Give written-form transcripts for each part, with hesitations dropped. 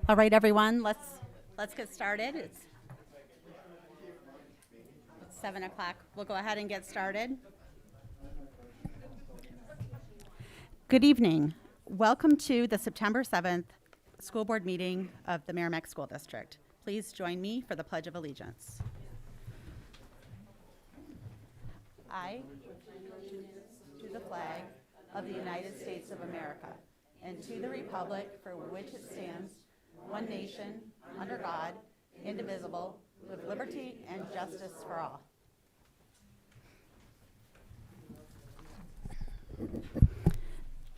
All right, everyone, let's get started. It's 7 o'clock. We'll go ahead and get started. Good evening. Welcome to the September 7th school board meeting of the Merrimack School District. Please join me for the Pledge of Allegiance. I to the flag of the United States of America and to the republic for which it stands, one nation, under God, indivisible, with liberty and justice for all.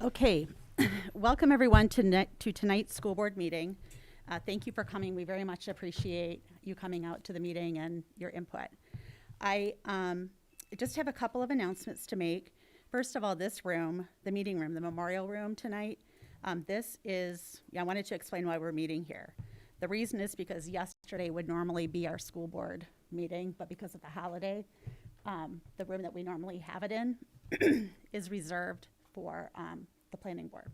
Okay, welcome everyone to tonight's school board meeting. Thank you for coming. We very much appreciate you coming out to the meeting and your input. I just have a couple of announcements to make. First of all, this room, the meeting room, the memorial room tonight, I wanted to explain why we're meeting here. The reason is because yesterday would normally be our school board meeting, but because of the holiday, the room that we normally have it in is reserved for the planning board.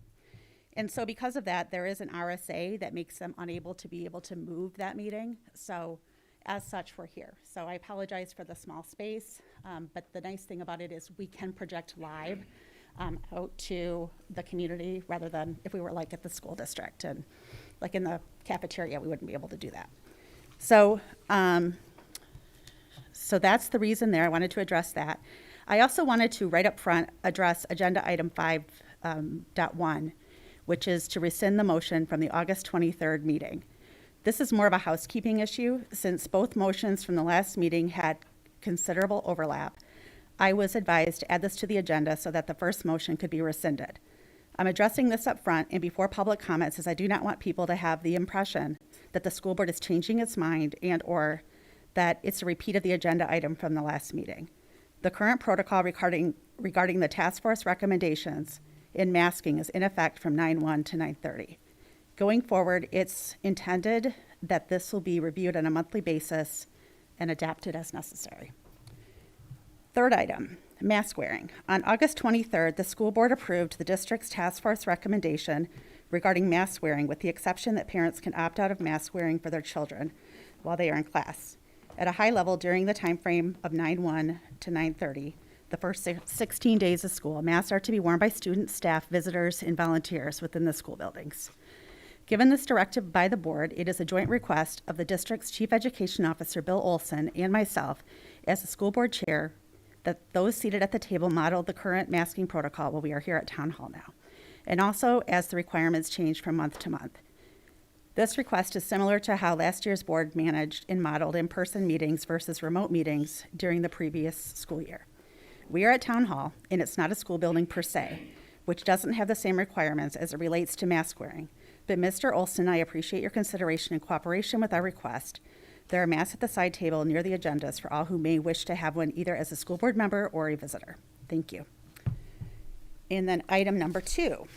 And so because of that, there is an RSA that makes them unable to be able to move that meeting. So as such, we're here. So I apologize for the small space, but the nice thing about it is we can project live out to the community rather than if we were like at the school district and like in the cafeteria, we wouldn't be able to do that. So, so that's the reason there. I wanted to address that. I also wanted to right up front address agenda item 5.1, which is to rescind the motion from the August 23rd meeting. This is more of a housekeeping issue since both motions from the last meeting had considerable overlap. I was advised to add this to the agenda so that the first motion could be rescinded. I'm addressing this up front and before public comments as I do not want people to have the impression that the school board is changing its mind and or that it's a repeat of the agenda item from the last meeting. The current protocol regarding the task force recommendations in masking is in effect from 9/1 to 9/30. Going forward, it's intended that this will be reviewed on a monthly basis and adapted as necessary. Third item, mask wearing. On August 23rd, the school board approved the district's task force recommendation regarding mask wearing with the exception that parents can opt out of mask wearing for their children while they are in class. At a high level during the time frame of 9/1 to 9/30, the first 16 days of school, masks are to be worn by students, staff, visitors, and volunteers within the school buildings. Given this directive by the board, it is a joint request of the district's Chief Education Officer, Bill Olsen, and myself, as the school board chair, that those seated at the table model the current masking protocol while we are here at Town Hall now, and also as the requirements change from month to month. This request is similar to how last year's board managed and modeled in-person meetings versus remote meetings during the previous school year. We are at Town Hall, and it's not a school building per se, which doesn't have the same requirements as it relates to mask wearing. But Mr. Olsen, I appreciate your consideration and cooperation with our request. There are masks at the side table near the agendas for all who may wish to have one either as a school board member or a visitor. Thank you. And then item number 2.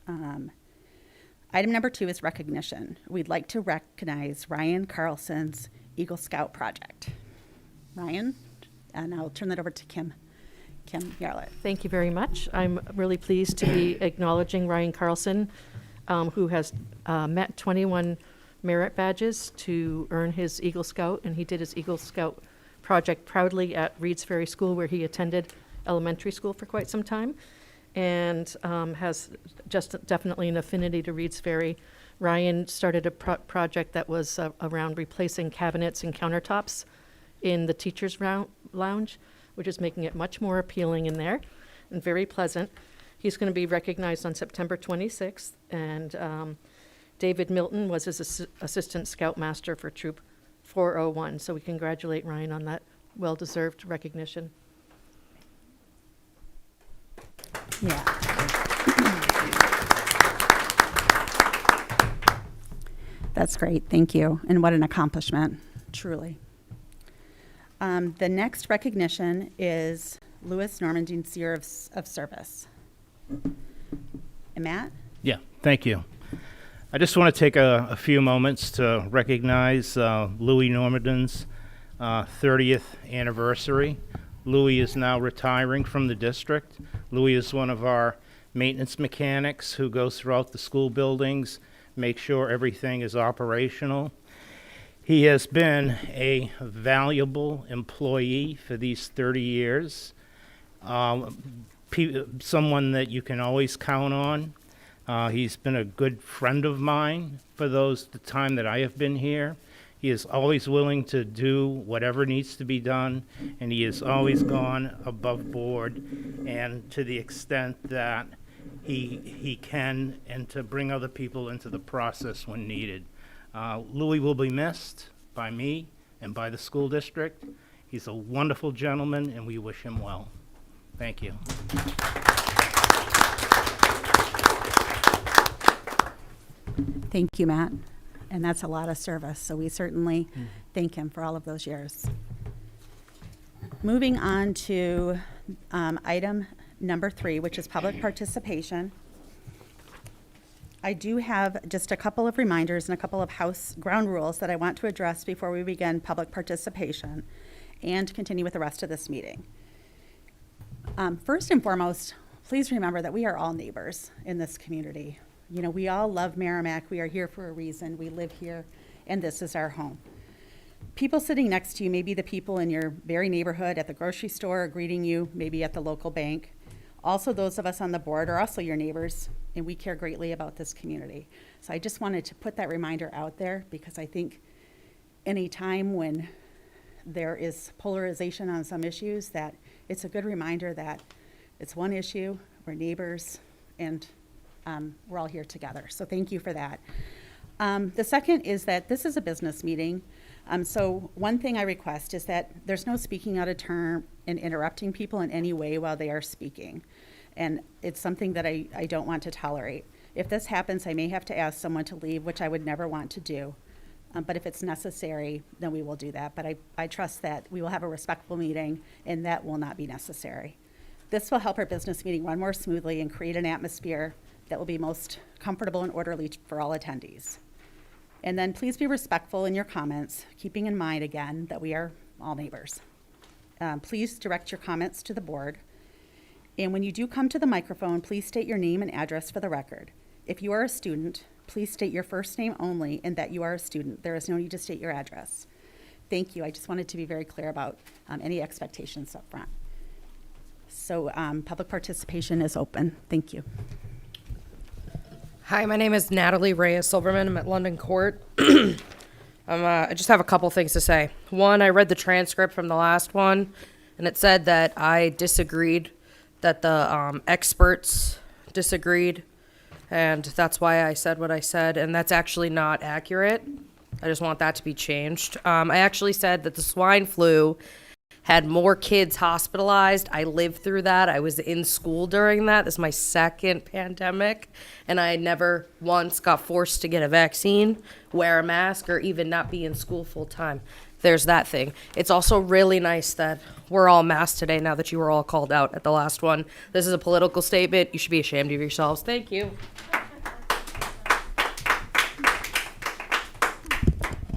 Item number 2 is recognition. We'd like to recognize Ryan Carlson's Eagle Scout project. Ryan, and I'll turn that over to Kim Yarlott. Thank you very much. I'm really pleased to be acknowledging Ryan Carlson, who has met 21 merit badges to earn his Eagle Scout, and he did his Eagle Scout project proudly at Reeds Ferry School, where he attended elementary school for quite some time, and has just definitely an affinity to Reeds Ferry. Ryan started a project that was around replacing cabinets and countertops in the teacher's lounge, which is making it much more appealing in there and very pleasant. He's going to be recognized on September 26th, and David Milton was his assistant scoutmaster for Troop 401. So we congratulate Ryan on that well-deserved recognition. Yeah. That's great. Thank you. And what an accomplishment, truly. The next recognition is Louis Normandin's Year of Service. And Matt? Yeah, thank you. I just want to take a few moments to recognize Louis Normandin's 30th anniversary. Louis is now retiring from the district. Louis is one of our maintenance mechanics who go throughout the school buildings, make sure everything is operational. He has been a valuable employee for these 30 years, someone that you can always count on. He's been a good friend of mine for the time that I have been here. He is always willing to do whatever needs to be done, and he has always gone above board, and to the extent that he can, and to bring other people into the process when needed. Louis will be missed by me and by the school district. He's a wonderful gentleman, and we wish him well. Thank you. Thank you, Matt. And that's a lot of service, so we certainly thank him for all of those years. Moving on to item number 3, which is public participation. I do have just a couple of reminders and a couple of house ground rules that I want to address before we begin public participation and continue with the rest of this meeting. First and foremost, please remember that we are all neighbors in this community. You know, we all love Merrimack. We are here for a reason. We live here, and this is our home. People sitting next to you may be the people in your very neighborhood at the grocery store or greeting you, maybe at the local bank. Also, those of us on the board are also your neighbors, and we care greatly about this community. So I just wanted to put that reminder out there because I think any time when there is polarization on some issues, that it's a good reminder that it's one issue, we're neighbors, and we're all here together. So thank you for that. The second is that this is a business meeting. So one thing I request is that there's no speaking out of turn and interrupting people in any way while they are speaking. And it's something that I don't want to tolerate. If this happens, I may have to ask someone to leave, which I would never want to do. But if it's necessary, then we will do that. But I trust that we will have a respectful meeting and that will not be necessary. This will help our business meeting run more smoothly and create an atmosphere that will be most comfortable and orderly for all attendees. And then please be respectful in your comments, keeping in mind again that we are all neighbors. Please direct your comments to the board. And when you do come to the microphone, please state your name and address for the record. If you are a student, please state your first name only and that you are a student. There is no need to state your address. Thank you. I just wanted to be very clear about any expectations up front. So public participation is open. Thank you. Hi, my name is Natalie Reyes-Silverman. I'm at London Court. I just have a couple things to say. One, I read the transcript from the last one, and it said that I disagreed, that the experts disagreed, and that's why I said what I said, and that's actually not accurate. I just want that to be changed. I actually said that the swine flu had more kids hospitalized. I lived through that. I was in school during that. This is my second pandemic, and I never once got forced to get a vaccine, wear a mask, or even not be in school full time. There's that thing. It's also really nice that we're all masked today now that you were all called out at the last one. This is a political statement. You should be ashamed of yourselves. Thank you.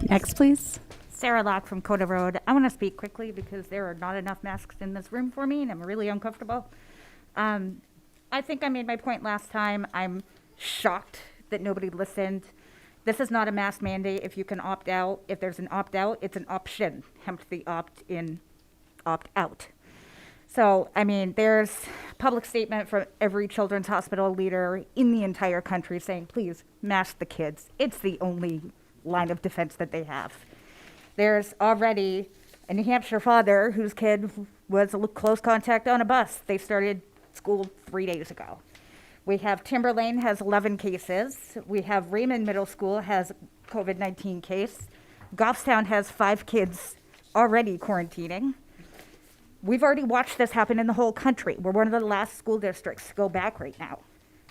Next, please. Sarah Locke from Coda Road. I want to speak quickly because there are not enough masks in this room for me, and I'm really uncomfortable. I think I made my point last time. I'm shocked that nobody listened. This is not a mask mandate. If you can opt out, if there's an opt out, it's an option. Hence the opt in, opt out. So, I mean, there's public statement from every children's hospital leader in the entire country saying, please mask the kids. It's the only line of defense that they have. There's already a New Hampshire father whose kid was a close contact on a bus. They started school 3 days ago. We have Timberlane has 11 cases. We have Raymond Middle School has COVID-19 case. Goffstown has 5 kids already quarantining. We've already watched this happen in the whole country. We're one of the last school districts to go back right now.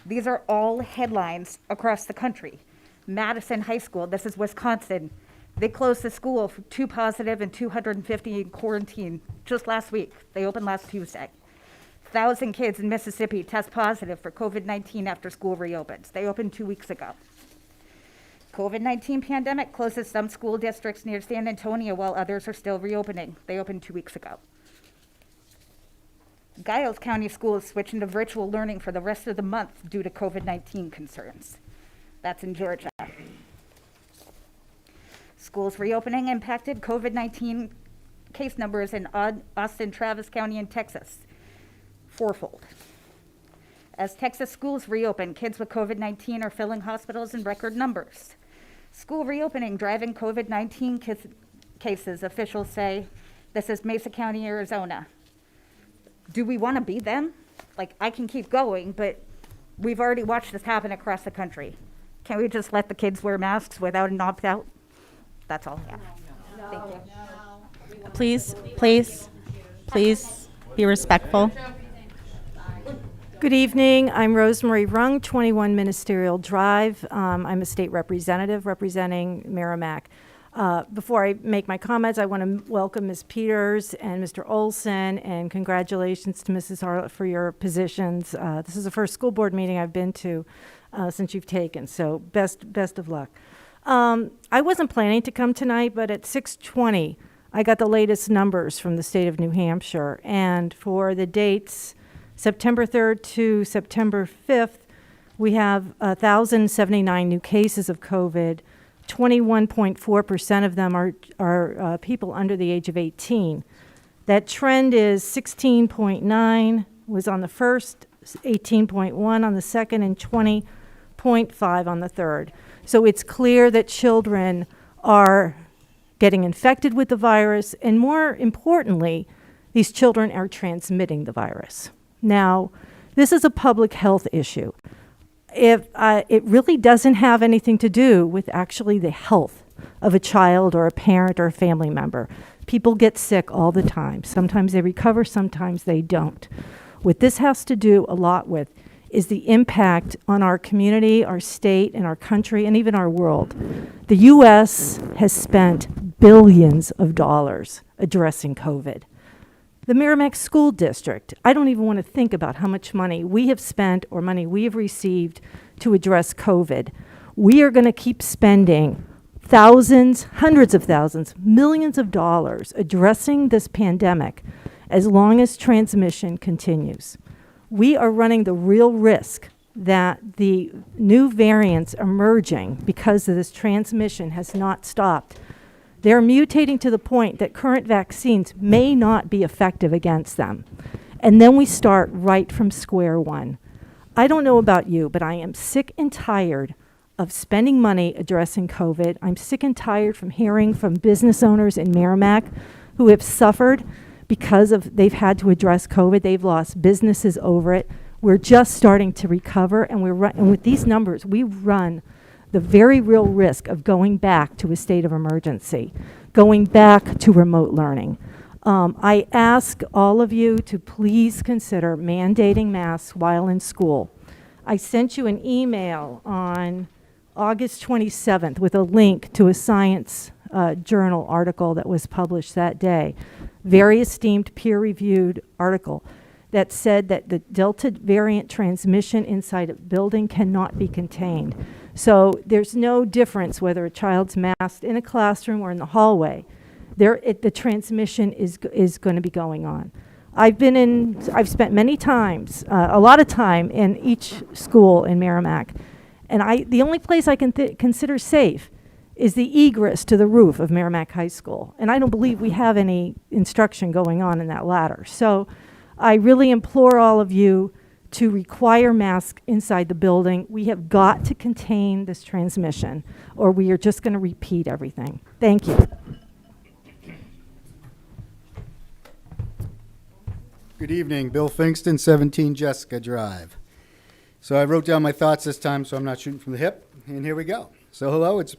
These are all headlines across the country. Madison High School, this is Wisconsin. They closed the school for 2 positive and 250 in quarantine just last week. They opened last Tuesday. 1,000 kids in Mississippi test positive for COVID-19 after school reopens. They opened 2 weeks ago. COVID-19 pandemic closes some school districts near San Antonio while others are still reopening. They opened 2 weeks ago. Giles County School is switching to virtual learning for the rest of the month due to COVID-19 concerns. That's in Georgia. Schools reopening impacted COVID-19 case numbers in Austin, Travis County, and Texas, fourfold. As Texas schools reopen, kids with COVID-19 are filling hospitals in record numbers. School reopening driving COVID-19 cases, officials say. This is Mesa County, Arizona. Do we want to be them? Like, I can keep going, but we've already watched this happen across the country. Can't we just let the kids wear masks without an opt-out? That's all I have. Thank you. Please be respectful. Good evening. I'm Rosemarie Rung, 21 Ministerial Drive. I'm a state representative representing Merrimack. Before I make my comments, I want to welcome Ms. Peters and Mr. Olsen, and congratulations to Mrs. Yarlott for your positions. This is the first school board meeting I've been to since you've taken, so best of luck. I wasn't planning to come tonight, but at 6:20, I got the latest numbers from the state of New Hampshire, and for the dates September 3rd to September 5th, we have 1,079 new cases of COVID. 21.4% of them are people under the age of 18. That trend is 16.9 was on the first, 18.1 on the second, and 20.5 on the third. So it's clear that children are getting infected with the virus, and more importantly, these children are transmitting the virus. Now, this is a public health issue. If it really doesn't have anything to do with actually the health of a child or a parent or a family member. People get sick all the time. Sometimes they recover, sometimes they don't. What this has to do a lot with is the impact on our community, our state, and our country, and even our world. The U.S. has spent billions of dollars addressing COVID. The Merrimack School District, I don't even want to think about how much money we have spent or money we have received to address COVID. We are going to keep spending thousands, hundreds of thousands, millions of dollars addressing this pandemic as long as transmission continues. We are running the real risk that the new variants emerging because of this transmission has not stopped. They're mutating to the point that current vaccines may not be effective against them. And then we start right from square one. I don't know about you, but I am sick and tired of spending money addressing COVID. I'm sick and tired from hearing from business owners in Merrimack who have suffered because of they've had to address COVID. They've lost businesses over it. We're just starting to recover, and and with these numbers, we run the very real risk of going back to a state of emergency, going back to remote learning. I ask all of you to please consider mandating masks while in school. I sent you an email on August 27th with a link to a Science Journal article that was published that day. Very esteemed peer-reviewed article that said that the Delta variant transmission inside a building cannot be contained. So there's no difference whether a child's masked in a classroom or in the hallway. The transmission is going to be going on. I've spent many times, a lot of time in each school in Merrimack, and the only place I can consider safe is the egress to the roof of Merrimack High School. And I don't believe we have any instruction going on in that ladder. So I really implore all of you to require masks inside the building. We have got to contain this transmission, or we are just going to repeat everything. Thank you. Good evening, Bill Pfingston, 17 Jessica Drive. So I wrote down my thoughts this time, so I'm not shooting from the hip, and here we go. So hello, it's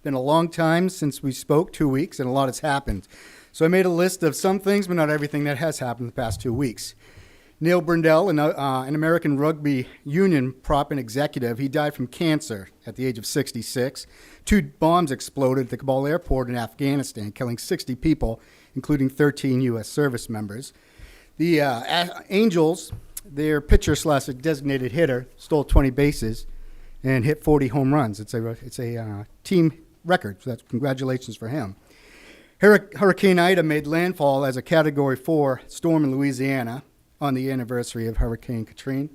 been a long time since we spoke, 2 weeks, and a lot has happened. So I made a list of some things, but not everything that has happened in the past 2 weeks. Neil Brindell, an American rugby union prop and executive, he died from cancer at the age of 66. 2 bombs exploded at the Kabul airport in Afghanistan, killing 60 people, including 13 U.S. service members. The Angels, their pitcher/designated hitter, stole 20 bases and hit 40 home runs. It's a team record, so that's congratulations for him. Hurricane Ida made landfall as a Category 4 storm in Louisiana. on the anniversary of Hurricane Katrina.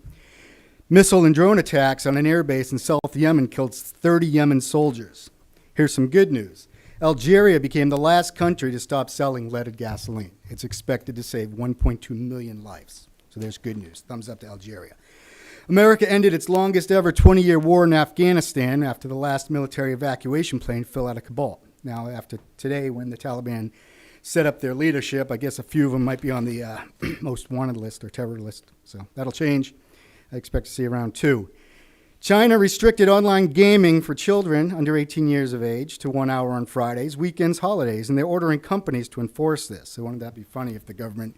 Missile and drone attacks on an airbase in South Yemen killed 30 Yemen soldiers. Here's some good news. Algeria became the last country to stop selling leaded gasoline. It's expected to save 1.2 million lives. So there's good news. Thumbs up to Algeria. America ended its longest ever 20-year war in Afghanistan after the last military evacuation plane fell out of Kabul. Now, after today, when the Taliban set up their leadership, I guess a few of them might be on the most wanted list or terror list. So that'll change. I expect to see around 2. China restricted online gaming for children under 18 years of age to 1 hour on Fridays, weekends, holidays, and they're ordering companies to enforce this. So wouldn't that be funny if the government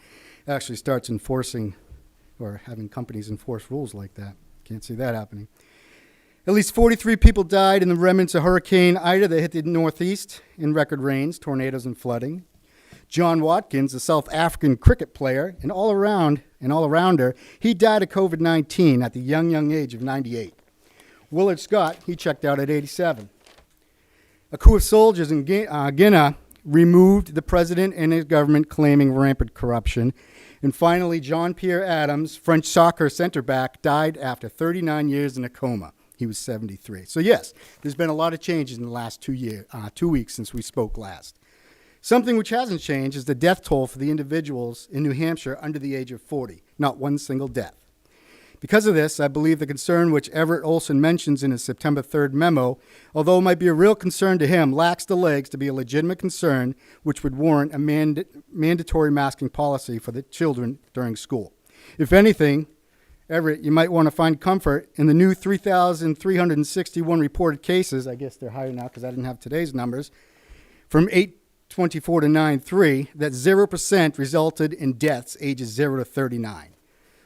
actually starts enforcing or having companies enforce rules like that? Can't see that happening. At least 43 people died in the remnants of Hurricane Ida that hit the Northeast in record rains, tornadoes, and flooding. John Watkins, a South African cricket player and all-arounder, he died of COVID-19 at the young age of 98. Willard Scott, he checked out at 87. A coup of soldiers in Guinea removed the president and his government, claiming rampant corruption. And finally, Jean-Pierre Adams, French soccer center back, died after 39 years in a coma. He was 73. So yes, there's been a lot of changes in the last 2 weeks since we spoke last. Something which hasn't changed is the death toll for the individuals in New Hampshire under the age of 40. Not one single death. Because of this, I believe the concern which Everett Olsen mentions in his September 3rd memo, although it might be a real concern to him, lacks the legs to be a legitimate concern which would warrant a mandatory masking policy for the children during school. If anything, Everett, you might want to find comfort in the new 3,361 reported cases, I guess they're higher now because I didn't have today's numbers, from 8/24 to 9/3, that 0% resulted in deaths ages 0 to 39.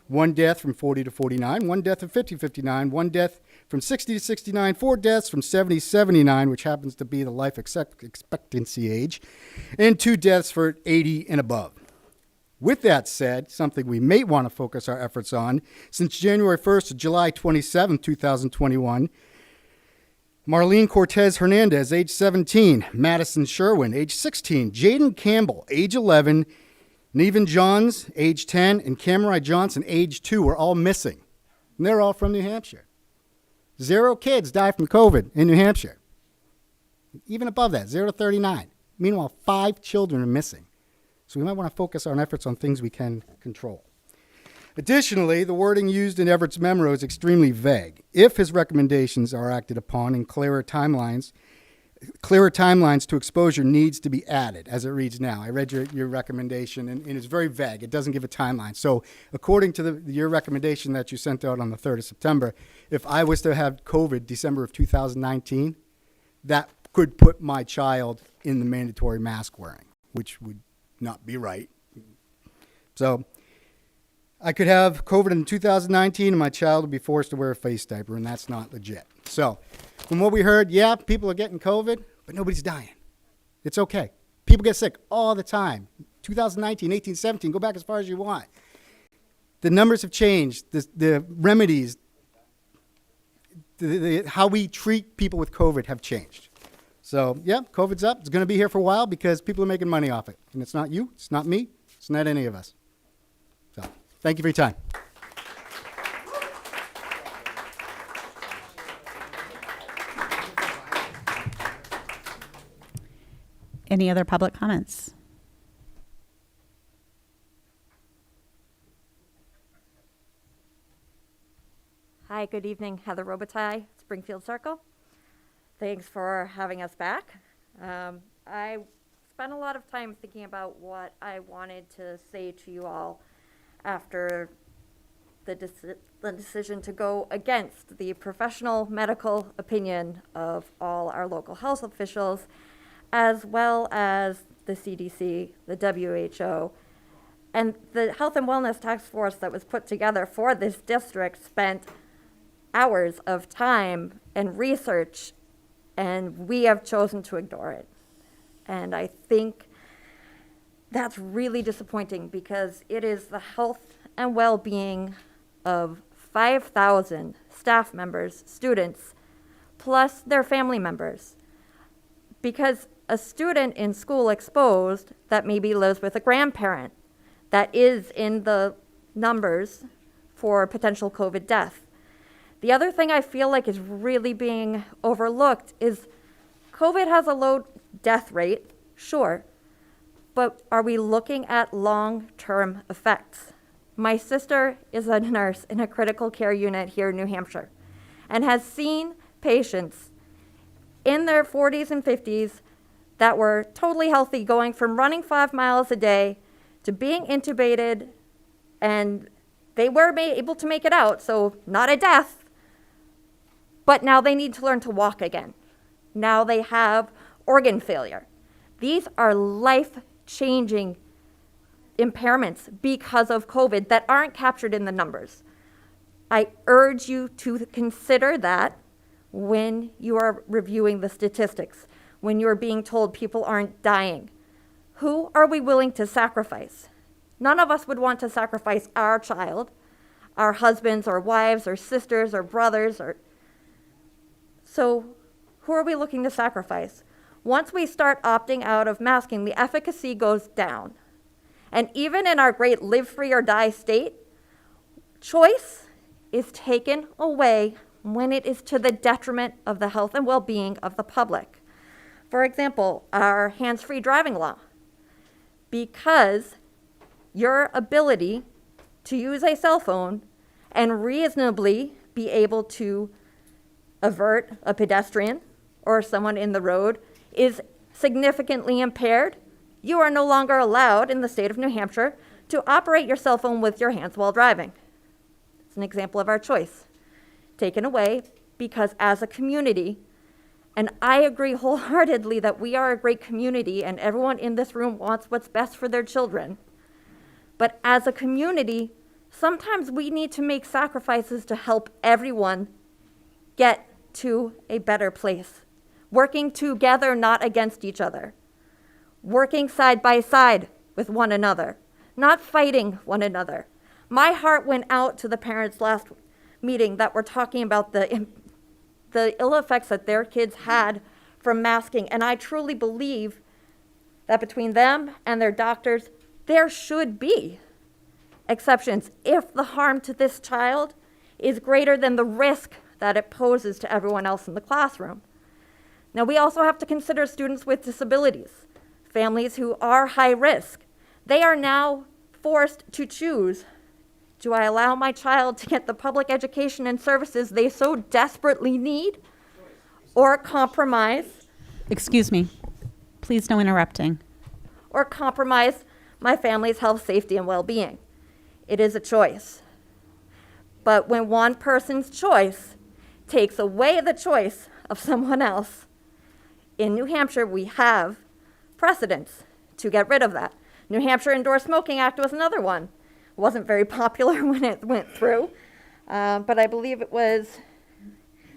1 death from 40 to 49, 1 death from 50 to 59, 1 death from 60 to 69, 4 deaths from 70 to 79, which happens to be the life expectancy age, and 2 deaths for 80 and above. With that said, something we may want to focus our efforts on, since January 1st to July 27, 2021, Marlene Cortez Hernandez, age 17, Madison Sherwin, age 16, Jaden Campbell, age 11, Nevin Johns, age 10, and Cameron Johnson, age 2, are all missing. And they're all from New Hampshire. 0 kids die from COVID in New Hampshire. Even above that, 0 to 39. Meanwhile, 5 children are missing. So we might want to focus our efforts on things we can control. Additionally, the wording used in Everett's memo is extremely vague. If his recommendations are acted upon in clearer timelines to exposure needs to be added, as it reads now. I read your recommendation, and it's very vague. It doesn't give a timeline. So according to your recommendation that you sent out on the 3rd of September, if I was to have COVID December of 2019, that could put my child in the mandatory mask wearing, which would not be right. So I could have COVID in 2019 and my child would be forced to wear a face diaper, and that's not legit. So from what we heard, yeah, people are getting COVID, but nobody's dying. It's okay. People get sick all the time. 2019, 18, 17, go back as far as you want. The numbers have changed. The remedies, how we treat people with COVID have changed. So, yeah, COVID's up. It's going to be here for a while because people are making money off it. And it's not you. It's not me. It's not any of us. So, thank you for your time. Any other public comments? Hi, good evening. Heather Robitaille, Springfield Circle. Thanks for having us back. I spent a lot of time thinking about what I wanted to say to you all after the decision to go against the professional medical opinion of all our local health officials, as well as the CDC, the WHO, and the Health and Wellness Task Force that was put together for this district spent hours of time and research, and we have chosen to ignore it. And I think that's really disappointing because it is the health and well-being of 5,000 staff members, students, plus their family members. Because a student in school exposed that maybe lives with a grandparent that is in the numbers for potential COVID death. The other thing I feel like is really being overlooked is COVID has a low death rate, sure, but are we looking at long-term effects? My sister is a nurse in a critical care unit here in New Hampshire and has seen patients in their 40s and 50s that were totally healthy, going from running 5 miles a day to being intubated, and they were able to make it out, so not a death, but now they need to learn to walk again. Now they have organ failure. These are life-changing impairments because of COVID that aren't captured in the numbers. I urge you to consider that when you are reviewing the statistics, when you're being told people aren't dying. Who are we willing to sacrifice? None of us would want to sacrifice our child, our husbands or wives or sisters or brothers. So who are we looking to sacrifice? Once we start opting out of masking, the efficacy goes down. And even in our great live free or die state, choice is taken away when it is to the detriment of the health and well-being of the public. For example, our hands-free driving law. Because your ability to use a cell phone and reasonably be able to avert a pedestrian or someone in the road is significantly impaired, you are no longer allowed in the state of New Hampshire to operate your cell phone with your hands while driving. It's an example of our choice. Taken away because as a community, and I agree wholeheartedly that we are a great community and everyone in this room wants what's best for their children, but as a community, sometimes we need to make sacrifices to help everyone get to a better place. Working together, not against each other. Working side by side with one another, not fighting one another. My heart went out to the parents last meeting that were talking about the ill effects that their kids had from masking, and I truly believe that between them and their doctors, there should be exceptions if the harm to this child is greater than the risk that it poses to everyone else in the classroom. Now, we also have to consider students with disabilities, families who are high risk. They are now forced to choose, do I allow my child to get the public education and services they so desperately need, or compromise? Excuse me. Please no interrupting. Or compromise my family's health, safety, and well-being. It is a choice. But when one person's choice takes away the choice of someone else, in New Hampshire, we have precedents to get rid of that. New Hampshire Indoor Smoking Act was another one. It wasn't very popular when it went through, but I believe it was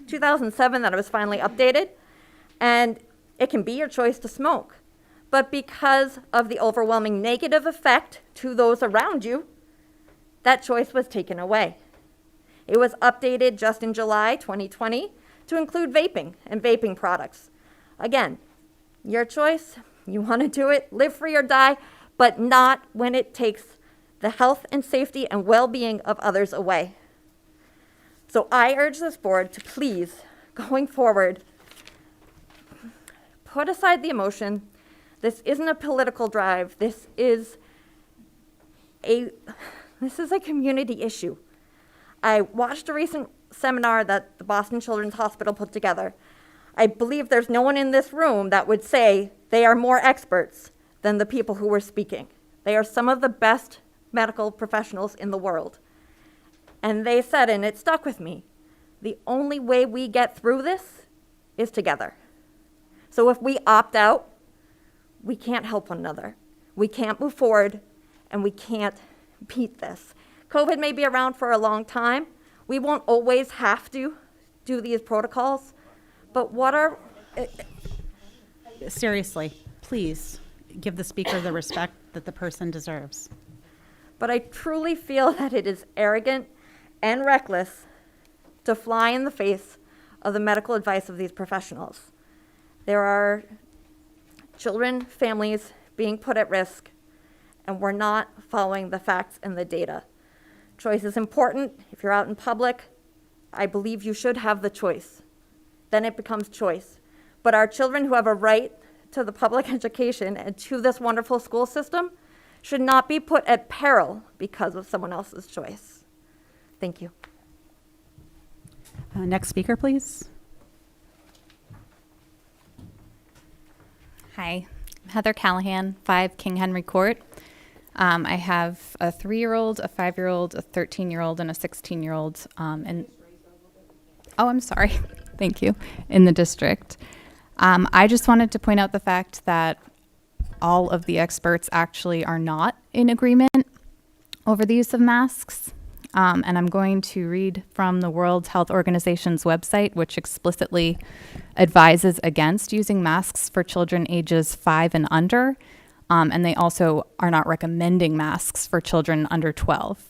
2007 that it was finally updated, and it can be your choice to smoke. But because of the overwhelming negative effect to those around you, that choice was taken away. It was updated just in July 2020 to include vaping and vaping products. Again, your choice, you want to do it, live free or die, but not when it takes the health and safety and well-being of others away. So I urge this board to please, going forward, put aside the emotion. This isn't a political drive. This is a community issue. I watched a recent seminar that the Boston Children's Hospital put together. I believe there's no one in this room that would say they are more experts than the people who were speaking. They are some of the best medical professionals in the world. And they said, and it stuck with me, the only way we get through this is together. So if we opt out, we can't help one another. We can't move forward, and we can't beat this. COVID may be around for a long time. We won't always have to do these protocols, but what are... Seriously, please give the speaker the respect that the person deserves. But I truly feel that it is arrogant and reckless to fly in the face of the medical advice of these professionals. There are children, families being put at risk, and we're not following the facts and the data. Choice is important. If you're out in public, I believe you should have the choice. Then it becomes choice. But our children who have a right to the public education and to this wonderful school system should not be put at peril because of someone else's choice. Thank you. Next speaker, please. Hi, I'm Heather Callahan, 5 King Henry Court. I have a 3-year-old, a 5-year-old, a 13-year-old, and a 16-year-old. Oh, I'm sorry. Thank you. In the district. I just wanted to point out the fact that all of the experts actually are not in agreement over the use of masks. And I'm going to read from the World Health Organization's website, which explicitly advises against using masks for children ages 5 and under. And they also are not recommending masks for children under 12.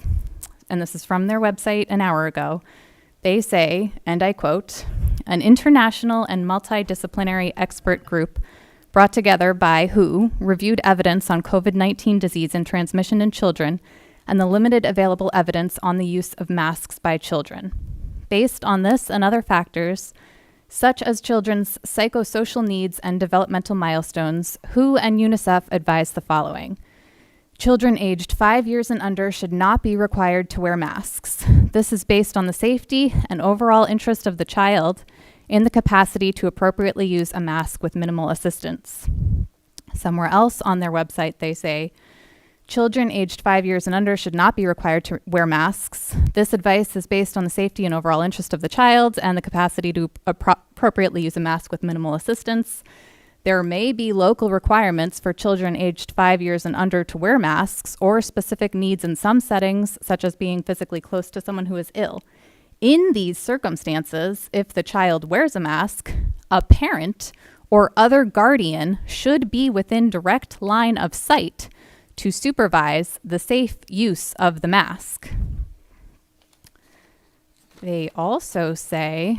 And this is from their website an hour ago. They say, and I quote, "An international and multidisciplinary expert group brought together by WHO reviewed evidence on COVID-19 disease and transmission in children and the limited available evidence on the use of masks by children. Based on this and other factors, such as children's psychosocial needs and developmental milestones, WHO and UNICEF advise the following. Children aged 5 years and under should not be required to wear masks. This is based on the safety and overall interest of the child in the capacity to appropriately use a mask with minimal assistance." Somewhere else on their website, they say, "Children aged 5 years and under should not be required to wear masks. This advice is based on the safety and overall interest of the child and the capacity to appropriately use a mask with minimal assistance. There may be local requirements for children aged 5 years and under to wear masks or specific needs in some settings, such as being physically close to someone who is ill. In these circumstances, if the child wears a mask, a parent or other guardian should be within direct line of sight to supervise the safe use of the mask." They also say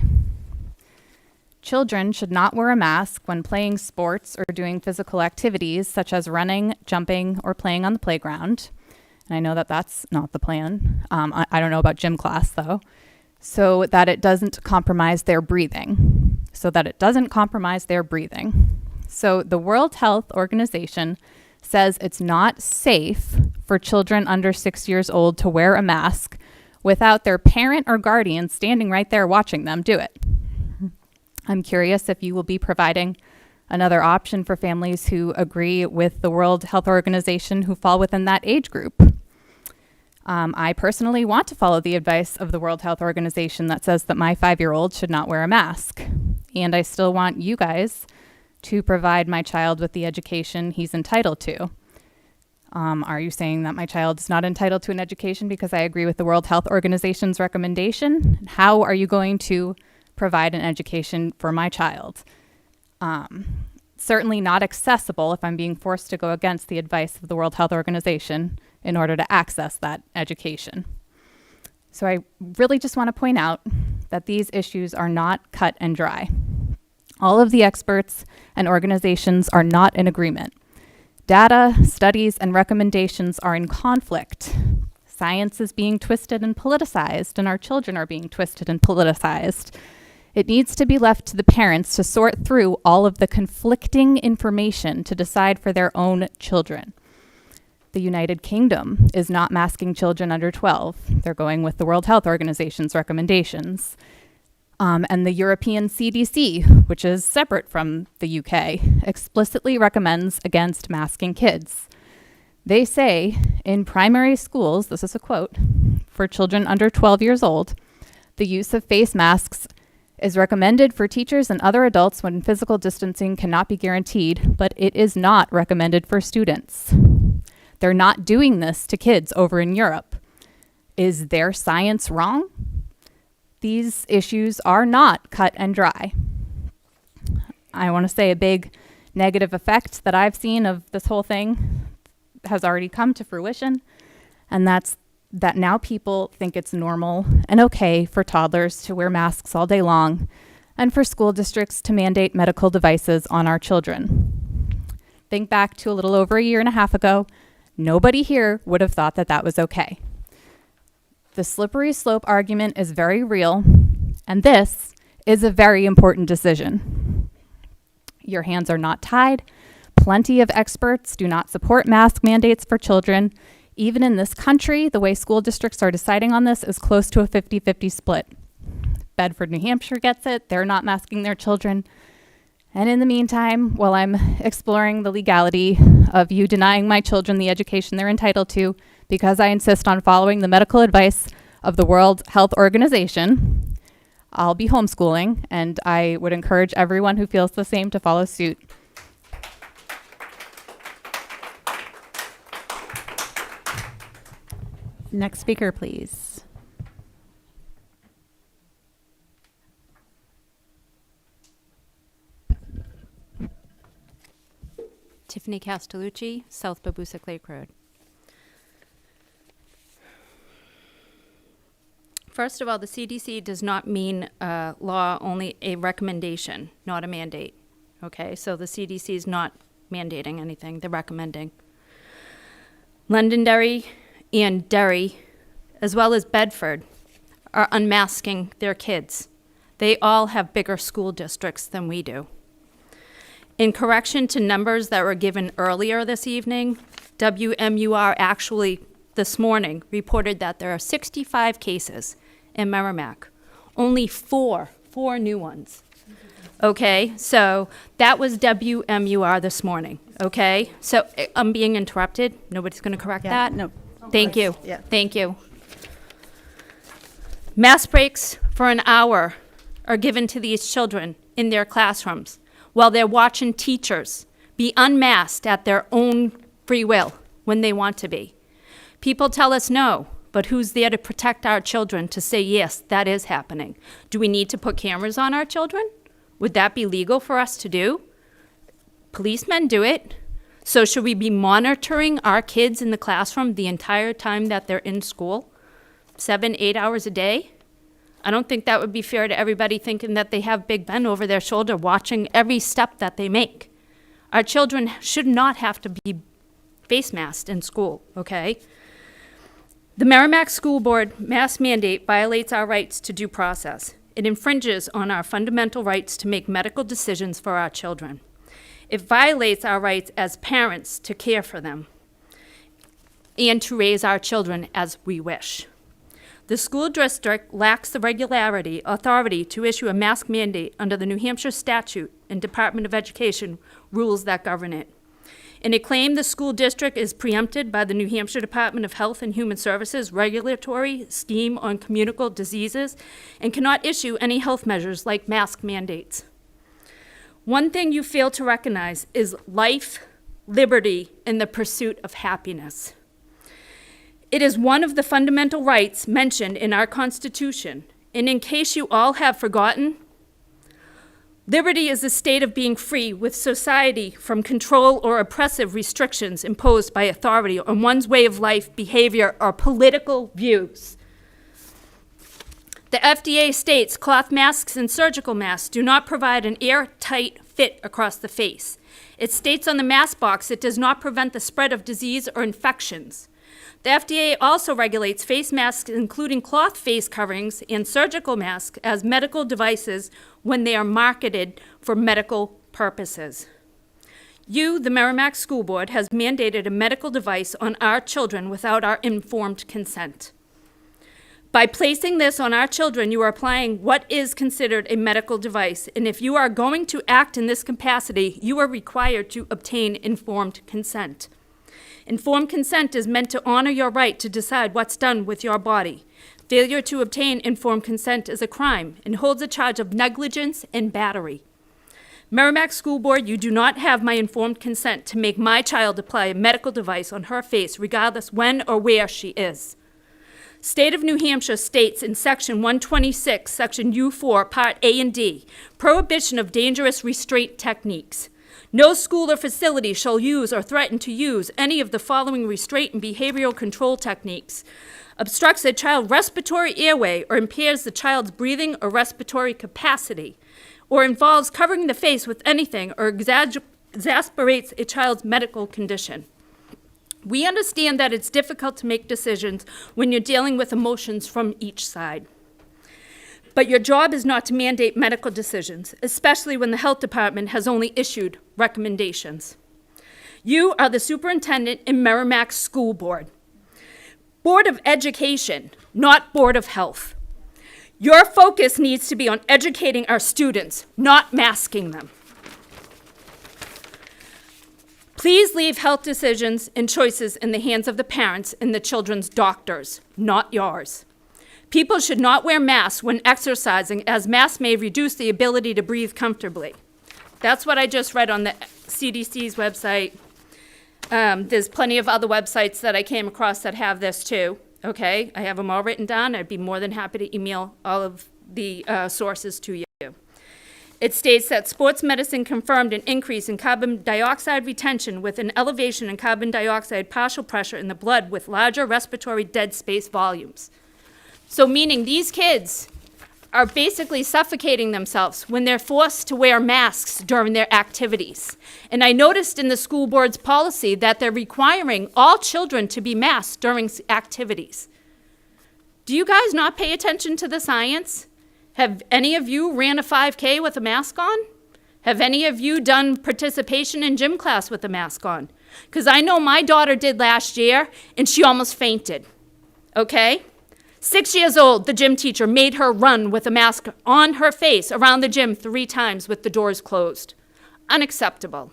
children should not wear a mask when playing sports or doing physical activities such as running, jumping, or playing on the playground. And I know that that's not the plan. I don't know about gym class, though. So that it doesn't compromise their breathing. So the World Health Organization says it's not safe for children under 6 years old to wear a mask without their parent or guardian standing right there watching them do it. I'm curious if you will be providing another option for families who agree with the World Health Organization who fall within that age group. I personally want to follow the advice of the World Health Organization that says that my 5-year-old should not wear a mask. And I still want you guys to provide my child with the education he's entitled to. Are you saying that my child is not entitled to an education because I agree with the World Health Organization's recommendation? How are you going to provide an education for my child? Certainly not accessible if I'm being forced to go against the advice of the World Health Organization in order to access that education. So I really just want to point out that these issues are not cut and dry. All of the experts and organizations are not in agreement. Data, studies, and recommendations are in conflict. Science is being twisted and politicized, and our children are being twisted and politicized. It needs to be left to the parents to sort through all of the conflicting information to decide for their own children. The United Kingdom is not masking children under 12. They're going with the World Health Organization's recommendations. And the European CDC, which is separate from the UK, explicitly recommends against masking kids. They say in primary schools, this is a quote, for children under 12 years old, the use of face masks is recommended for teachers and other adults when physical distancing cannot be guaranteed, but it is not recommended for students. They're not doing this to kids over in Europe. Is their science wrong? These issues are not cut and dry. I want to say a big negative effect that I've seen of this whole thing has already come to fruition, and that's that now people think it's normal and okay for toddlers to wear masks all day long and for school districts to mandate medical devices on our children. Think back to a little over a year and a half ago. Nobody here would have thought that that was okay. The slippery slope argument is very real, and this is a very important decision. Your hands are not tied. Plenty of experts do not support mask mandates for children. Even in this country, the way school districts are deciding on this is close to a 50-50 split. Bedford, New Hampshire gets it. They're not masking their children. And in the meantime, while I'm exploring the legality of you denying my children the education they're entitled to because I insist on following the medical advice of the World Health Organization, I'll be homeschooling, and I would encourage everyone who feels the same to follow suit. Next speaker, please. Tiffney Castellucci, South Babusak Lake Road. First of all, the CDC does not mean law, only a recommendation, not a mandate. Okay, so the CDC is not mandating anything, they're recommending. Londonderry and Derry, as well as Bedford, are unmasking their kids. They all have bigger school districts than we do. In correction to numbers that were given earlier this evening, WMUR actually this morning reported that there are 65 cases in Merrimack, only four new ones. Okay, so that was WMUR this morning, okay? So I'm being interrupted. Nobody's going to correct that? No. Thank you. Yeah. Thank you. Mask breaks for an hour are given to these children in their classrooms while they're watching teachers be unmasked at their own free will when they want to be. People tell us no, but who's there to protect our children to say, yes, that is happening? Do we need to put cameras on our children? Would that be legal for us to do? Policemen do it. So should we be monitoring our kids in the classroom the entire time that they're in school? 7-8 hours a day? I don't think that would be fair to everybody thinking that they have Big Ben over their shoulder watching every step that they make. Our children should not have to be face masked in school, okay? The Merrimack School Board mask mandate violates our rights to due process. It infringes on our fundamental rights to make medical decisions for our children. It violates our rights as parents to care for them and to raise our children as we wish. The school district lacks the authority to issue a mask mandate under the New Hampshire statute and Department of Education rules that govern it. In a claim, the school district is preempted by the New Hampshire Department of Health and Human Services regulatory scheme on communicable diseases and cannot issue any health measures like mask mandates. One thing you fail to recognize is life, liberty, and the pursuit of happiness. It is one of the fundamental rights mentioned in our Constitution, and in case you all have forgotten, liberty is the state of being free with society from control or oppressive restrictions imposed by authority on one's way of life, behavior, or political views. The FDA states cloth masks and surgical masks do not provide an airtight fit across the face. It states on the mask box it does not prevent the spread of disease or infections. The FDA also regulates face masks, including cloth face coverings and surgical masks, as medical devices when they are marketed for medical purposes. You, the Merrimack School Board, has mandated a medical device on our children without our informed consent. By placing this on our children, you are applying what is considered a medical device, and if you are going to act in this capacity, you are required to obtain informed consent. Informed consent is meant to honor your right to decide what's done with your body. Failure to obtain informed consent is a crime and holds a charge of negligence and battery. Merrimack School Board, you do not have my informed consent to make my child apply a medical device on her face, regardless when or where she is. State of New Hampshire states in Section 126, Section U4, Part A and D, prohibition of dangerous restraint techniques. No school or facility shall use or threaten to use any of the following restraint and behavioral control techniques. Obstructs a child's respiratory airway or impairs the child's breathing or respiratory capacity, or involves covering the face with anything or exasperates a child's medical condition. We understand that it's difficult to make decisions when you're dealing with emotions from each side. But your job is not to mandate medical decisions, especially when the health department has only issued recommendations. You are the superintendent in Merrimack School Board. Board of Education, not Board of Health. Your focus needs to be on educating our students, not masking them. Please leave health decisions and choices in the hands of the parents and the children's doctors, not yours. People should not wear masks when exercising, as masks may reduce the ability to breathe comfortably. That's what I just read on the CDC's website. There's plenty of other websites that I came across that have this too, okay? I have them all written down. I'd be more than happy to email all of the sources to you. It states that sports medicine confirmed an increase in carbon dioxide retention with an elevation in carbon dioxide partial pressure in the blood with larger respiratory dead space volumes. So meaning these kids are basically suffocating themselves when they're forced to wear masks during their activities. And I noticed in the school board's policy that they're requiring all children to be masked during activities. Do you guys not pay attention to the science? Have any of you ran a 5K with a mask on? Have any of you done participation in gym class with a mask on? Because I know my daughter did last year, and she almost fainted, okay? 6 years old, the gym teacher made her run with a mask on her face around the gym 3 times with the doors closed. Unacceptable.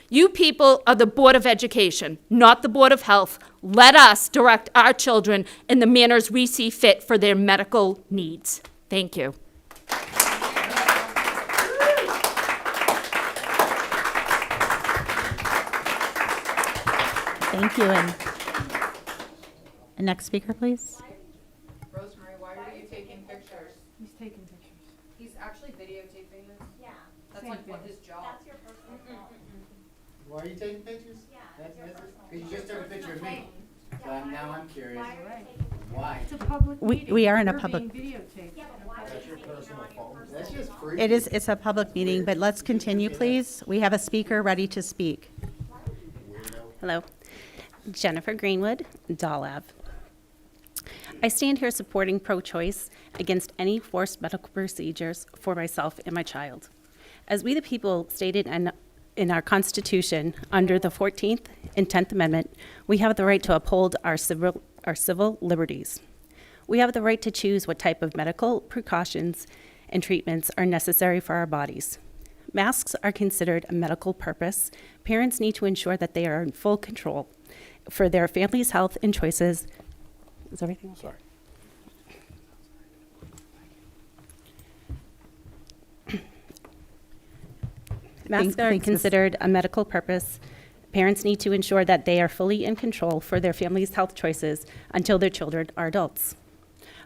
You people are the Board of Education, not the Board of Health. Let us direct our children in the manners we see fit for their medical needs. Thank you. Thank you. And next speaker, please. Rosemarie, why are you taking pictures? He's taking pictures. He's actually videotaping this? Yeah. That's like what his job. That's your personal phone. Why are you taking pictures? Yeah. Because you just took a picture of me. So now I'm curious. Why are you taking pictures? Why? It's a public We- meeting. we are in a We're public- being videotaped. Yeah, but why are you taking it on your personal That's just free. It's a public meeting, but let's continue, please. We have a speaker ready to speak. Hello. Jennifer Greenwood, Doll I stand here supporting pro-choice against any forced medical procedures for myself and my child. As we the people stated in our Constitution under the 14th and 10th Amendment, we have the right to uphold our civil liberties. We have the right to choose what type of medical precautions and treatments are necessary for our bodies. Masks are considered a medical purpose. Parents need to ensure that they are in full control for their family's health and choices. Is everything okay? Sorry. Masks are considered a medical purpose. Parents need to ensure that they are fully in control for their family's health choices until their children are adults.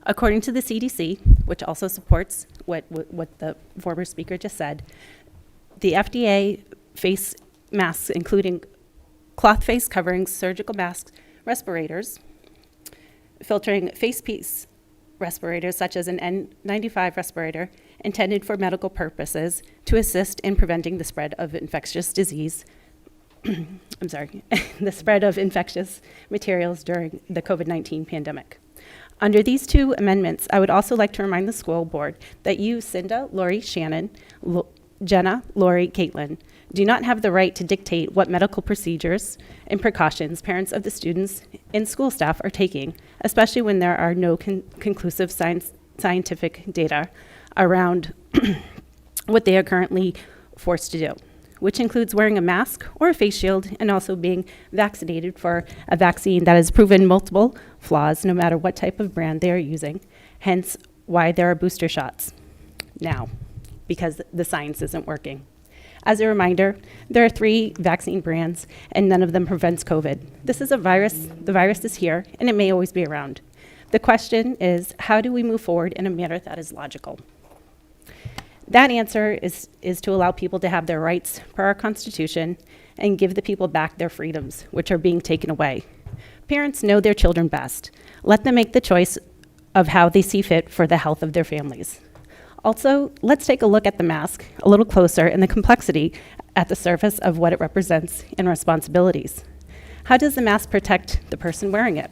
According to the CDC, which also supports what the former speaker just said, the FDA face masks, including cloth face coverings, surgical masks, respirators, filtering face piece respirators such as an N95 respirator intended for medical purposes to assist in preventing the spread of infectious disease, the spread of infectious materials during the COVID-19 pandemic. Under these 2 amendments, I would also like to remind the school board that you, Cinda, Lori, Shannon, Jenna, Lori, Kaitlyn, do not have the right to dictate what medical procedures and precautions parents of the students and school staff are taking, especially when there are no conclusive scientific data around what they are currently forced to do, which includes wearing a mask or a face shield and also being vaccinated for a vaccine that has proven multiple flaws no matter what type of brand they are using, hence why there are booster shots now, because the science isn't working. As a reminder, there are 3 vaccine brands and none of them prevents COVID. This is a virus, the virus is here and it may always be around. The question is, how do we move forward in a manner that is logical? That answer is to allow people to have their rights per our Constitution and give the people back their freedoms, which are being taken away. Parents know their children best. Let them make the choice of how they see fit for the health of their families. Also, let's take a look at the mask a little closer and the complexity at the surface of what it represents and responsibilities. How does the mask protect the person wearing it?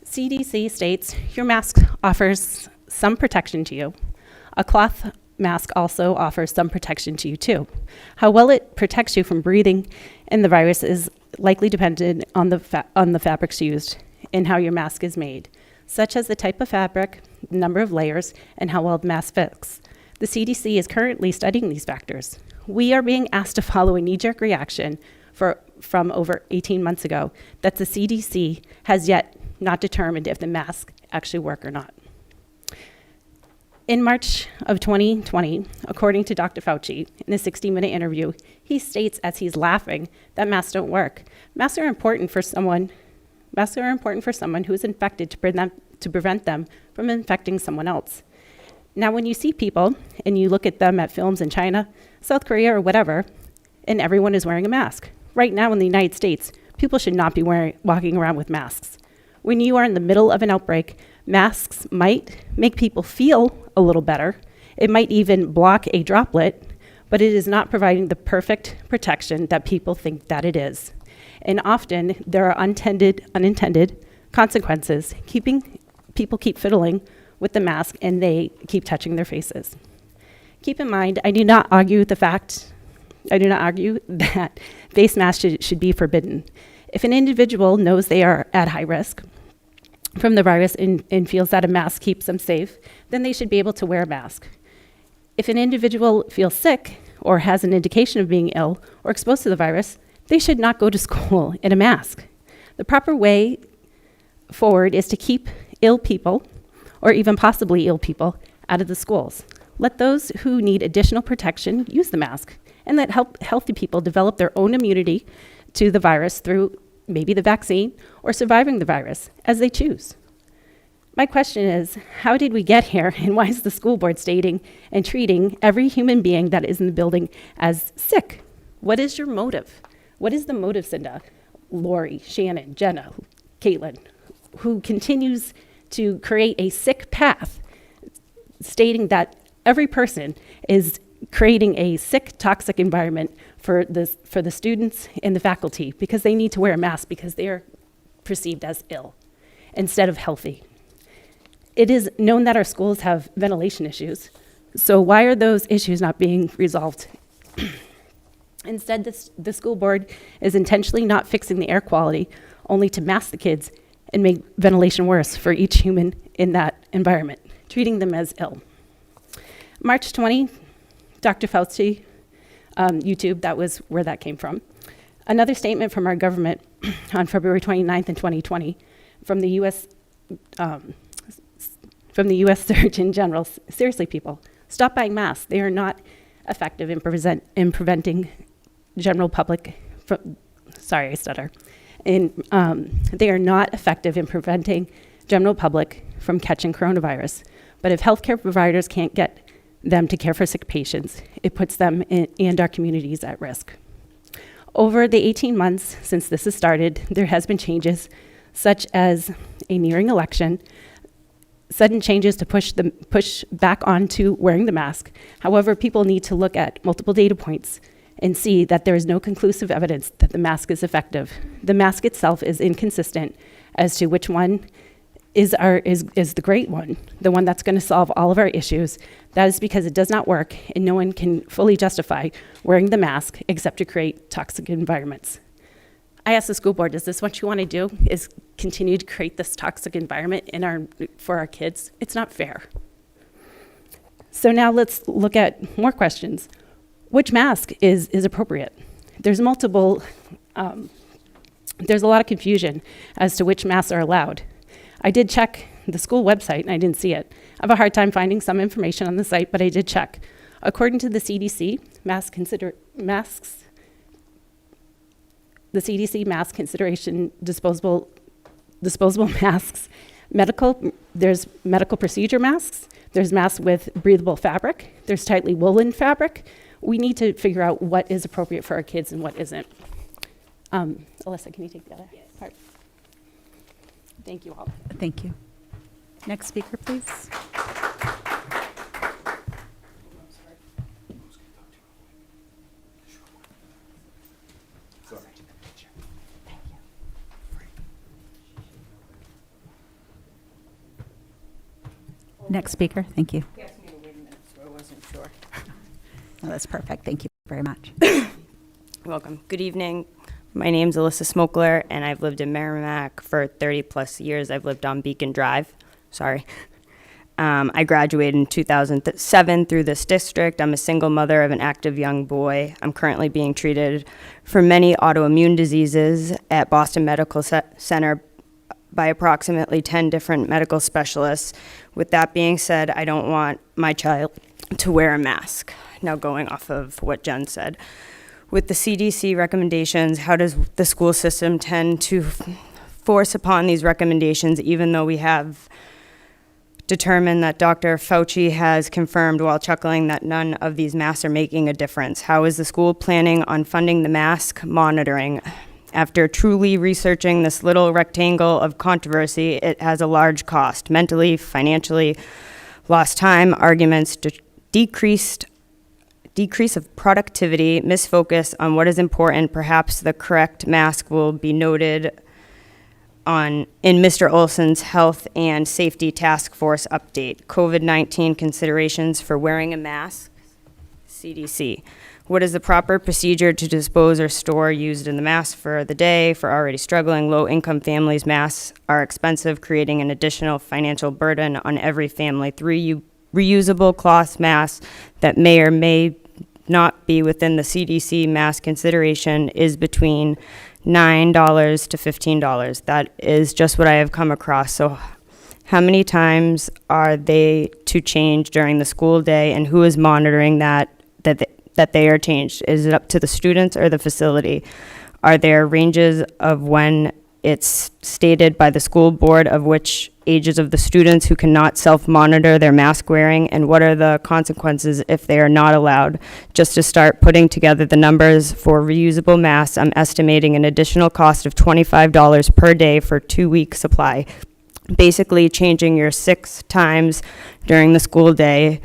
CDC states your mask offers some protection to you. A cloth mask also offers some protection to you too. How well it protects you from breathing in the virus is likely dependent on the fabrics used and how your mask is made, such as the type of fabric, number of layers, and how well the mask fits. The CDC is currently studying these factors. We are being asked to follow a knee-jerk reaction from over 18 months ago that the CDC has yet not determined if the masks actually work or not. In March of 2020, according to Dr. Fauci, in a 60-minute interview, he states as he's laughing that masks don't work. Masks are important for someone who is infected to prevent them from infecting someone else. Now, when you see people and you look at them at films in China, South Korea, or whatever, and everyone is wearing a mask. Right now in the United States, people should not be walking around with masks. When you are in the middle of an outbreak, masks might make people feel a little better. It might even block a droplet, but it is not providing the perfect protection that people think that it is. And often there are unintended consequences. People keep fiddling with the mask and they keep touching their faces. Keep in mind, I do not argue that face masks should be forbidden. If an individual knows they are at high risk from the virus and feels that a mask keeps them safe, then they should be able to wear a mask. If an individual feels sick or has an indication of being ill or exposed to the virus, they should not go to school in a mask. The proper way forward is to keep ill people, or even possibly ill people, out of the schools. Let those who need additional protection use the mask, and let healthy people develop their own immunity to the virus through maybe the vaccine or surviving the virus as they choose. My question is, how did we get here, and why is the school board stating and treating every human being that is in the building as sick? What is your motive? What is the motive, Cinda, Lori, Shannon, Jenna, Kaitlyn, who continues to create a sick path, stating that every person is creating a sick, toxic environment for the students and the faculty because they need to wear a mask because they are perceived as ill instead of healthy. It is known that our schools have ventilation issues, so why are those issues not being resolved? Instead, the school board is intentionally not fixing the air quality, only to mask the kids and make ventilation worse for each human in that environment, treating them as ill. March 20, Dr. Fauci, YouTube, that was where that came from. Another statement from our government on February 29th in 2020 from the U.S. Surgeon General. Seriously, people, stop buying masks. They are not effective in preventing general public they are not effective in preventing general public from catching coronavirus. But if healthcare providers can't get them to care for sick patients, it puts them and our communities at risk. Over the 18 months since this has started, there has been changes such as a nearing election, sudden changes to push back onto wearing the mask. However, people need to look at multiple data points and see that there is no conclusive evidence that the mask is effective. The mask itself is inconsistent as to which one is the great one, the one that's going to solve all of our issues. That is because it does not work, and no one can fully justify wearing the mask except to create toxic environments. I asked the school board, is this what you want to do, is continue to create this toxic environment for our kids? It's not fair. So now let's look at more questions. Which mask is appropriate? There's a lot of confusion as to which masks are allowed. I did check the school website and I didn't see it. I have a hard time finding some information on the site, but I did check. According to the CDC, mask consideration disposable masks, there's medical procedure masks, there's masks with breathable fabric, there's tightly woolen fabric. We need to figure out what is appropriate for our kids and what isn't. Alyssa, can you take the other part? Thank you all. Thank you. Next speaker, please. Next speaker, thank you. He asked me to wait a minute, so I wasn't sure. Oh, that's perfect. Thank you very much. Welcome. Good evening. My name's Alyssa Smokler, and I've lived in Merrimack for 30 plus years. I've lived on Beacon Drive. Sorry. I graduated in 2007 through this district. I'm a single mother of an active young boy. I'm currently being treated for many autoimmune diseases at Boston Medical Center by approximately 10 different medical specialists. With that being said, I don't want my child to wear a mask. Now, going off of what Jen said, with the CDC recommendations, how does the school system tend to force upon these recommendations, even though we have determined that Dr. Fauci has confirmed while chuckling that none of these masks are making a difference? How is the school planning on funding the mask monitoring? After truly researching this little rectangle of controversy, it has a large cost, mentally, financially, lost time, arguments, decrease of productivity, misfocus on what is important. Perhaps the correct mask will be noted in Mr. Olsen's Health and Safety Task Force update. COVID-19 considerations for wearing a mask, CDC. What is the proper procedure to dispose or store used in the mask for the day? For already struggling low-income families, masks are expensive, creating an additional financial burden on every family. 3 reusable cloth masks that may or may not be within the CDC mask consideration is between $9 to $15. That is just what I have come across. So how many times are they to change during the school day, and who is monitoring that they are changed? Is it up to the students or the facility? Are there ranges of when it's stated by the school board of which ages of the students who cannot self-monitor their mask wearing, and what are the consequences if they are not allowed? Just to start putting together the numbers for reusable masks, I'm estimating an additional cost of $25 per day for 2-week supply. Basically changing your 6 times during the school day,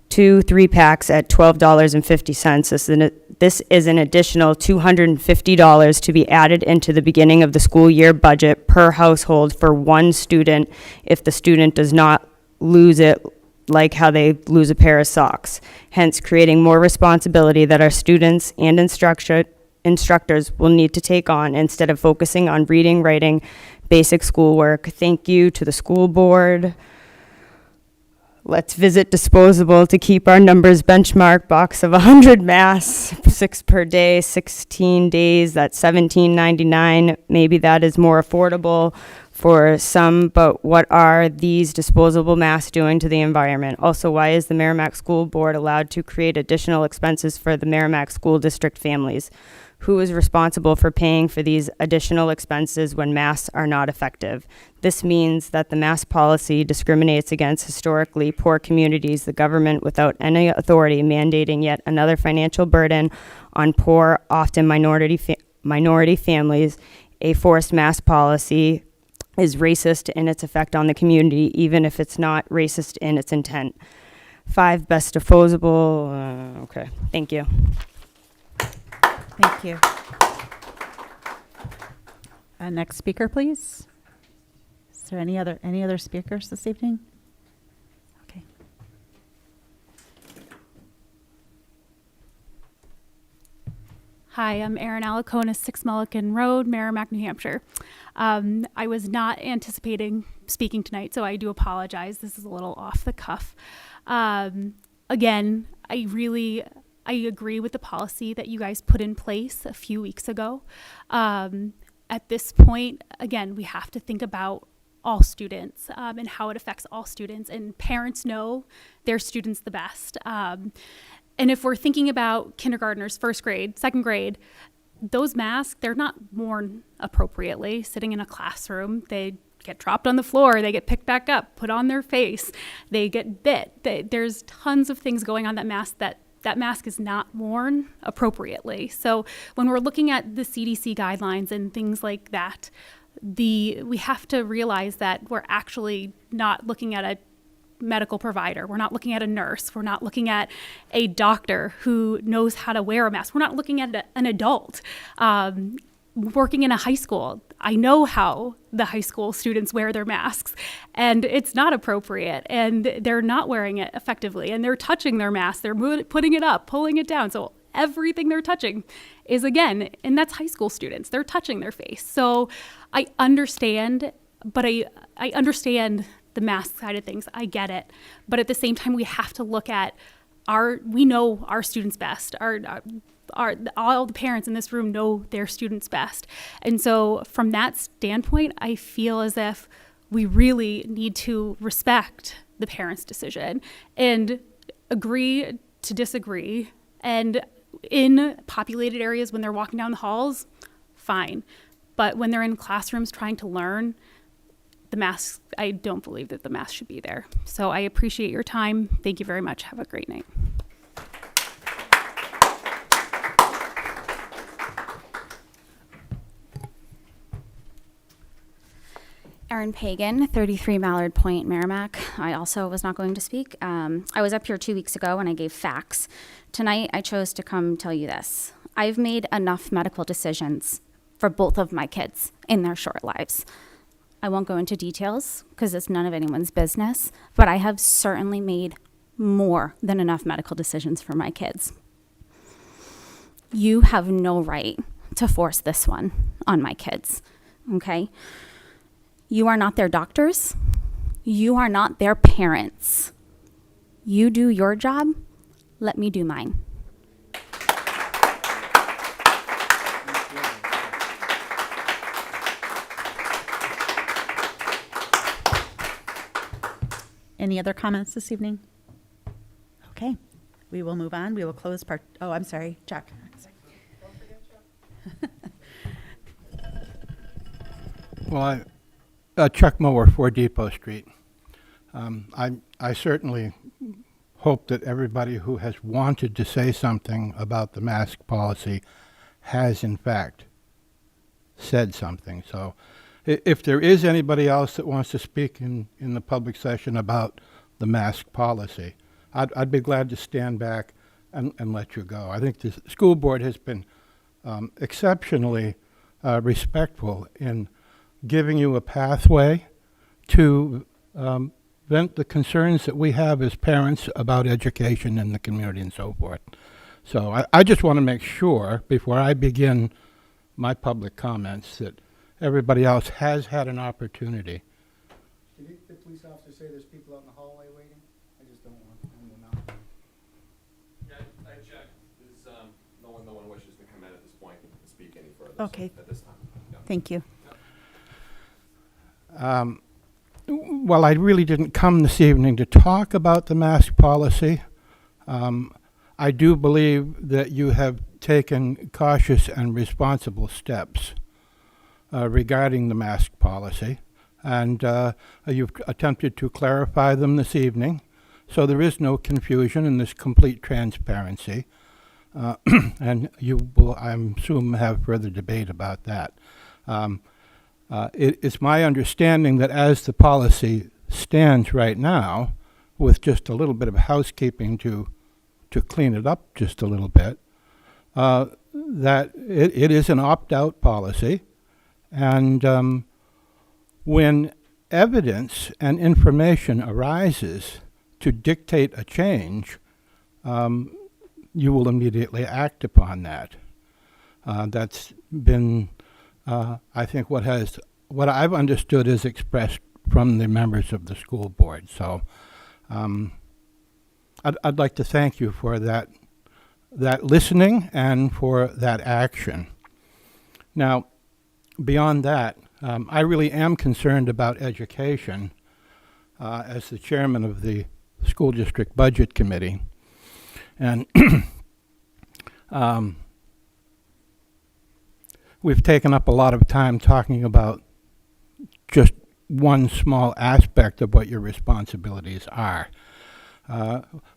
2 3-packs at $12.50. This is an additional $250 to be added into the beginning of the school year budget per household for one student if the student does not lose it like how they lose a pair of socks. Hence, creating more responsibility that our students and instructors will need to take on instead of focusing on reading, writing, basic schoolwork. Thank you to the school board. Let's visit disposable to keep our numbers benchmark. Box of 100 masks, 6 per day, 16 days, that's $17.99. Maybe that is more affordable for some, but what are these disposable masks doing to the environment? Also, why is the Merrimack School Board allowed to create additional expenses for the Merrimack School District families? Who is responsible for paying for these additional expenses when masks are not effective? This means that the mask policy discriminates against historically poor communities, the government without any authority mandating yet another financial burden on poor, often minority families. A forced mask policy is racist in its effect on the community, even if it's not racist in its intent. 5 best disposable, okay, thank you. Thank you. Next speaker, please. Is there any other speakers this evening? Okay. Hi, I'm Erin Alukonis, 6 Mulligan Road, Merrimack, New Hampshire. I was not anticipating speaking tonight, so I do apologize. This is a little off the cuff. Again, I agree with the policy that you guys put in place a few weeks ago. At this point, again, we have to think about all students and how it affects all students, and parents know their students the best. And if we're thinking about kindergartners, 1st grade, 2nd grade, those masks, they're not worn appropriately sitting in a classroom. They get dropped on the floor, they get picked back up, put on their face, they get bit. There's tons of things going on that mask is not worn appropriately. So when we're looking at the CDC guidelines and things like that, we have to realize that we're actually not looking at a medical provider. We're not looking at a nurse. We're not looking at a doctor who knows how to wear a mask. We're not looking at an adult. working in a high school, I know how the high school students wear their masks, and it's not appropriate, and they're not wearing it effectively, and they're touching their mask, they're putting it up, pulling it down. So everything they're touching is, again, and that's high school students, they're touching their face. So I understand, but I understand the mask side of things. I get it. But at the same time, we have to look at we know our students best. All the parents in this room know their students best. And so from that standpoint, I feel as if we really need to respect the parents' decision and agree to disagree. And in populated areas, when they're walking down the halls, fine. But when they're in classrooms trying to learn, the masks, I don't believe that the mask should be there. So I appreciate your time. Thank you very much. Have a great night. Erin Pagan, 33 Mallard Point, Merrimack. I also was not going to speak. I was up here 2 weeks ago and I gave facts. Tonight, I chose to come tell you this. I've made enough medical decisions for both of my kids in their short lives. I won't go into details because it's none of anyone's business, but I have certainly made more than enough medical decisions for my kids. You have no right to force this one on my kids, okay? You are not their doctors. You are not their parents. You do your job. Let me do mine. Any other comments this evening? Okay, we will move on. We will close part. Oh, I'm sorry, Jack. Well, Chuck Mower, 4 Depot Street. I certainly hope that everybody who has wanted to say something about the mask policy has, in fact, said something. So if there is anybody else that wants to speak in the public session about the mask policy, I'd be glad to stand back and let you go. I think the school board has been exceptionally respectful in giving you a pathway to vent the concerns that we have as parents about education in the community and so forth. So I just want to make sure, before I begin my public comments, that everybody else has had an opportunity. Did the police officer say there's people out in the hallway waiting? I just don't want them to know. Yeah, I checked. There's, no one wishes to come in at this point and speak any further. Okay. At this time. Yeah. Thank you. Well, I really didn't come this evening to talk about the mask policy. I do believe that you have taken cautious and responsible steps regarding the mask policy, and you've attempted to clarify them this evening, so there is no confusion and there's complete transparency. And you will, I assume, have further debate about that. It's my understanding that as the policy stands right now, with just a little bit of housekeeping to clean it up just a little bit, that it is an opt-out policy, and when evidence and information arises to dictate a change, you will immediately act upon that. That's been I think what I've understood is expressed from the members of the school board. So I'd like to thank you for that listening and for that action. Now, beyond that, I really am concerned about education as the chairman of the school district budget committee. And we've taken up a lot of time talking about just one small aspect of what your responsibilities are.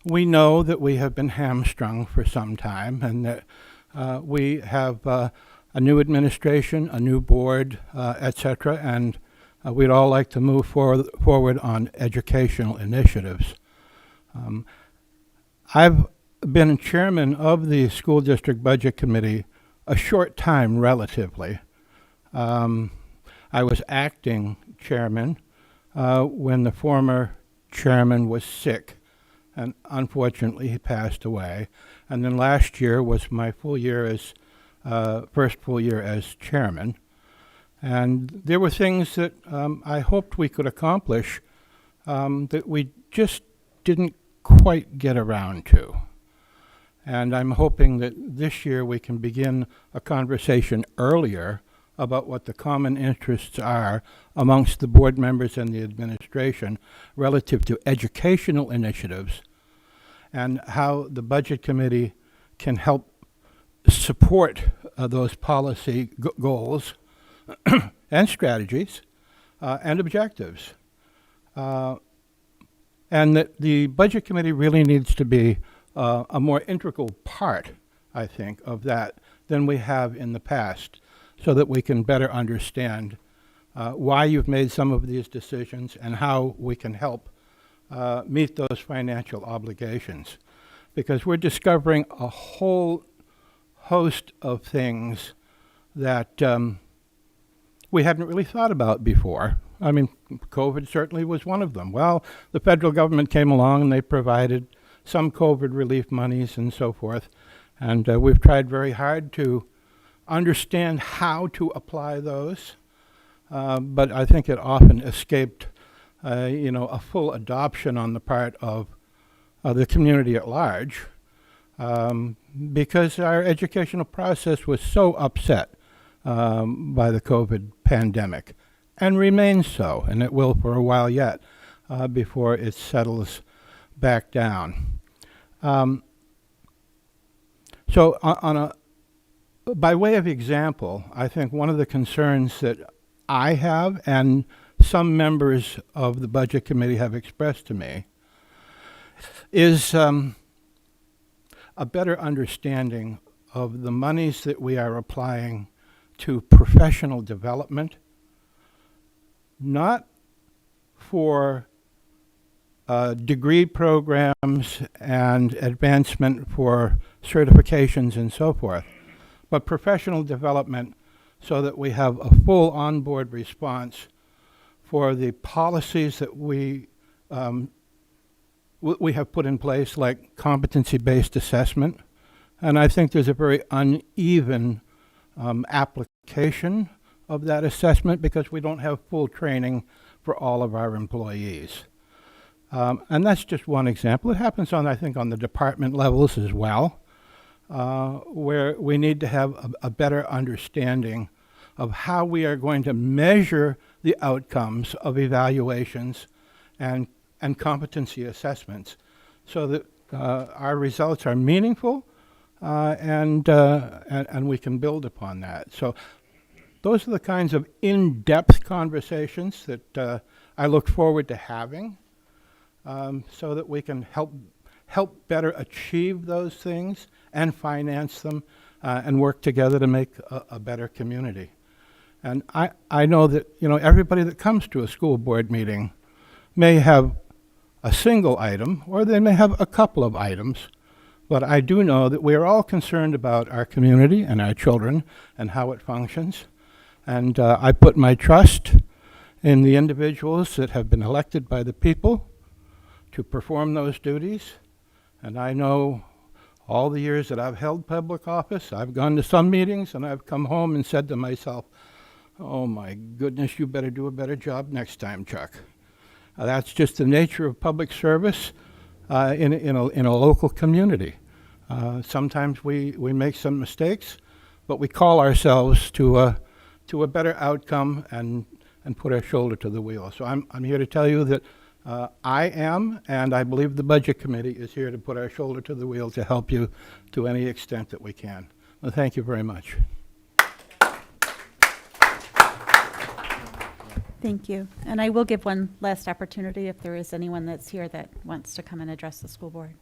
We know that we have been hamstrung for some time, and that we have a new administration, a new board, etc., and we'd all like to move forward on educational initiatives. I've been chairman of the school district budget committee a short time relatively. I was acting chairman when the former chairman was sick, and unfortunately he passed away. And then last year was my full year as first full year as chairman. And there were things that I hoped we could accomplish that we just didn't quite get around to. And I'm hoping that this year we can begin a conversation earlier about what the common interests are amongst the board members and the administration relative to educational initiatives and how the Budget Committee can help support those policy goals and strategies and objectives. And that the Budget Committee really needs to be a more integral part, I think, of that than we have in the past, so that we can better understand why you've made some of these decisions and how we can help meet those financial obligations. Because we're discovering a whole host of things that we hadn't really thought about before. I mean, COVID certainly was one of them. Well, the federal government came along and they provided some COVID relief monies and so forth. And we've tried very hard to understand how to apply those. But I think it often escaped, a full adoption on the part of the community at large, because our educational process was so upset by the COVID pandemic, and remains so, and it will for a while yet before it settles back down. So by way of example, I think one of the concerns that I have and some members of the Budget Committee have expressed to me is a better understanding of the monies that we are applying to professional development, not for degree programs and advancement for certifications and so forth, but professional development so that we have a full on-board response for the policies that we have put in place, like competency-based assessment. And I think there's a very uneven application of that assessment because we don't have full training for all of our employees. And that's just one example. It happens I think, on the department levels as well, where we need to have a better understanding of how we are going to measure the outcomes of evaluations and competency assessments so that our results are meaningful and we can build upon that. So those are the kinds of in-depth conversations that I look forward to having so that we can help better achieve those things and finance them and work together to make a better community. And I know that everybody that comes to a school board meeting may have a single item or they may have a couple of items, but I do know that we are all concerned about our community and our children and how it functions. And I put my trust in the individuals that have been elected by the people to perform those duties. And I know all the years that I've held public office, I've gone to some meetings and I've come home and said to myself, oh my goodness, you better do a better job next time, Chuck. That's just the nature of public service in a local community. Sometimes we make some mistakes, but we call ourselves to a better outcome and put our shoulder to the wheel. So I'm here to tell you that I am, and I believe the Budget Committee is here to put our shoulder to the wheel to help you to any extent that we can. Well, thank you very much. Thank you. And I will give one last opportunity if there is anyone that's here that wants to come and address the school board.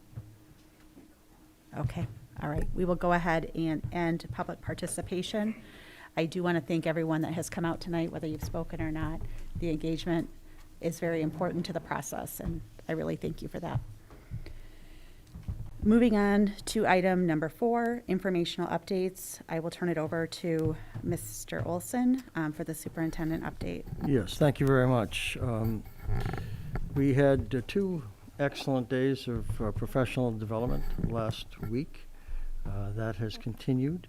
Okay. All right. We will go ahead and end public participation. I do want to thank everyone that has come out tonight, whether you've spoken or not. The engagement is very important to the process, and I really thank you for that. Moving on to item number 4, informational updates. I will turn it over to Mr. Olsen for the superintendent update. Yes, thank you very much. We had 2 excellent days of professional development last week. That has continued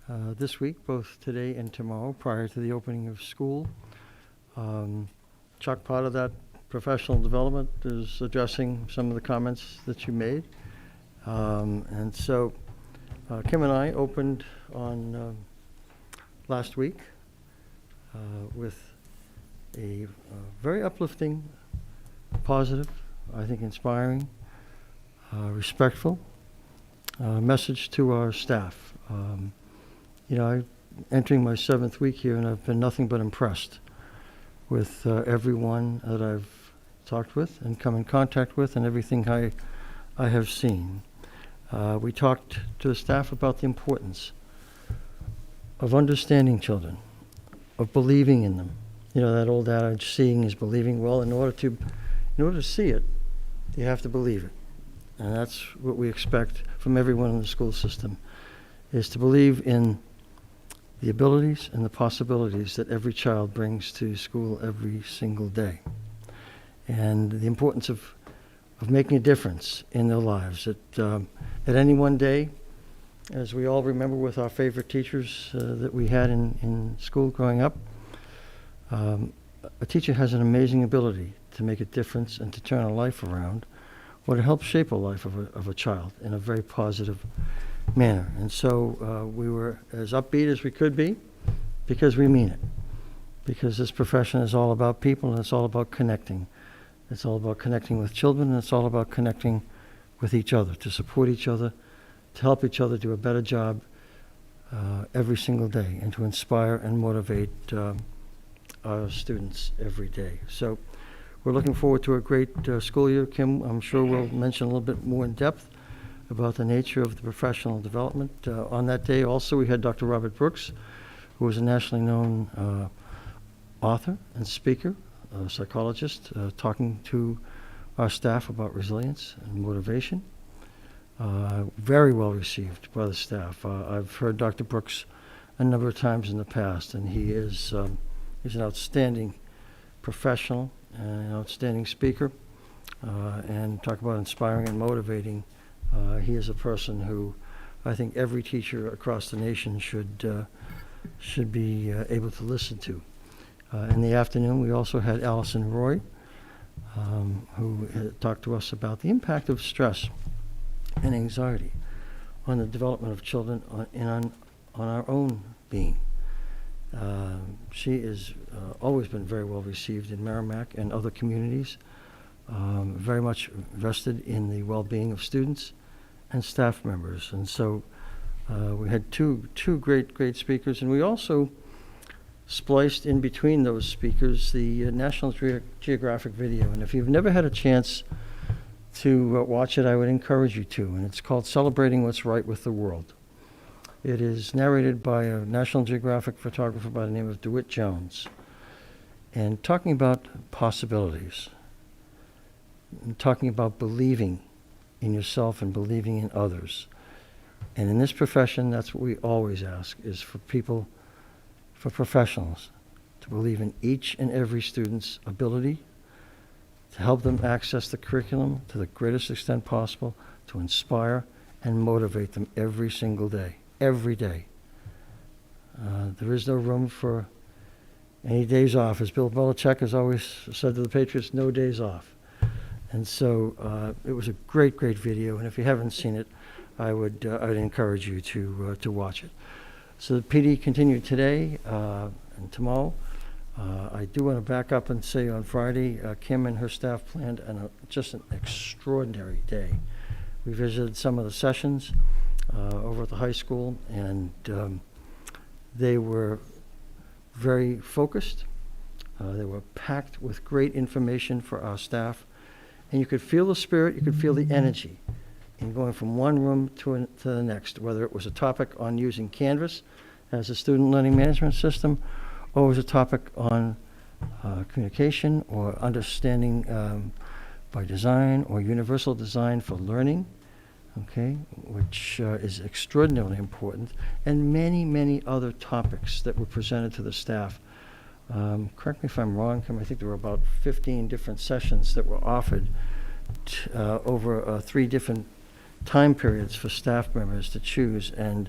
this week, both today and tomorrow, prior to the opening of school. Chuck, part of that professional development is addressing some of the comments that you made. And so Kim and I opened on last week with a very uplifting, positive, I think inspiring, respectful message to our staff. You know, I'm entering my 7th week here, and I've been nothing but impressed with everyone that I've talked with and come in contact with, and everything I have seen. We talked to the staff about the importance of understanding children, of believing in them. You know, that old adage, seeing is believing. Well, in order to see it, you have to believe it. And that's what we expect from everyone in the school system, is to believe in the abilities and the possibilities that every child brings to school every single day. And the importance of making a difference in their lives. At any one day, as we all remember with our favorite teachers that we had in school growing up, a teacher has an amazing ability to make a difference and to turn a life around, or to help shape a life of a child in a very positive manner. And so we were as upbeat as we could be, because we mean it. Because this profession is all about people, and it's all about connecting. It's all about connecting with children, and it's all about connecting with each other, to support each other, to help each other do a better job every single day, and to inspire and motivate our students every day. So we're looking forward to a great school year. Kim, I'm sure will mention a little bit more in depth about the nature of the professional development. On that day also, we had Dr. Robert Brooks, who is a nationally known author and speaker, a psychologist, talking to our staff about resilience and motivation. Very well received by the staff. I've heard Dr. Brooks a number of times in the past, and he's an outstanding professional and an outstanding speaker. And talk about inspiring and motivating. He is a person who I think every teacher across the nation should be able to listen to. In the afternoon, we also had Allison Roy, who talked to us about the impact of stress and anxiety on the development of children on our own being. She has always been very well received in Merrimack and other communities, very much invested in the well-being of students and staff members. And so we had two great speakers, and we also spliced in between those speakers the National Geographic video. And if you've never had a chance to watch it, I would encourage you to. And it's called Celebrating What's Right with the World. It is narrated by a National Geographic photographer by the name of DeWitt Jones, and talking about possibilities, and talking about believing in yourself and believing in others. And in this profession, that's what we always ask, is for people, for professionals, to believe in each and every student's ability, to help them access the curriculum to the greatest extent possible, to inspire and motivate them every single day, every day. There is no room for any days off. As Bill Belichick has always said to the Patriots, no days off. And so it was a great video, and if you haven't seen it, I would encourage you to watch it. So the PD continued today and tomorrow. I do want to back up and say on Friday, Kim and her staff planned just an extraordinary day. We visited some of the sessions over at the high school, and they were very focused. They were packed with great information for our staff, and you could feel the spirit, you could feel the energy in going from one room to the next, whether it was a topic on using Canvas as a student learning management system, or it was a topic on communication or understanding by design or universal design for learning. okay, which is extraordinarily important, and many, many other topics that were presented to the staff. Correct me if I'm wrong, Kim, I think there were about 15 different sessions that were offered over 3 different time periods for staff members to choose, and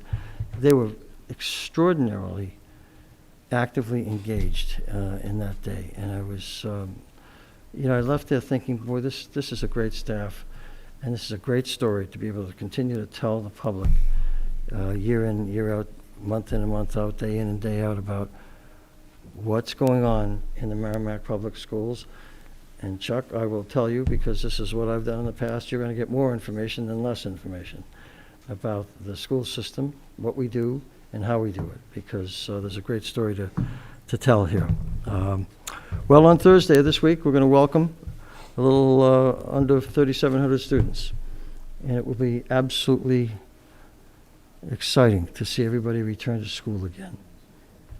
they were extraordinarily actively engaged in that day. And I was, I left there thinking, boy, this is a great staff, and this is a great story to be able to continue to tell the public year in, year out, month in and month out, day in and day out about what's going on in the Merrimack Public Schools. And Chuck, I will tell you, because this is what I've done in the past, you're going to get more information than less information about the school system, what we do, and how we do it, because there's a great story to tell here. Well, on Thursday of this week, we're going to welcome a little under 3,700 students. And it will be absolutely exciting to see everybody return to school again.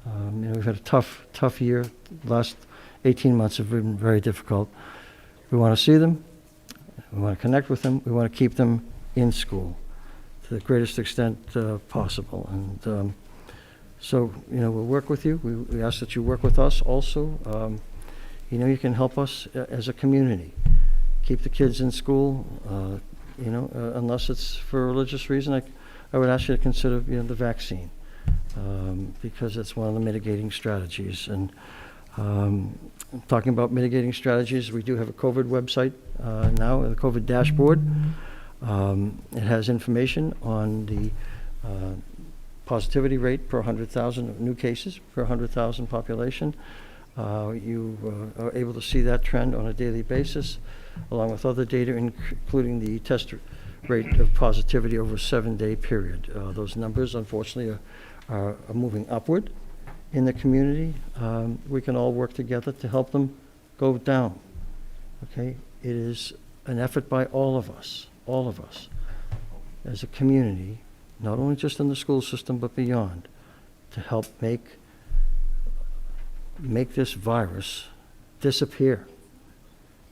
We've had a tough year. The last 18 months have been very difficult. We want to see them. We want to connect with them. We want to keep them in school to the greatest extent possible. And so, we'll work with you. We ask that you work with us also. You can help us as a community. Keep the kids in school, unless it's for a religious reason. I would ask you to consider, the vaccine. Because it's one of the mitigating strategies. And talking about mitigating strategies, we do have a COVID website now, the COVID dashboard. It has information on the positivity rate per 100,000 new cases, per 100,000 population. You are able to see that trend on a daily basis, along with other data, including the test rate of positivity over a 7-day period. Those numbers, unfortunately, are moving upward in the community. We can all work together to help them go down. Okay? It is an effort by all of us as a community, not only just in the school system but beyond, to help make this virus disappear.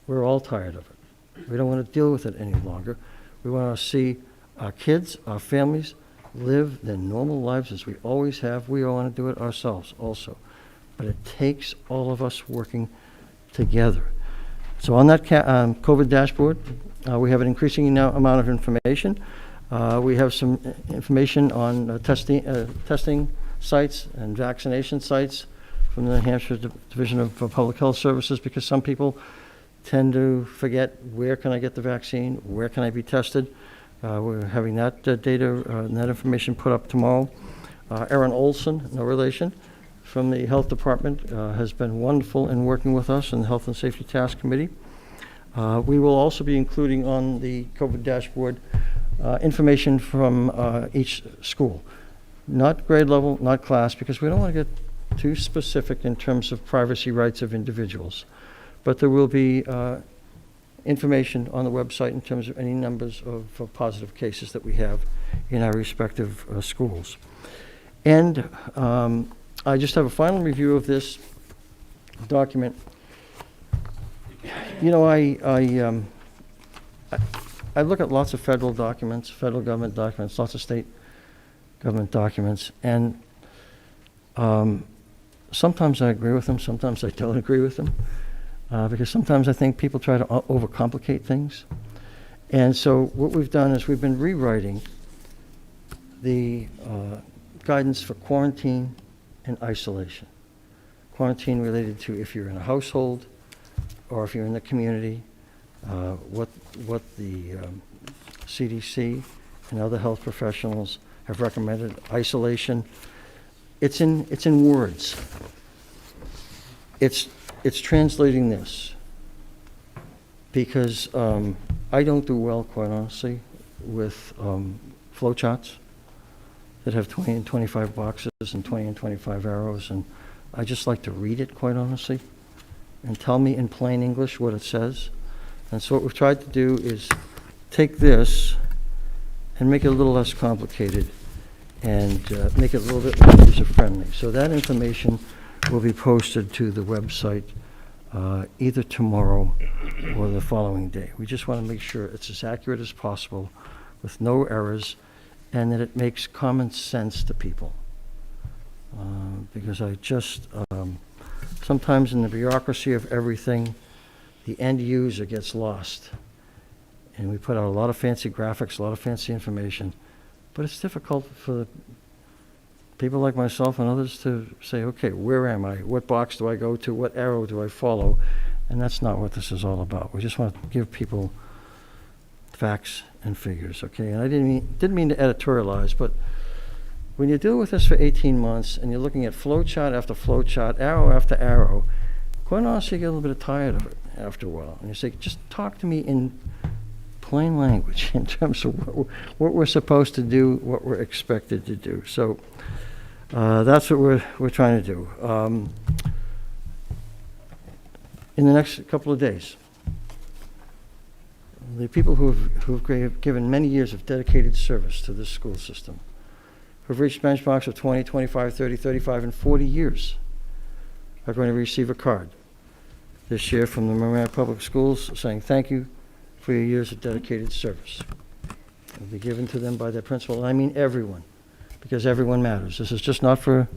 We're all tired of it. We don't want to deal with it any longer. We want to see our kids, our families, live their normal lives as we always have. We want to do it ourselves also. But it takes all of us working together. So on that COVID dashboard, we have an increasing amount of information. We have some information on testing sites and vaccination sites from the New Hampshire Division of Public Health Services, because some people tend to forget, where can I get the vaccine? Where can I be tested? We're having that data and that information put up tomorrow. Erin Olsen, no relation, from the Health Department, has been wonderful in working with us in the Health and Safety Task Committee. We will also be including on the COVID dashboard information from each school. Not grade level, not class, because we don't want to get too specific in terms of privacy rights of individuals. But there will be information on the website in terms of any numbers of positive cases that we have in our respective schools. And I just have a final review of this document. I look at lots of federal documents, federal government documents, lots of state government documents, and sometimes I agree with them, sometimes I don't agree with them. Because sometimes I think people try to overcomplicate things. And so what we've done is we've been rewriting the guidance for quarantine and isolation. Quarantine related to if you're in a household or if you're in the community, what the CDC and other health professionals have recommended. Isolation, it's in words. It's translating this, because I don't do well, quite honestly, with flowcharts that have 20 and 25 boxes and 20 and 25 arrows, and I just like to read it, quite honestly, and tell me in plain English what it says. And so what we've tried to do is take this and make it a little less complicated and make it a little bit more user-friendly. So that information will be posted to the website either tomorrow or the following day. We just want to make sure it's as accurate as possible with no errors, and that it makes common sense to people. Because I just, sometimes in the bureaucracy of everything, the end user gets lost. And we put out a lot of fancy graphics, a lot of fancy information, but it's difficult for people like myself and others to say, okay, where am I? What box do I go to? What arrow do I follow? And that's not what this is all about. We just want to give people facts and figures, okay? And I didn't mean to editorialize, but when you deal with this for 18 months and you're looking at flow chart after flow chart, arrow after arrow, quite honestly, you get a little bit tired of it after a while. And you say, just talk to me in plain language in terms of what we're supposed to do, what we're expected to do. So that's what we're trying to do. In the next couple of days, the people who've given many years of dedicated service to this school system, who've reached benchmarks of 20, 25, 30, 35, and 40 years, are going to receive a card this year from the Merrimack Public Schools saying thank you for your years of dedicated service. It'll be given to them by their principal, and I mean everyone, because everyone matters. This is just not for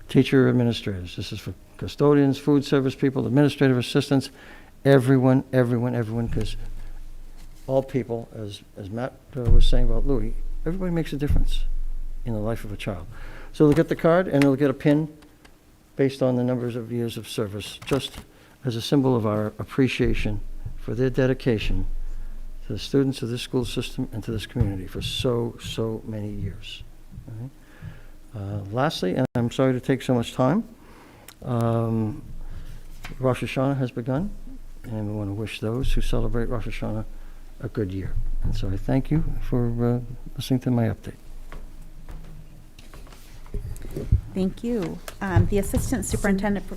teacher or administrators. This is for custodians, food service people, administrative assistants, everyone, because all people, as Matt was saying about Louis, everybody makes a difference in the life of a child. So they'll get the card and they'll get a pin based on the numbers of years of service, just as a symbol of our appreciation for their dedication to the students of this school system and to this community for so many years. All right? Lastly, and I'm sorry to take so much time, Rosh Hashanah has begun, and we want to wish those who celebrate Rosh Hashanah a good year. And so I thank you for listening to my update. Thank you. The Assistant Superintendent for...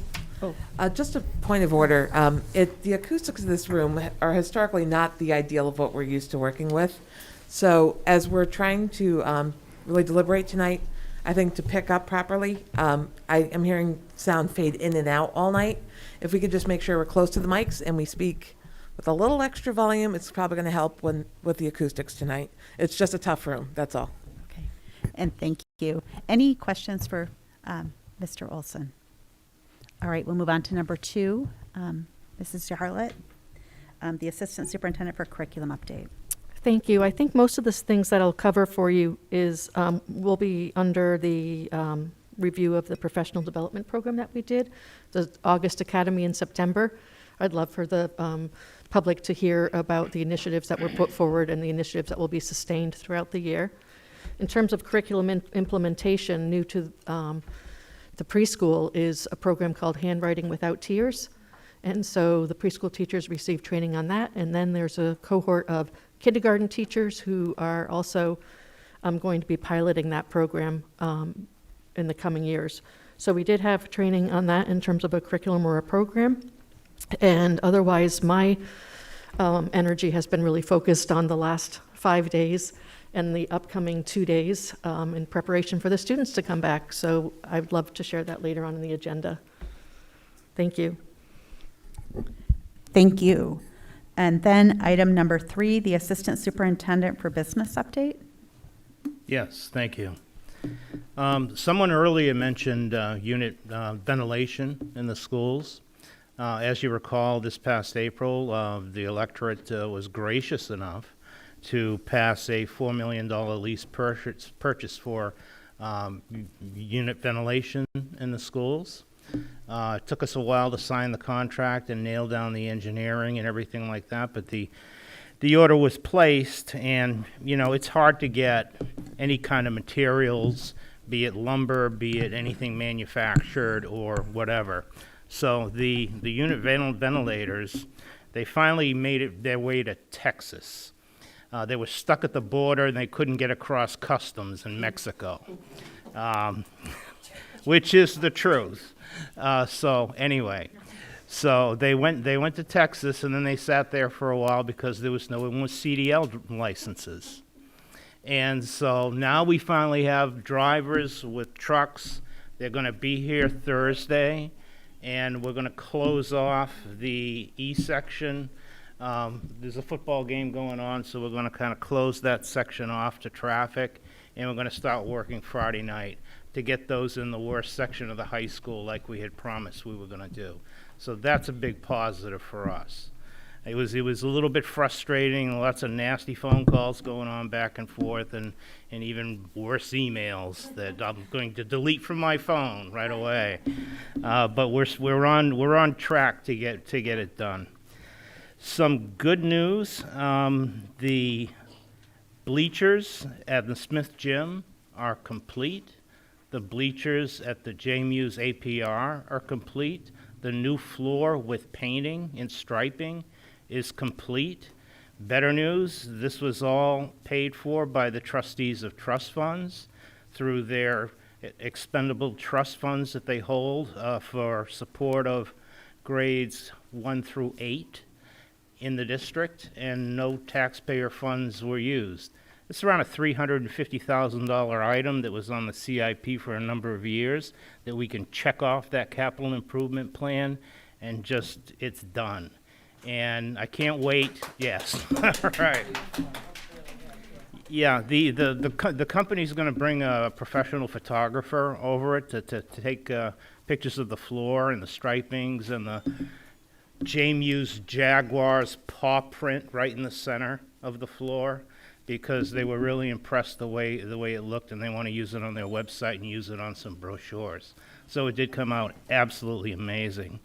Just a point of order. The acoustics of this room are historically not the ideal of what we're used to working with. So as we're trying to really deliberate tonight, I think to pick up properly, I am hearing sound fade in and out all night. If we could just make sure we're close to the mics and we speak with a little extra volume, it's probably going to help with the acoustics tonight. It's just a tough room, that's all. Okay, and thank you. Any questions for Mr. Olsen? All right, we'll move on to number 2. Mrs. Yarlott, the Assistant Superintendent for Curriculum Update. Thank you. I think most of the things that I'll cover for you is will be under the review of the professional development program that we did, the August Academy in September. I'd love for the public to hear about the initiatives that were put forward and the initiatives that will be sustained throughout the year. In terms of curriculum implementation, new to the preschool is a program called Handwriting Without Tears. And so the preschool teachers receive training on that. And then there's a cohort of kindergarten teachers who are also going to be piloting that program in the coming years. So we did have training on that in terms of a curriculum or a program. And otherwise, my energy has been really focused on the last 5 days and the upcoming 2 days in preparation for the students to come back. So I'd love to share that later on in the agenda. Thank you. Thank you. And then item number 3, the Assistant Superintendent for Business Update. Yes, thank you. Someone earlier mentioned unit ventilation in the schools. As you recall, this past April, the electorate was gracious enough to pass a $4 million lease purchase for unit ventilation in the schools. It took us a while to sign the contract and nail down the engineering and everything like that, but the order was placed, and it's hard to get any kind of materials, be it lumber, be it anything manufactured or whatever. So the unit ventilators, they finally made it their way to Texas. They were stuck at the border and they couldn't get across customs in Mexico, which is the truth. So anyway, so they went to Texas, and then they sat there for a while because there was no one with CDL licenses. And so now we finally have drivers with trucks. They're going to be here Thursday, and we're going to close off the E section There's a football game going on, so we're going to kind of close that section off to traffic, and we're going to start working Friday night to get those in the worst section of the high school like we had promised we were going to do. So that's a big positive for us. It was a little bit frustrating, lots of nasty phone calls going on back and forth, and even worse emails that I'm going to delete from my phone right away. But we're on track to get it done. Some good news: the bleachers at the Smith Gym are complete. The bleachers at the JMU's APR are complete. The new floor with painting and striping is complete. Better news, this was all paid for by the trustees of trust funds through their expendable trust funds that they hold for support of grades 1 through 8 in the district, and no taxpayer funds were used. It's around a $350,000 item that was on the CIP for a number of years that we can check off that capital improvement plan and just, it's done. And I can't wait. Yes. All right. Yeah, the company's going to bring a professional photographer over it to take pictures of the floor and the stripings and the JMU's Jaguars paw print right in the center of the floor, because they were really impressed the way it looked, and they want to use it on their website and use it on some brochures. So it did come out absolutely amazing.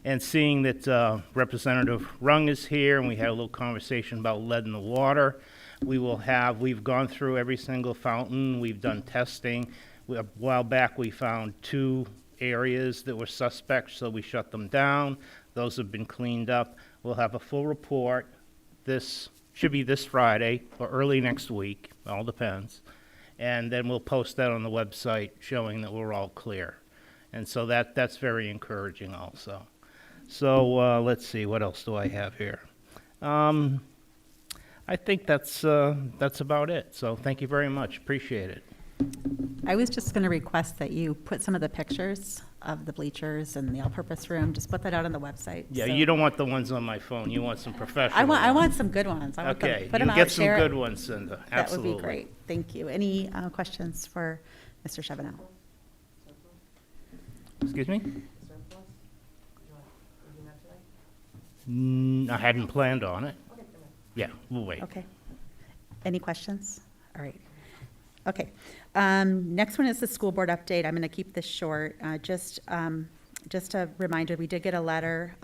And seeing that Representative Rung is here, and we had a little conversation about lead in the water, we've gone through every single fountain, we've done testing. A while back we found 2 areas that were suspect, so we shut them down. Those have been cleaned up. We'll have a full report. This should be this Friday or early next week, all depends. And then we'll post that on the website showing that we're all clear. And so that's very encouraging also. So let's see, what else do I have here? I think that's about it. So thank you very much. Appreciate it. I was just going to request that you put some of the pictures of the bleachers and the all-purpose room, just put that out on the website. Yeah, so. You don't want the ones on my phone. You want some professional I ones. want some good ones. I want them, Okay, put them you out, get some share good it. ones, Cinda. That Absolutely. would be great. Thank you. Any questions for Mr. Shevenell? Excuse me? I hadn't planned on it. Yeah, we'll wait. Okay. Any questions? All right. Okay. Next one is the school board update. I'm going to keep this short. Just a reminder, we did get a letter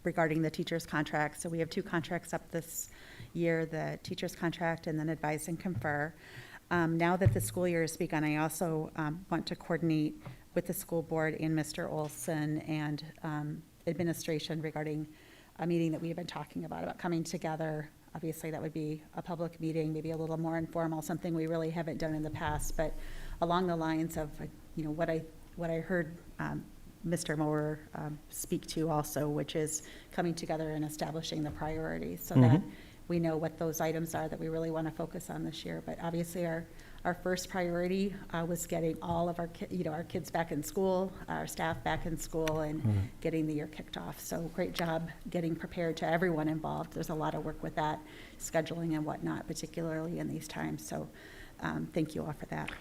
regarding the teacher's contract. So we have 2 contracts up this year, the teacher's contract and then advise and confer. Now that the school year has begun, I also want to coordinate with the school board and Mr. Olsen and administration regarding a meeting that we have been talking about coming together. Obviously, that would be a public meeting, maybe a little more informal, something we really haven't done in the past, but along the lines of, what I heard Mr. Mower speak to also, which is coming together and establishing the priorities so that we know what those items are that we really want to focus on this year. But obviously, our first priority was getting all of our kids back in school, our staff back in school, and getting the year kicked off. So great job getting prepared to everyone involved. There's a lot of work with that, scheduling and whatnot, particularly in these times. So thank you all for that.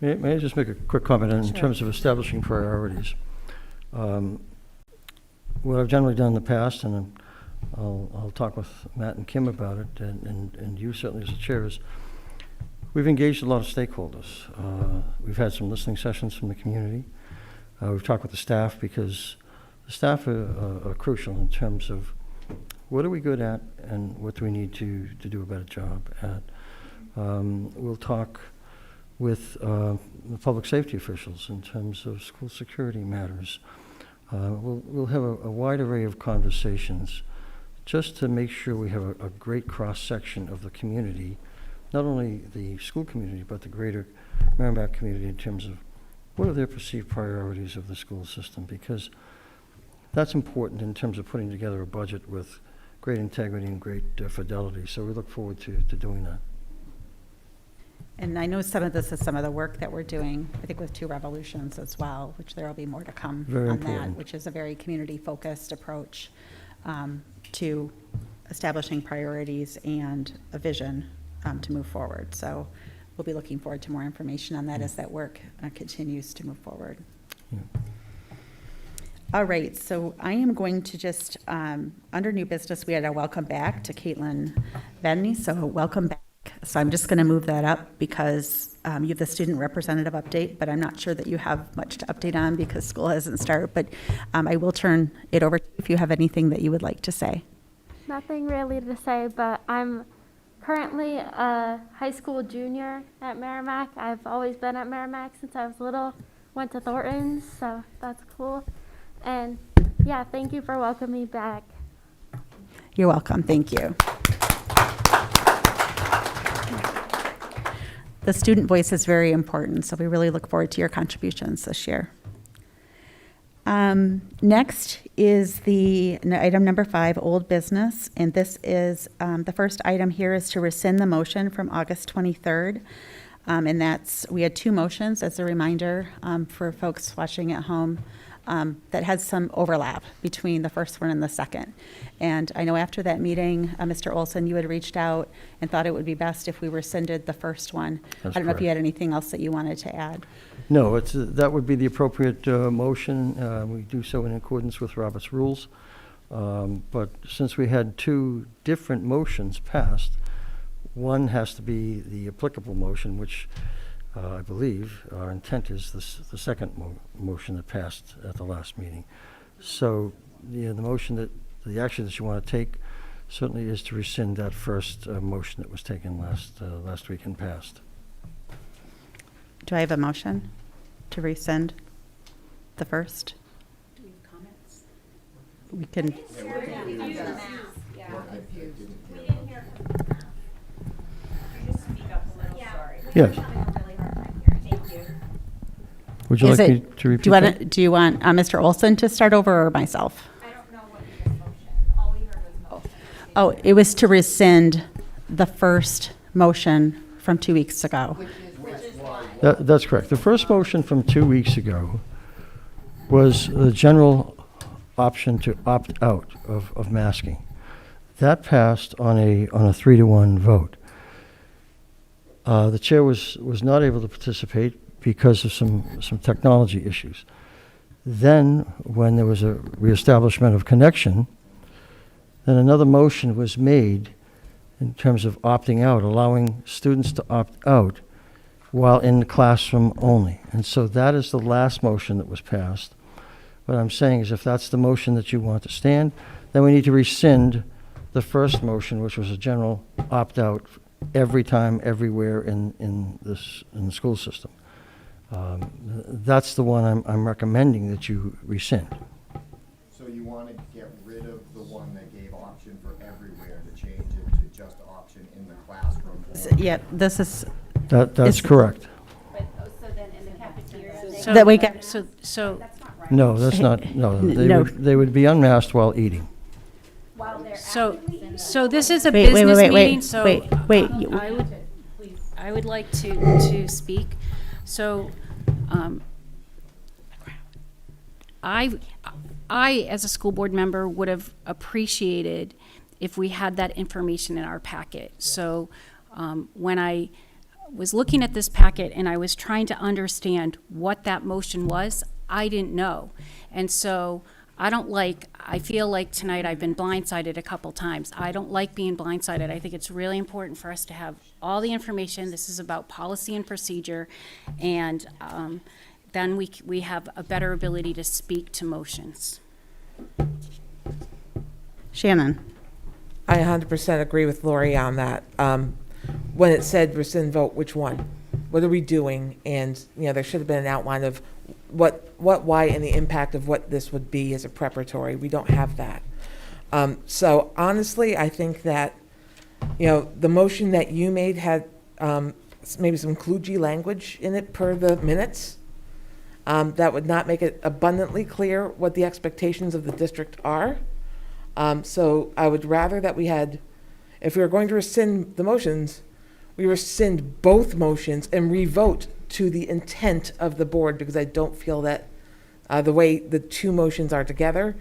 May I just make a quick comment in Sure. terms of establishing priorities? What I've generally done in the past, and I'll talk with Matt and Kim about it, and you certainly as the chair, is we've engaged a lot of stakeholders. We've had some listening sessions from the community. We've talked with the staff, because the staff are crucial in terms of what are we good at and what do we need to do a better job at. We'll talk with the public safety officials in terms of school security matters. We'll have a wide array of conversations just to make sure we have a great cross-section of the community, not only the school community, but the greater Merrimack community in terms of what are their perceived priorities of the school system, because that's important in terms of putting together a budget with great integrity and great fidelity. So we look forward to doing that. And I know some of this is some of the work that we're doing, I think with 2 Revolutions as well, which there will be more to come Very on important. that, which is a very community-focused approach to establishing priorities and a vision to move forward. So we'll be looking forward to more information on that as that work continues to move forward. Yeah. All right, so I am going to just, under new business, we had a welcome back to Kaitlyn Vadney, so welcome back. So I'm just going to move that up because you have the student representative update, but I'm not sure that you have much to update on because school hasn't started, but I will turn it over to you if you have anything that you would like to say. Nothing really to say, but I'm currently a high school junior at Merrimack. I've always been at Merrimack since I was little, went to Thornton's, so that's cool. And yeah, thank you for welcoming me back. You're welcome. Thank you. The student voice is very important, so we really look forward to your contributions this year. Next is the item number 5, old business, and this is the first item here is to rescind the motion from August 23rd. And that's, we had 2 motions as a reminder for folks watching at home. That has some overlap between the first one and the second. And I know after that meeting, Mr. Olsen, you had reached out and thought it would be best if we rescinded the first one. That's I don't know if you correct. had anything else that you wanted to add. No, that would be the appropriate motion. We do so in accordance with Robert's rules. But since we had 2 different motions passed, one has to be the applicable motion, which I believe our intent is the second motion that passed at the last meeting. So the motion the action that you want to take certainly is to rescind that first motion that was taken last week and passed. Do I have a motion to rescind the first? Do we have comments? We can. Yes. Would you Is like it- me to repeat do you that? want, do you want Mr. Olsen to start over or myself? Oh, it was to rescind the first motion from 2 weeks ago. That's correct. The first motion from 2 weeks ago was the general option to opt out of masking. That passed on a 3-to-1 vote. The chair was not able to participate because of some technology issues. Then, when there was a reestablishment of connection, then another motion was made in terms of opting out, allowing students to opt out while in the classroom only. And so that is the last motion that was passed. What I'm saying is if that's the motion that you want to stand, then we need to rescind the first motion, which was a general opt-out every time, everywhere in the school system. That's the one I'm recommending that you rescind. So you want to get rid of the one that gave option for everywhere to change it to just option in the classroom? Yeah, this is. That's correct. That we get. So. No, that's not, no. No. They would be unmasked while eating. So this is a Wait, wait, business wait, wait, meeting, so wait. I would like to speak. So, I, as a school board member, would have appreciated if we had that information in our packet. So, when I was looking at this packet and I was trying to understand what that motion was, I didn't know. And so, I feel like tonight I've been blindsided a couple times. I don't like being blindsided. I think it's really important for us to have all the information. This is about policy and procedure, and then we have a better ability to speak to motions. Shannon. I 100% agree with Lori on that. When it said rescind vote, which one? What are we doing? And, there should have been an outline of what, why, and the impact of what this would be as a preparatory. We don't have that. So honestly, I think that, the motion that you made had maybe some kludgy language in it per the minutes. That would not make it abundantly clear what the expectations of the district are. So I would rather that we had, if we were going to rescind the motions, we rescind both motions and revote to the intent of the board, because I don't feel that the way the 2 motions are together,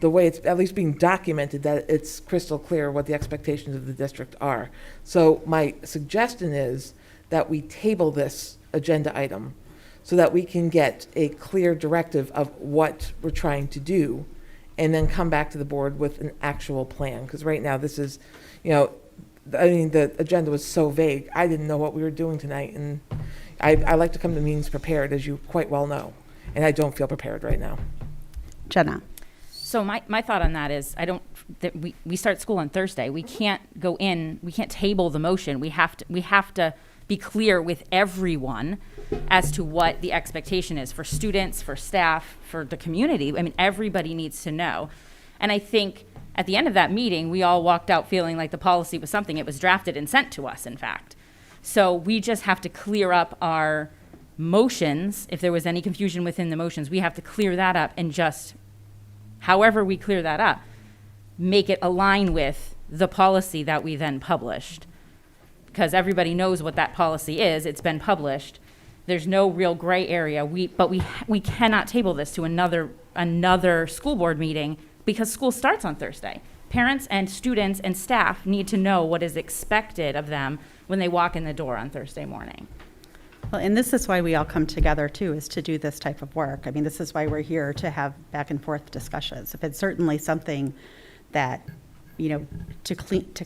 the way it's at least being documented, that it's crystal clear what the expectations of the district are. So my suggestion is that we table this agenda item so that we can get a clear directive of what we're trying to do, and then come back to the board with an actual plan. Because right now, this is, I mean, the agenda was so vague. I didn't know what we were doing tonight, and I like to come to meetings prepared, as you quite well know, and I don't feel prepared right now. Jenna. So my thought on that is, we start school on Thursday. We can't we can't table the motion. We have to be clear with everyone as to what the expectation is for students, for staff, for the community. I mean, everybody needs to know. And I think at the end of that meeting, we all walked out feeling like the policy was something. It was drafted and sent to us, in fact. So we just have to clear up our motions. If there was any confusion within the motions, we have to clear that up, and just, however we clear that up, make it align with the policy that we then published. Because everybody knows what that policy is. It's been published. There's no real gray area. But we cannot table this to another school board meeting, because school starts on Thursday. Parents and students and staff need to know what is expected of them when they walk in the door on Thursday morning. Well, and this is why we all come together too, is to do this type of work. I mean, this is why we're here, to have back and forth discussions. If it's certainly something that, to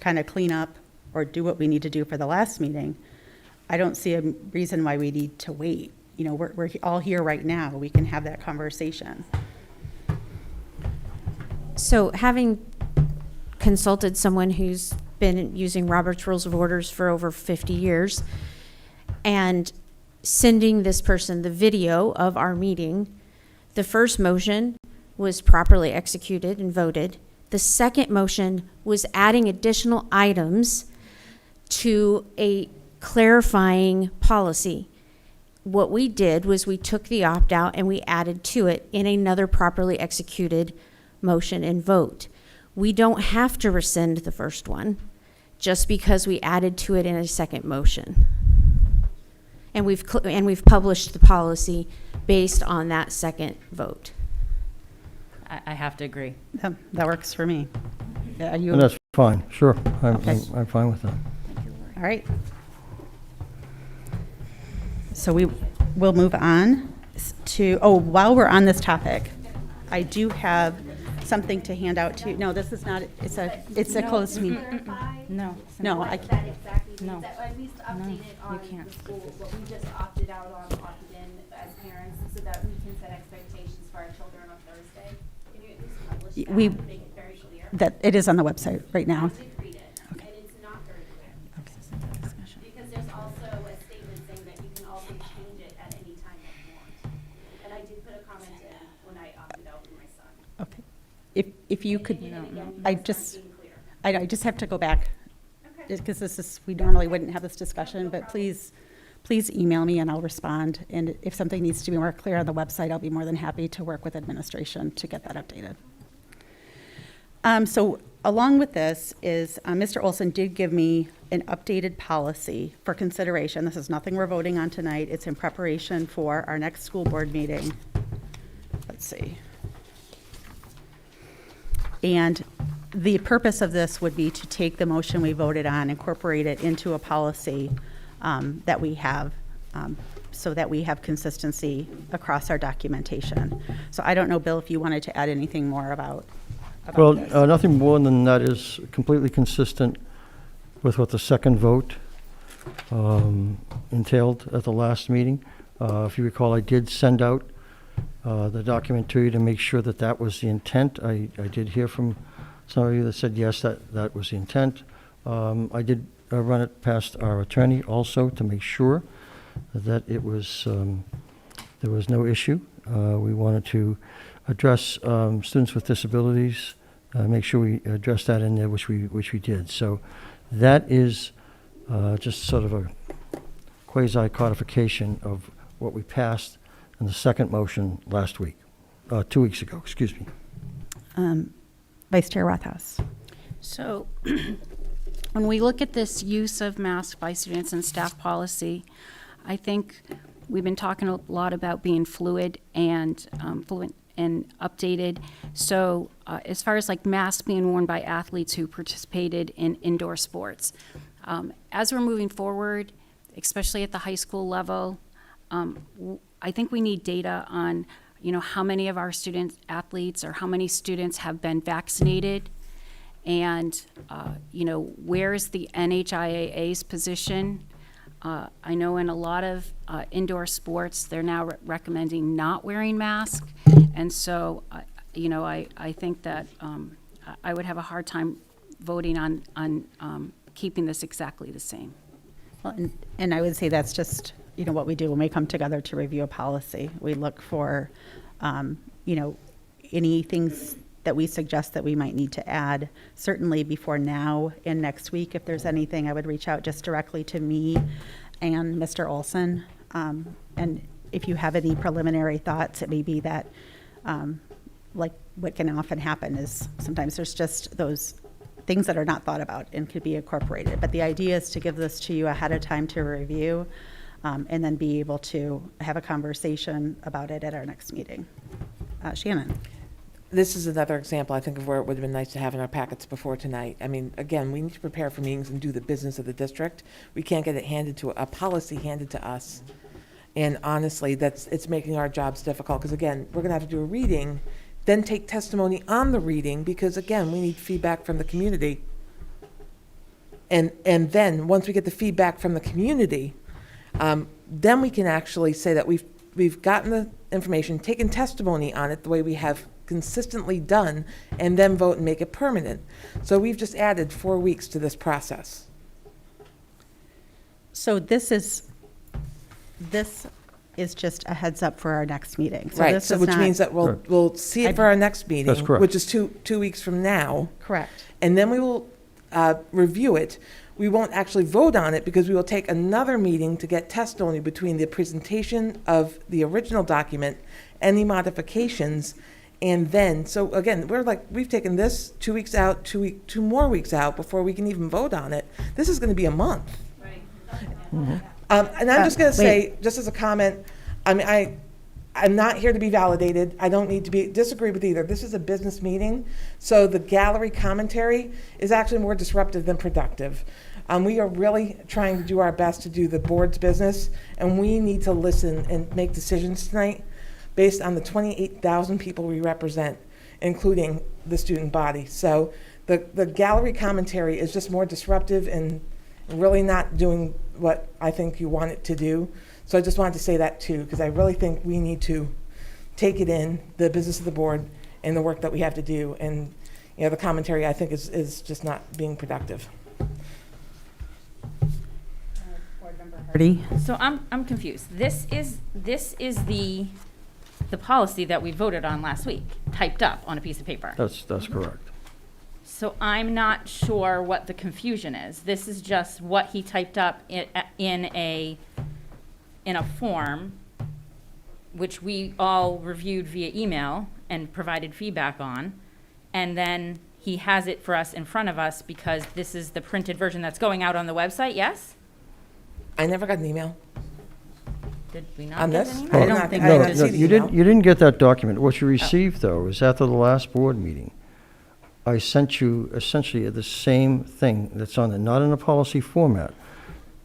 kind of clean up or do what we need to do for the last meeting, I don't see a reason why we need to wait. We're all here right now. We can have that conversation. So, having consulted someone who's been using Robert's Rules of Orders for over 50 years and sending this person the video of our meeting, the first motion was properly executed and voted. The second motion was adding additional items to a clarifying policy. What we did was we took the opt-out and we added to it in another properly executed motion and vote. We don't have to rescind the first one just because we added to it in a second motion. And we've published the policy based on that second vote. I have to agree. That works for me. Are you? And that's fine, sure. Okay. I'm fine with that. All right. So we'll move on to, while we're on this topic, I do have something to hand out to you. No, this is not, it's a closed meeting. No. No, No. at least updated on the schools, what we just opted out on, opted in as parents, so that we can set expectations for our children on Thursday. Can you at least publish that and make it very clear? That it is on the website right now. I did read it, and it's not very clear. Because there's also a statement saying that you can also change it at any time that you want. And I did put a comment in when I opted out with my son. Okay. If you could, I just have to go back, because we normally wouldn't have this discussion, but please email me and I'll respond. And if something needs to be more clear on the website, I'll be more than happy to work with administration to get that updated. So along with this is Mr. Olsen did give me an updated policy for consideration. This is nothing we're voting on tonight. It's in preparation for our next school board meeting. Let's see. And the purpose of this would be to take the motion we voted on, incorporate it into a policy that we have, so that we have consistency across our documentation. So I don't know, Bill, if you wanted to add anything more about Well, this. nothing more than that is completely consistent with what the second vote entailed at the last meeting. If you recall, I did send out the document to you to make sure that that was the intent. I did hear from some of you that said, yes, that was the intent. I did run it past our attorney also to make sure that it was, there was no issue. We wanted to address students with disabilities, make sure we address that in there, which we did. So that is just sort of a quasi-codification of what we passed in the second motion last week, 2 weeks ago, excuse me. Vice Chair Rothaus. So when we look at this use of masks by students and staff policy, I think we've been talking a lot about being fluid and fluent and updated. So as far as like masks being worn by athletes who participated in indoor sports, as we're moving forward, especially at the high school level, I think we need data on, how many of our student athletes or how many students have been vaccinated, and where's the NHIAA's position. I know in a lot of indoor sports, they're now recommending not wearing masks. And so, I think that I would have a hard time voting on keeping this exactly the same. Well, and I would say that's just, what we do when we come together to review a policy. We look for, any things that we suggest that we might need to add. Certainly before now and next week, if there's anything, I would reach out just directly to me and Mr. Olsen. And if you have any preliminary thoughts, it may be that, like what can often happen is sometimes there's just those things that are not thought about and could be incorporated. But the idea is to give this to you ahead of time to review, and then be able to have a conversation about it at our next meeting. Shannon. This is another example, I think, of where it would have been nice to have in our packets before tonight. I mean, again, we need to prepare for meetings and do the business of the district. We can't get it a policy handed to us. And honestly, it's making our jobs difficult, because again, we're gonna have to do a reading, then take testimony on the reading, because again, we need feedback from the community. And then, once we get the feedback from the community, then we can actually say that we've gotten the information, taken testimony on it the way we have consistently done, and then vote and make it permanent. So we've just added 4 weeks to this process. So this is just a heads up for our next meeting. So Right, this so is which not- means that we'll see it for our next meeting. That's correct. Which is two weeks from now. Correct. And then we will review it. We won't actually vote on it, because we will take another meeting to get testimony between the presentation of the original document, any modifications, and then, so again, we've taken this 2 weeks out, 2 more weeks out before we can even vote on it. This is gonna be a month. And I'm just gonna say, just as a comment, I mean, I'm not here to be validated. I don't need to disagree with either. This is a business meeting, so the gallery commentary is actually more disruptive than productive. We are really trying to do our best to do the board's business, and we need to listen and make decisions tonight based on the 28,000 people we represent, including the student body. So the gallery commentary is just more disruptive and really not doing what I think you want it to do. So I just wanted to say that too, because I really think we need to take it in, the business of the board and the work that we have to do. And the commentary, I think, is just not being productive. So I'm confused. This is the policy that we voted on last week, typed up on a piece of paper. That's correct. So I'm not sure what the confusion is. This is just what he typed up in a form, which we all reviewed via email and provided feedback on, and then he has it for us in front of us because this is the printed version that's going out on the website, yes? I never got an email. Did we not On get this? an I email? did No, not think no, I did see the you email. didn't get that document. What you received, though, is after the last board meeting, I sent you essentially the same thing that's on it, not in a policy format,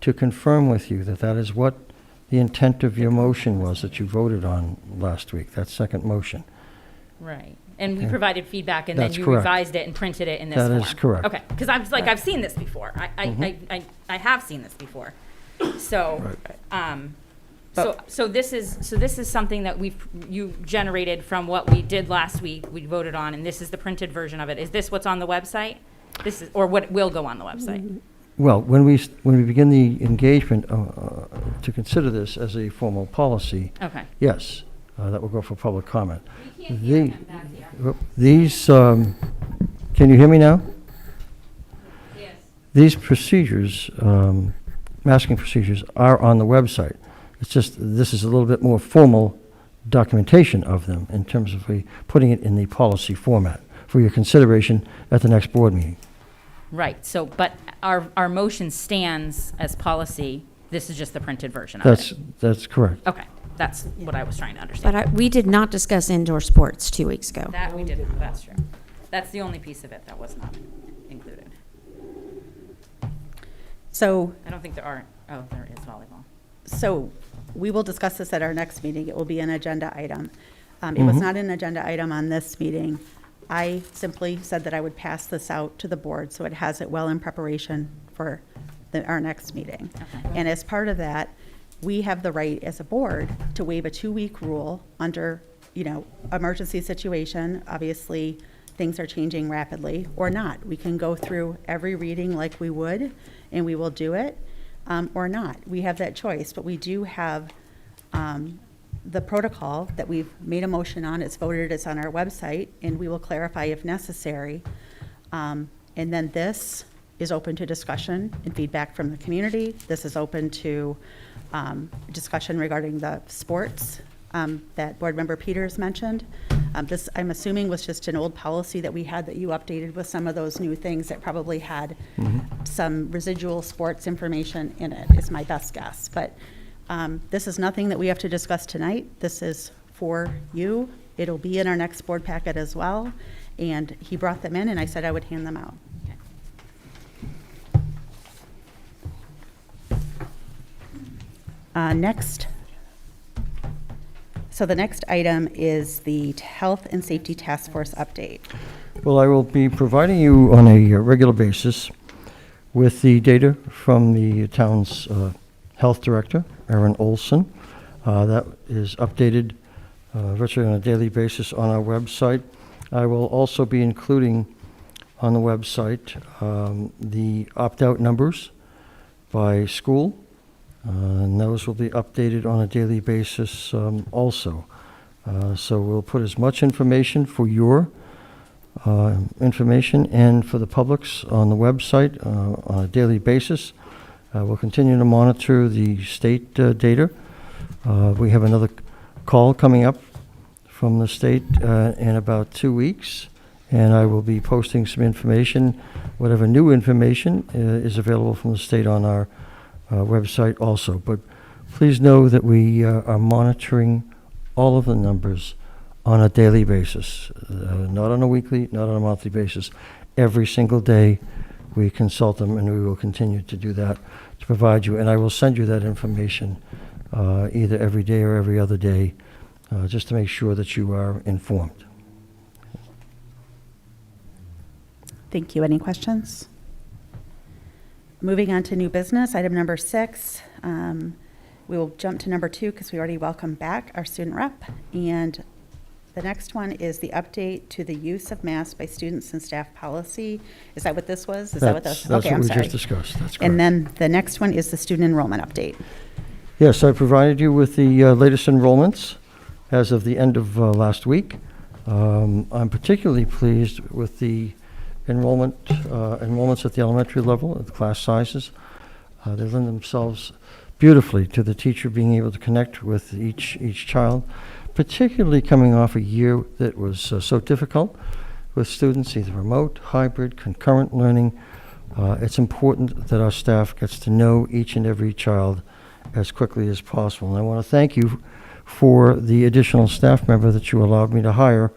to confirm with you that that is what the intent of your motion was that you voted on last week, that second motion. Right. And we Okay. provided feedback, and then That's you correct. revised it and printed it in this That form. is correct. Okay, because I was like, I've seen this before. I have seen this before. So, so this is something that you generated from what we did last week. We voted on, and this is the printed version of it. Is this what's on the website? This is, or what will go on the website? Well, when we begin the engagement to consider this as a formal policy, Okay. yes, that will go for public comment. These, can you hear me now? Yes. These procedures, masking procedures, are on the website. It's just, this is a little bit more formal documentation of them in terms of putting it in the policy format for your consideration at the next board meeting. Right. So, but our motion stands as policy. This is just the printed version of it. That's correct. Okay. That's what I was trying to understand. But we did not discuss indoor sports 2 weeks ago. That we did not, that's true. That's the only piece of it that was not included. So, I don't think there are, oh, there is volleyball. so we will discuss this at our next meeting. It will be an agenda item. It was not an agenda item on this meeting. I simply said that I would pass this out to the board, so it has it well in preparation for our next meeting. And as part of that, we have the right as a board to waive a 2-week rule under, emergency situation. Obviously, things are changing rapidly, or not. We can go through every reading like we would, and we will do it, or not. We have that choice, but we do have the protocol that we've made a motion on. It's voted, it's on our website, and we will clarify if necessary. And then this is open to discussion and feedback from the community. This is open to discussion regarding the sports that Board Member Peters mentioned. This, I'm assuming, was just an old policy that we had that you updated with some of those new things that probably had some residual sports information in it, is my best guess. But this is nothing that we have to discuss tonight. This is for you. It'll be in our next board packet as well. And he brought them in, and I said I would hand them out. Next. So the next item is the Health and Safety Task Force update. Well, I will be providing you on a regular basis with the data from the town's health director, Erin Olsen. That is updated virtually on a daily basis on our website. I will also be including on the website the opt-out numbers by school. And those will be updated on a daily basis also. So we'll put as much information for your information and for the public's on the website on a daily basis. We'll continue to monitor the state data. We have another call coming up from the state in about 2 weeks, and I will be posting some information, whatever new information is available from the state on our website also. But please know that we are monitoring all of the numbers on a daily basis, not on a weekly, not on a monthly basis. Every single day we consult them, and we will continue to do that to provide you. And I will send you that information either every day or every other day just to make sure that you are informed. Thank you. Any questions? Moving on to new business, item number 6. We will jump to number 2 because we already welcomed back our student rep. And the next one is the update to the use of masks by students and staff policy. Is that what this was? Is that what this? That's Okay, what I'm we sorry. just discussed. That's correct. And then the next one is the student enrollment update. Yes, I provided you with the latest enrollments as of the end of last week. I'm particularly pleased with the enrollments at the elementary level, at the class sizes. They lend themselves beautifully to the teacher being able to connect with each child, particularly coming off a year that was so difficult with students, either remote, hybrid, concurrent learning. It's important that our staff gets to know each and every child as quickly as possible. And I want to thank you for the additional staff member that you allowed me to hire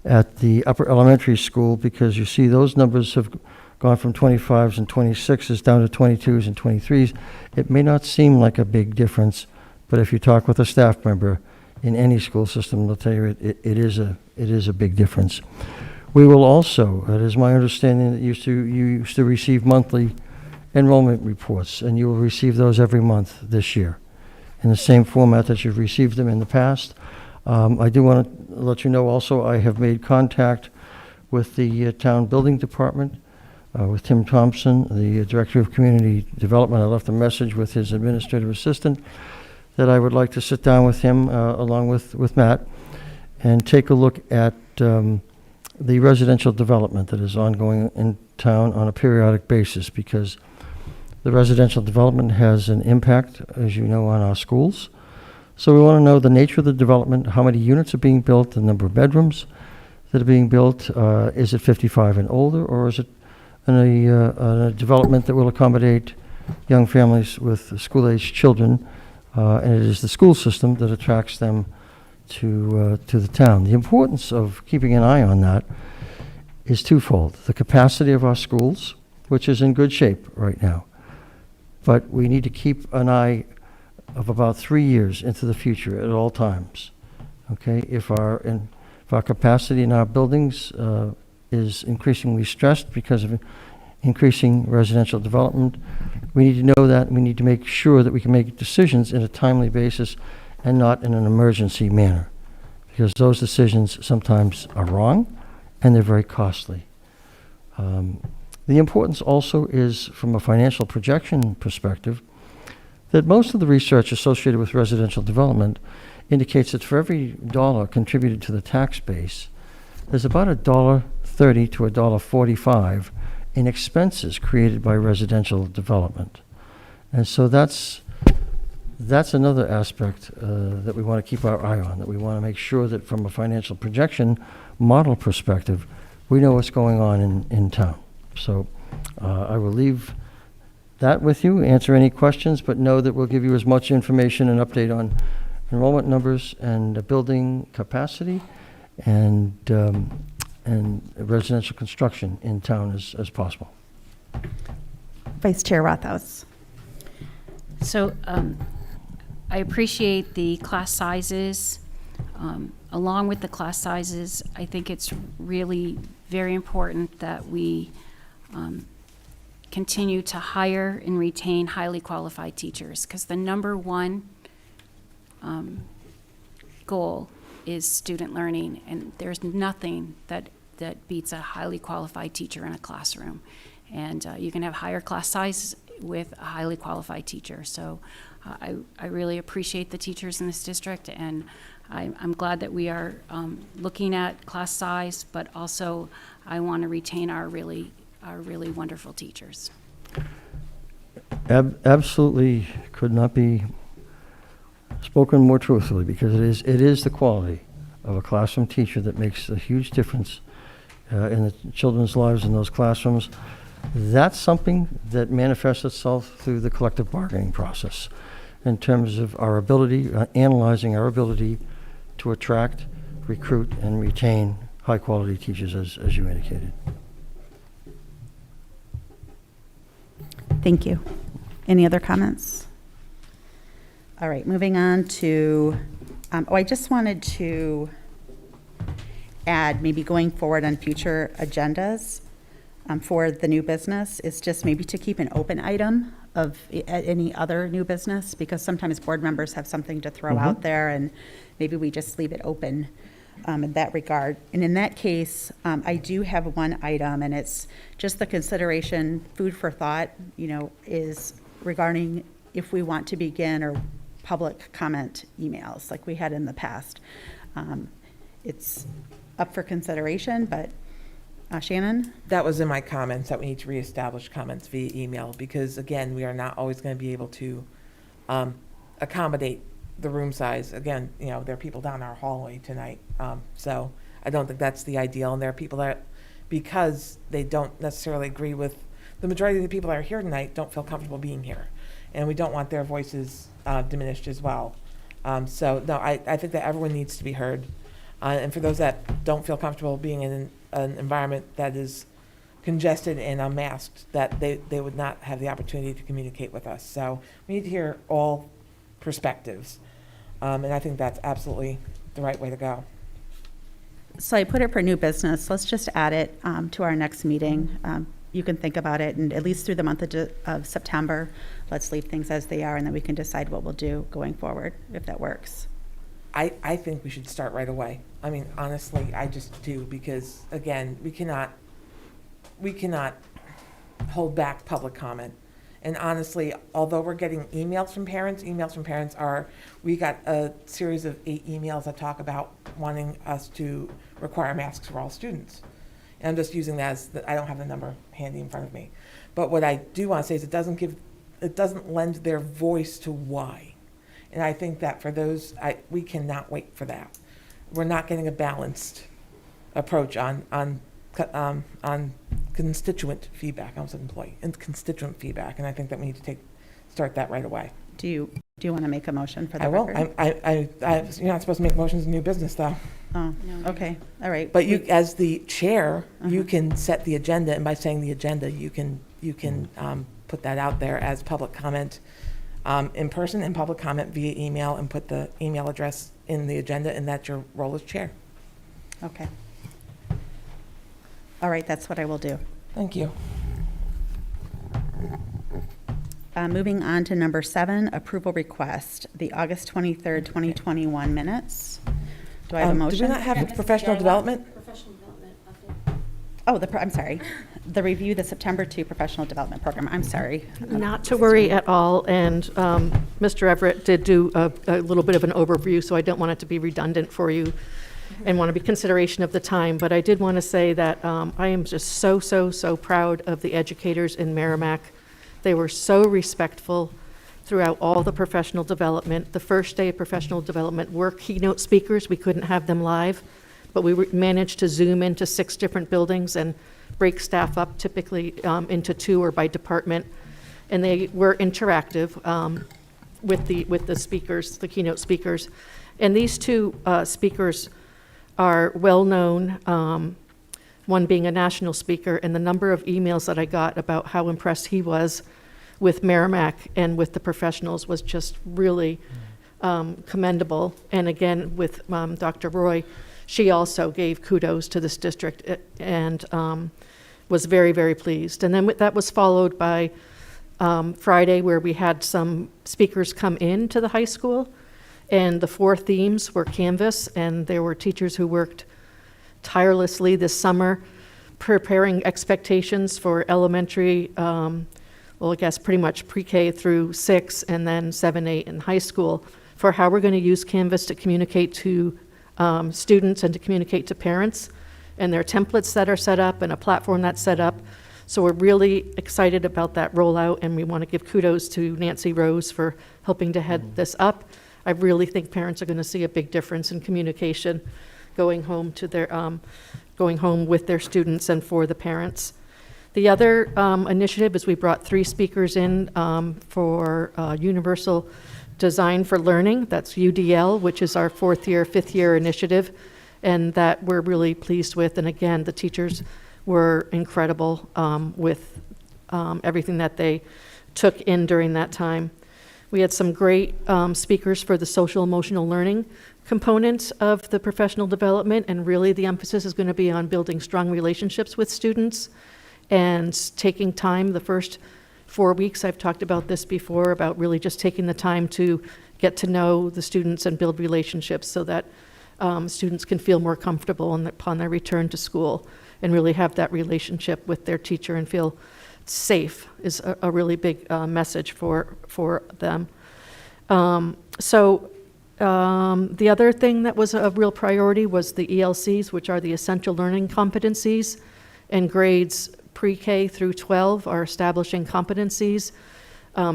at the upper elementary school, because you see those numbers have gone from 25s and 26s down to 22s and 23s. It may not seem like a big difference, but if you talk with a staff member in any school system, they'll tell you it is a big difference. We will also, it is my understanding that you used to receive monthly enrollment reports, and you will receive those every month this year in the same format that you've received them in the past. I do want to let you know also I have made contact with the town building department, with Tim Thompson, the Director of Community Development. I left a message with his administrative assistant that I would like to sit down with him along with Matt and take a look at the residential development that is ongoing in town on a periodic basis, because the residential development has an impact, as you know, on our schools. So we want to know the nature of the development, how many units are being built, the number of bedrooms that are being built. Is it 55 and older, or is it a development that will accommodate young families with school-aged children and it is the school system that attracts them to the town. The importance of keeping an eye on that is twofold. The capacity of our schools, which is in good shape right now, but we need to keep an eye of about 3 years into the future at all times. Okay, if our capacity in our buildings is increasingly stressed because of increasing residential development, we need to know that, and we need to make sure that we can make decisions in a timely basis and not in an emergency manner, because those decisions sometimes are wrong and they're very costly. The importance also is, from a financial projection perspective, that most of the research associated with residential development indicates that for every dollar contributed to the tax base, there's about $1.30 to $1.45 in expenses created by residential development. And so that's another aspect that we want to keep our eye on, that we want to make sure that from a financial projection model perspective, we know what's going on in town. So I will leave that with you, answer any questions, but know that we'll give you as much information and update on enrollment numbers and building capacity and residential construction in town as possible. Vice Chair Rothaus. So I appreciate the class sizes. Along with the class sizes, I think it's really very important that we continue to hire and retain highly qualified teachers, because the number one goal is student learning, and there's nothing that beats a highly qualified teacher in a classroom. And you can have higher class size with a highly qualified teacher. So I really appreciate the teachers in this district, and I'm glad that we are looking at class size, but also I want to retain our really wonderful teachers. Absolutely could not be spoken more truthfully, because it is the quality of a classroom teacher that makes a huge difference in the children's lives in those classrooms. That's something that manifests itself through the collective bargaining process in terms of our ability, analyzing our ability to attract, recruit, and retain high-quality teachers, as you indicated. Thank you. Any other comments? All right, moving on to, I just wanted to add, maybe going forward on future agendas for the new business, is just maybe to keep an open item of any other new business, because sometimes board members have something to throw out there, and maybe we just leave it open in that regard. And in that case, I do have one item, and it's just the consideration, food for thought, is regarding if we want to begin or public comment emails like we had in the past. It's up for consideration, but Shannon? That was in my comments, that we need to reestablish comments via email, because again, we are not always going to be able to accommodate the room size. Again, there are people down our hallway tonight, so I don't think that's the ideal. And there are people that, because they don't necessarily agree with the majority of the people that are here tonight, don't feel comfortable being here, and we don't want their voices diminished as well. So no, I think that everyone needs to be heard, and for those that don't feel comfortable being in an environment that is congested and unmasked, that they would not have the opportunity to communicate with us. So we need to hear all perspectives, and I think that's absolutely the right way to go. So I put it for new business. Let's just add it to our next meeting. You can think about it, and at least through the month of September, let's leave things as they are, and then we can decide what we'll do going forward, if that works. I think we should start right away. I mean, honestly, I just do, because again, we cannot hold back public comment. And honestly, although we're getting emails from parents are, we got a series of 8 emails that talk about wanting us to require masks for all students. And I'm just using that as, I don't have the number handy in front of me. But what I do want to say is it doesn't lend their voice to why. And I think that for those, we cannot wait for that. We're not getting a balanced approach on constituent feedback. I was an employee, and constituent feedback, and I think that we need to start that right away. Do you Do you want to make a motion for the I will. record? You're not supposed to make motions in new business, though. Oh, okay, all right. But you, as the chair, you can set the agenda, and by saying the agenda, you can put that out there as public comment in person and public comment via email, and put the email address in the agenda, and that's your role as chair. Okay. All right, that's what I will do. Thank you. Moving on to number 7, approval request, the August 23rd, 2021 minutes. Do I have a motion? Do we not have professional development? Oh, I'm sorry. The review the September 2 professional development program. I'm sorry. Not to worry at all, and Mr. Everett did do a little bit of an overview, so I don't want it to be redundant for you and want to be consideration of the time, but I did want to say that I am just so proud of the educators in Merrimack. They were so respectful throughout all the professional development. The first day of professional development were keynote speakers. We couldn't have them live, but we managed to Zoom into 6 different buildings and break staff up typically into 2 or by department. And they were interactive with the speakers, the keynote speakers. And these 2 speakers are well-known, one being a national speaker, and the number of emails that I got about how impressed he was with Merrimack and with the professionals was just really commendable. And again, with Dr. Roy, she also gave kudos to this district and was very pleased. And then that was followed by Friday, where we had some speakers come in to the high school, and the 4 themes were Canvas, and there were teachers who worked tirelessly this summer preparing expectations for elementary, well, I guess pretty much pre-K through 6, and then 7, 8 in high school, for how we're going to use Canvas to communicate to students and to communicate to parents. And there are templates that are set up and a platform that's set up. So we're really excited about that rollout, and we want to give kudos to Nancy Rose for helping to head this up. I really think parents are going to see a big difference in communication going home to their going home with their students and for the parents. The other initiative is we brought 3 speakers in for Universal Design for Learning. That's UDL, which is our 4th year, 5th year initiative, and that we're really pleased with. And again, the teachers were incredible with everything that they took in during that time. We had some great speakers for the social emotional learning component of the professional development, and really the emphasis is going to be on building strong relationships with students and taking time. The first 4 weeks, I've talked about this before, about really just taking the time to get to know the students and build relationships so that students can feel more comfortable upon their return to school and really have that relationship with their teacher and feel safe is a really big message for them. The other thing that was a real priority was the ELCs, which are the essential learning competencies, and grades pre-K through 12 are establishing competencies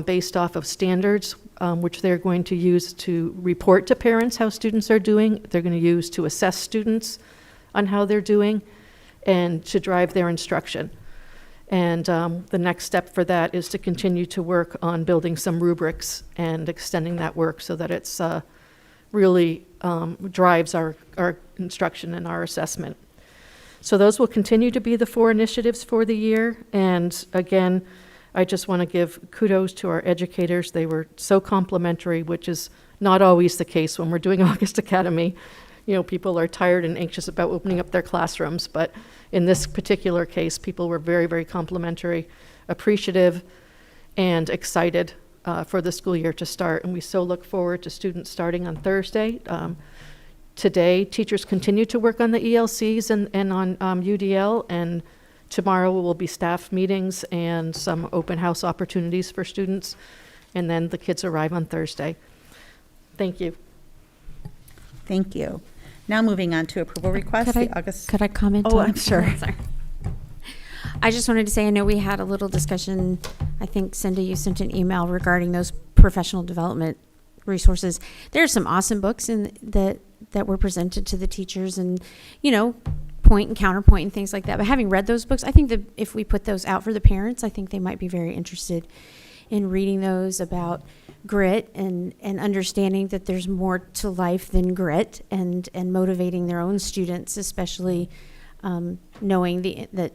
based off of standards, which they're going to use to report to parents how students are doing. They're going to use to assess students on how they're doing and to drive their instruction. And the next step for that is to continue to work on building some rubrics and extending that work so that it's really drives our instruction and our assessment. So those will continue to be the 4 initiatives for the year. And again, I just want to give kudos to our educators. They were so complimentary, which is not always the case when we're doing August Academy. You know, people are tired and anxious about opening up their classrooms, but in this particular case, people were very complimentary, appreciative, and excited for the school year to start. And we so look forward to students starting on Thursday. Today, teachers continue to work on the ELCs and on UDL, and tomorrow will be staff meetings and some open house opportunities for students, and then the kids arrive on Thursday. Thank you. Thank you. Now moving on to approval request. Could I comment? Oh, on I'm sure. Sorry. I just wanted to say, I know we had a little discussion. I think, Cinda, you sent an email regarding those professional development resources. There are some awesome books that were presented to the teachers, and, you know, point and counterpoint and things like that. But having read those books, I think that if we put those out for the parents, I think they might be very interested in reading those about grit and understanding that there's more to life than grit, and motivating their own students, especially knowing that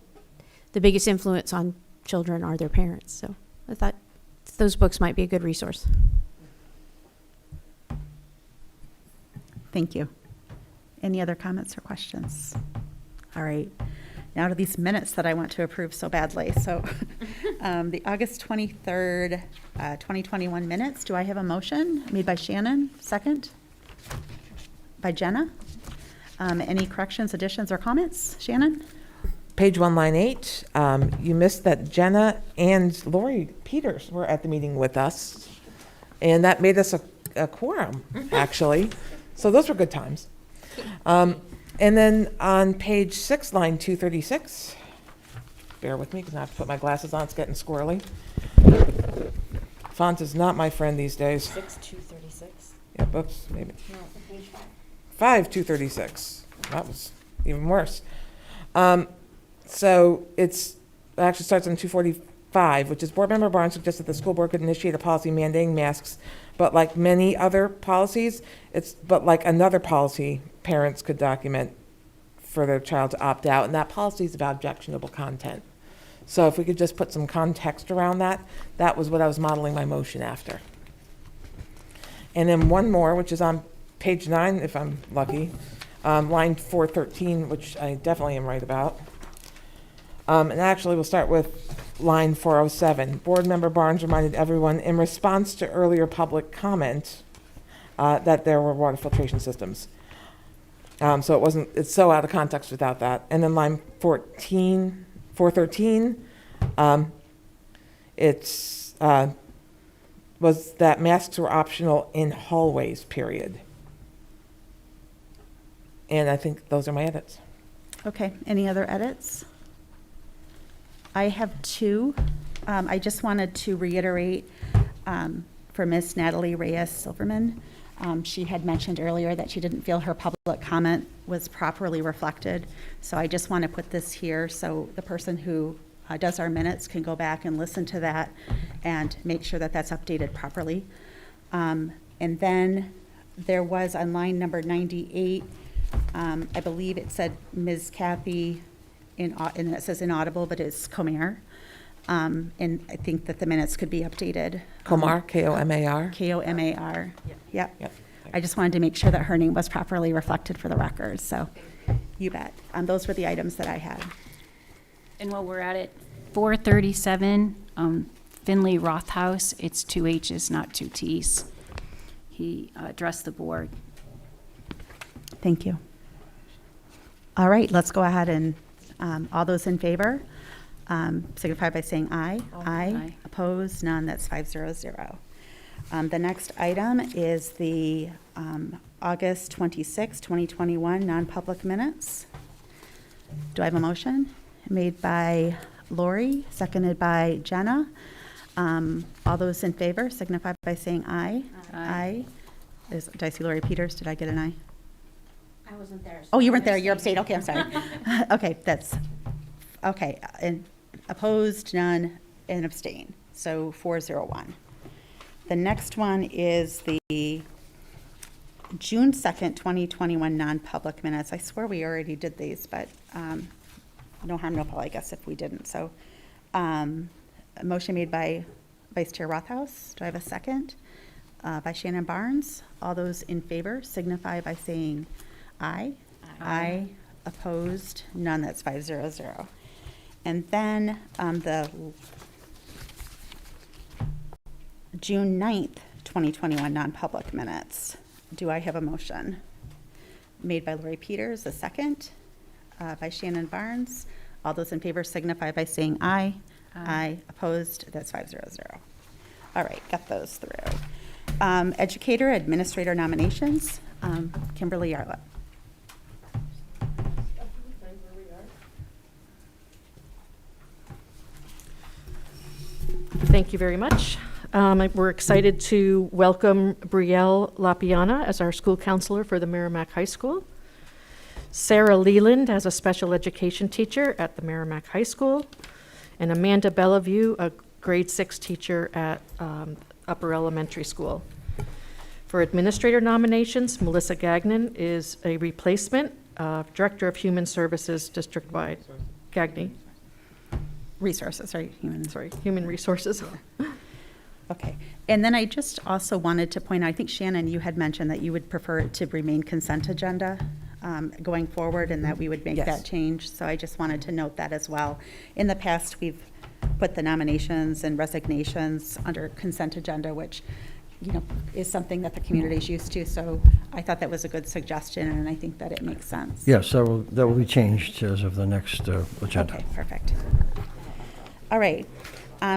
the biggest influence on children are their parents. So I thought those books might be a good resource. Thank you. Any other comments or questions? All right. Now to these minutes that I want to approve so badly. So the August 23rd, 2021 minutes. Do I have a motion? Made by Shannon, second? By Jenna? Any corrections, additions, or comments? Shannon? Page 1, line 8, you missed that Jenna and Lori Peters were at the meeting with us, and that made us a quorum, actually. So those were good times. And then on page 6, line 236, bear with me because I have to put my glasses on, it's getting squirrely. Font is not my friend these days. 6236. Yep, oops, maybe. No, page 5, 236. That was even worse. So it actually starts on 245, which is Board Member Barnes suggested the school board could initiate a policy mandating masks, but like many other policies, but like another policy, parents could document for their child to opt out, and that policy is about objectionable content. So if we could just put some context around that, that was what I was modeling my motion after. And then one more, which is on page 9, if I'm lucky, line 413, which I definitely am right about. And actually, we'll start with line 407. Board Member Barnes reminded everyone in response to earlier public comment that there were water filtration systems. So it's so out of context without that. And then line 413, was that masks were optional in hallways, period. And I think those are my edits. Okay, any other edits? I have 2. I just wanted to reiterate for Miss Natalie Reyes-Silverman. She had mentioned earlier that she didn't feel her public comment was properly reflected. So I just want to put this here so the person who does our minutes can go back and listen to that and make sure that that's updated properly. And then there was on line number 98, I believe it said Ms. Kathy, and it says inaudible, but it's Comer. And I think that the minutes could be updated. Comar, K-O-M-A-R? K-O-M-A-R. Yep. I just wanted to make sure that her name was properly reflected for the record, so you bet. Those were the items that I had. And while we're at it, 437, Finley Rothaus, it's 2 H's, not 2 T's. He addressed the board. Thank you. All right, let's go ahead and all those in favor signify by saying aye. Aye. Opposed? None. That's 500. The next item is the August 26, 2021 non-public minutes. Do I have a motion? Made by Lori, seconded by Jenna. All those in favor signify by saying aye. Aye. Did I see Lori Peters? Did I get an aye? I wasn't there. Oh, you weren't there. You're abstained. Okay, I'm sorry. Okay, that's okay. And opposed, none, and abstain. So 401. The next one is the June 2nd, 2021 non-public minutes. I swear we already did these, but no harm, no foul, I guess, if we didn't. So a motion made by Vice Chair Rothaus. Do I have a second? By Shannon Barnes. All those in favor signify by saying aye. Aye. Opposed? None. That's 500. And then the June 9th, 2021 non-public minutes. Do I have a motion? Made by Lori Peters, a second. By Shannon Barnes. All those in favor signify by saying aye. Aye. Opposed? That's 500. All right, got those through. Educator, administrator nominations. Kimberly Yarlott. Thank you very much. We're excited to welcome Brielle LaPiana as our school counselor for the Merrimack High School. Sarah Leland as a special education teacher at the Merrimack High School. And Amanda Bellevue, a grade 6 teacher at Upper Elementary School. For administrator nominations, Melissa Gagnon is a replacement, Director of Human Services district-wide. Gagnon. Resources, right? Human Resources. Okay. And then I just also wanted to point out, I think Shannon, you had mentioned that you would prefer it to remain consent agenda going forward, and that we would make that change. So I just wanted to note that as well. In the past, we've put the nominations and resignations under consent agenda, which, you know, is something that the community is used to. So I thought that was a good suggestion, and I think that it makes sense. Yes, that will be changed as of the next agenda. Okay, perfect. All right.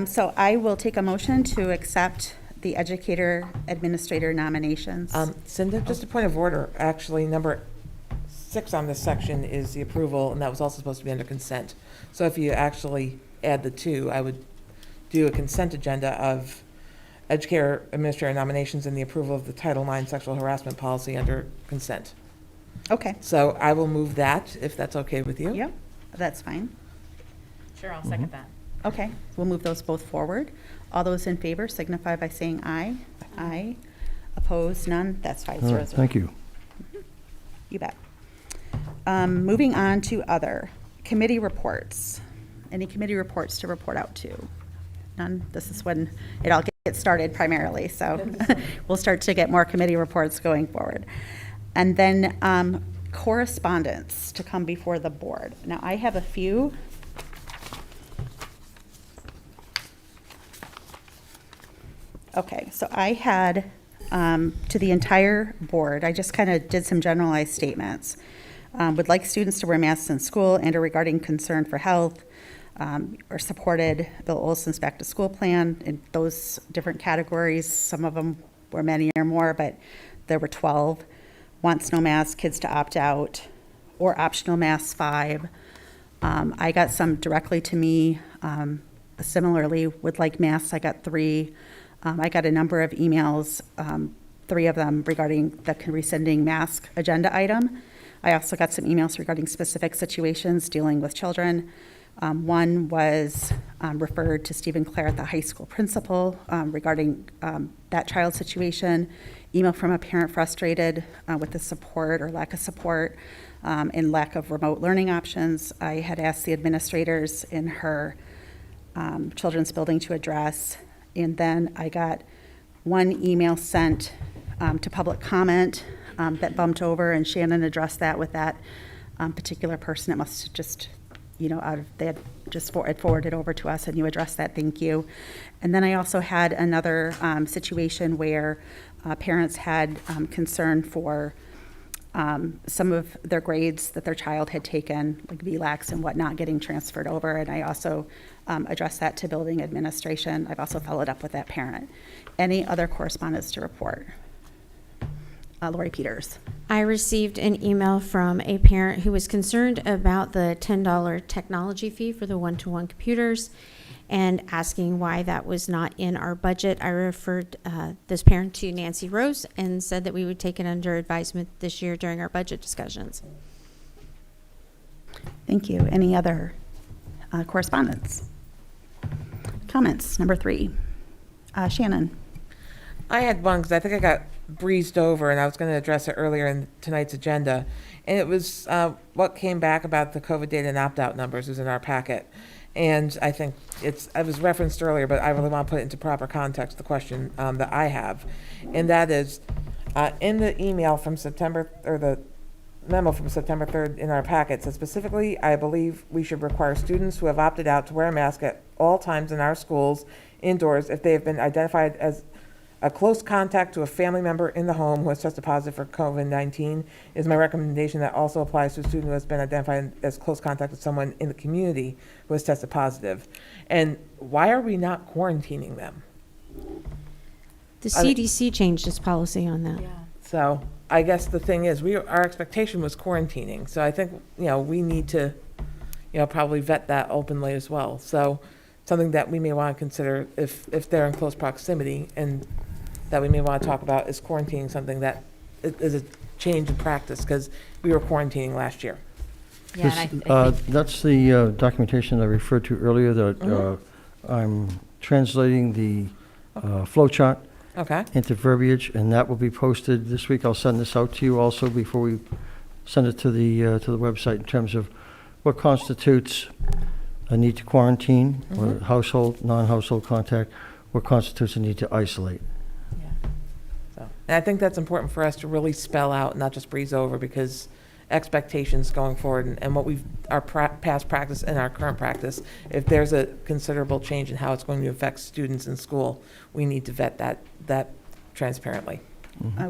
So I will take a motion to accept the educator administrator nominations. Cinda, just a point of order. Actually, number 6 on this section is the approval, and that was also supposed to be under consent. So if you actually add the 2, I would do a consent agenda of educator administrator nominations and the approval of the Title IX sexual harassment policy under consent. Okay. So I will move that, if that's okay with you. Yep, that's fine. Sure, I'll second that. Okay, we'll move those both forward. All those in favor signify by saying aye. Aye. Opposed, none. That's 5-0. All right, thank you. You bet. Moving on to other committee reports. Any committee reports to report out to? None? This is when it all gets started primarily, so we'll start to get more committee reports going forward. And then correspondence to come before the board. Now, I have a few. Okay, so I had, to the entire board, I just kind of did some generalized statements. Would like students to wear masks in school and are regarding concern for health, or supported Bill Olsen's back to school plan in those different categories. Some of them were many or more, but there were 12. Wants no mask, kids to opt out, or optional masks 5. I got some directly to me. Similarly, would like masks, I got 3. I got a number of emails, 3 of them regarding the rescinding mask agenda item. I also got some emails regarding specific situations dealing with children. One was referred to Stephen Clare at the high school principal regarding that child situation. Email from a parent frustrated with the support or lack of support and lack of remote learning options. I had asked the administrators in her children's building to address. And then I got one email sent to public comment that bumped over, and Shannon addressed that with that particular person. It must have just, you know, they had just forwarded over to us, and you addressed that. Thank you. And then I also had another situation where parents had concern for some of their grades that their child had taken, like VLAX and whatnot, getting transferred over. And I also addressed that to building administration. I've also followed up with that parent. Any other correspondence to report? Lori Peters. I received an email from a parent who was concerned about the $10 technology fee for the one-to-one computers and asking why that was not in our budget. I referred this parent to Nancy Rose and said that we would take it under advisement this year during our budget discussions. Thank you. Any other correspondence? Comments? Number 3. Shannon. I had one because I think I got breezed over, and I was going to address it earlier in tonight's agenda. And it was what came back about the COVID data and opt-out numbers was in our packet. And I think it was referenced earlier, but I really want to put it into proper context, the question that I have. And that is, in the email from September, or the memo from September 3rd in our packet, says specifically, I believe we should require students who have opted out to wear a mask at all times in our schools indoors if they have been identified as a close contact to a family member in the home who has tested positive for COVID-19. Is my recommendation that also applies to a student who has been identified as close contact with someone in the community who has tested positive. And why are we not quarantining them? The CDC changed its policy on that. Yeah. So I guess the thing is, our expectation was quarantining. So I think, we need to, probably vet that openly as well. So something that we may want to consider if they're in close proximity, and that we may want to talk about is quarantining, something that is a change in practice, because we were quarantining last year. Yeah, and I think That's the documentation I referred to earlier that I'm translating the flow chart Okay. into verbiage, and that will be posted this week. I'll send this out to you also before we send it to the website in terms of what constitutes a need to quarantine, or household, non-household contact, what constitutes a need to isolate. So, and I think that's important for us to really spell out, not just breeze over, because expectations going forward and what we've, our past practice and our current practice, if there's a considerable change in how it's going to affect students in school, we need to vet that transparently.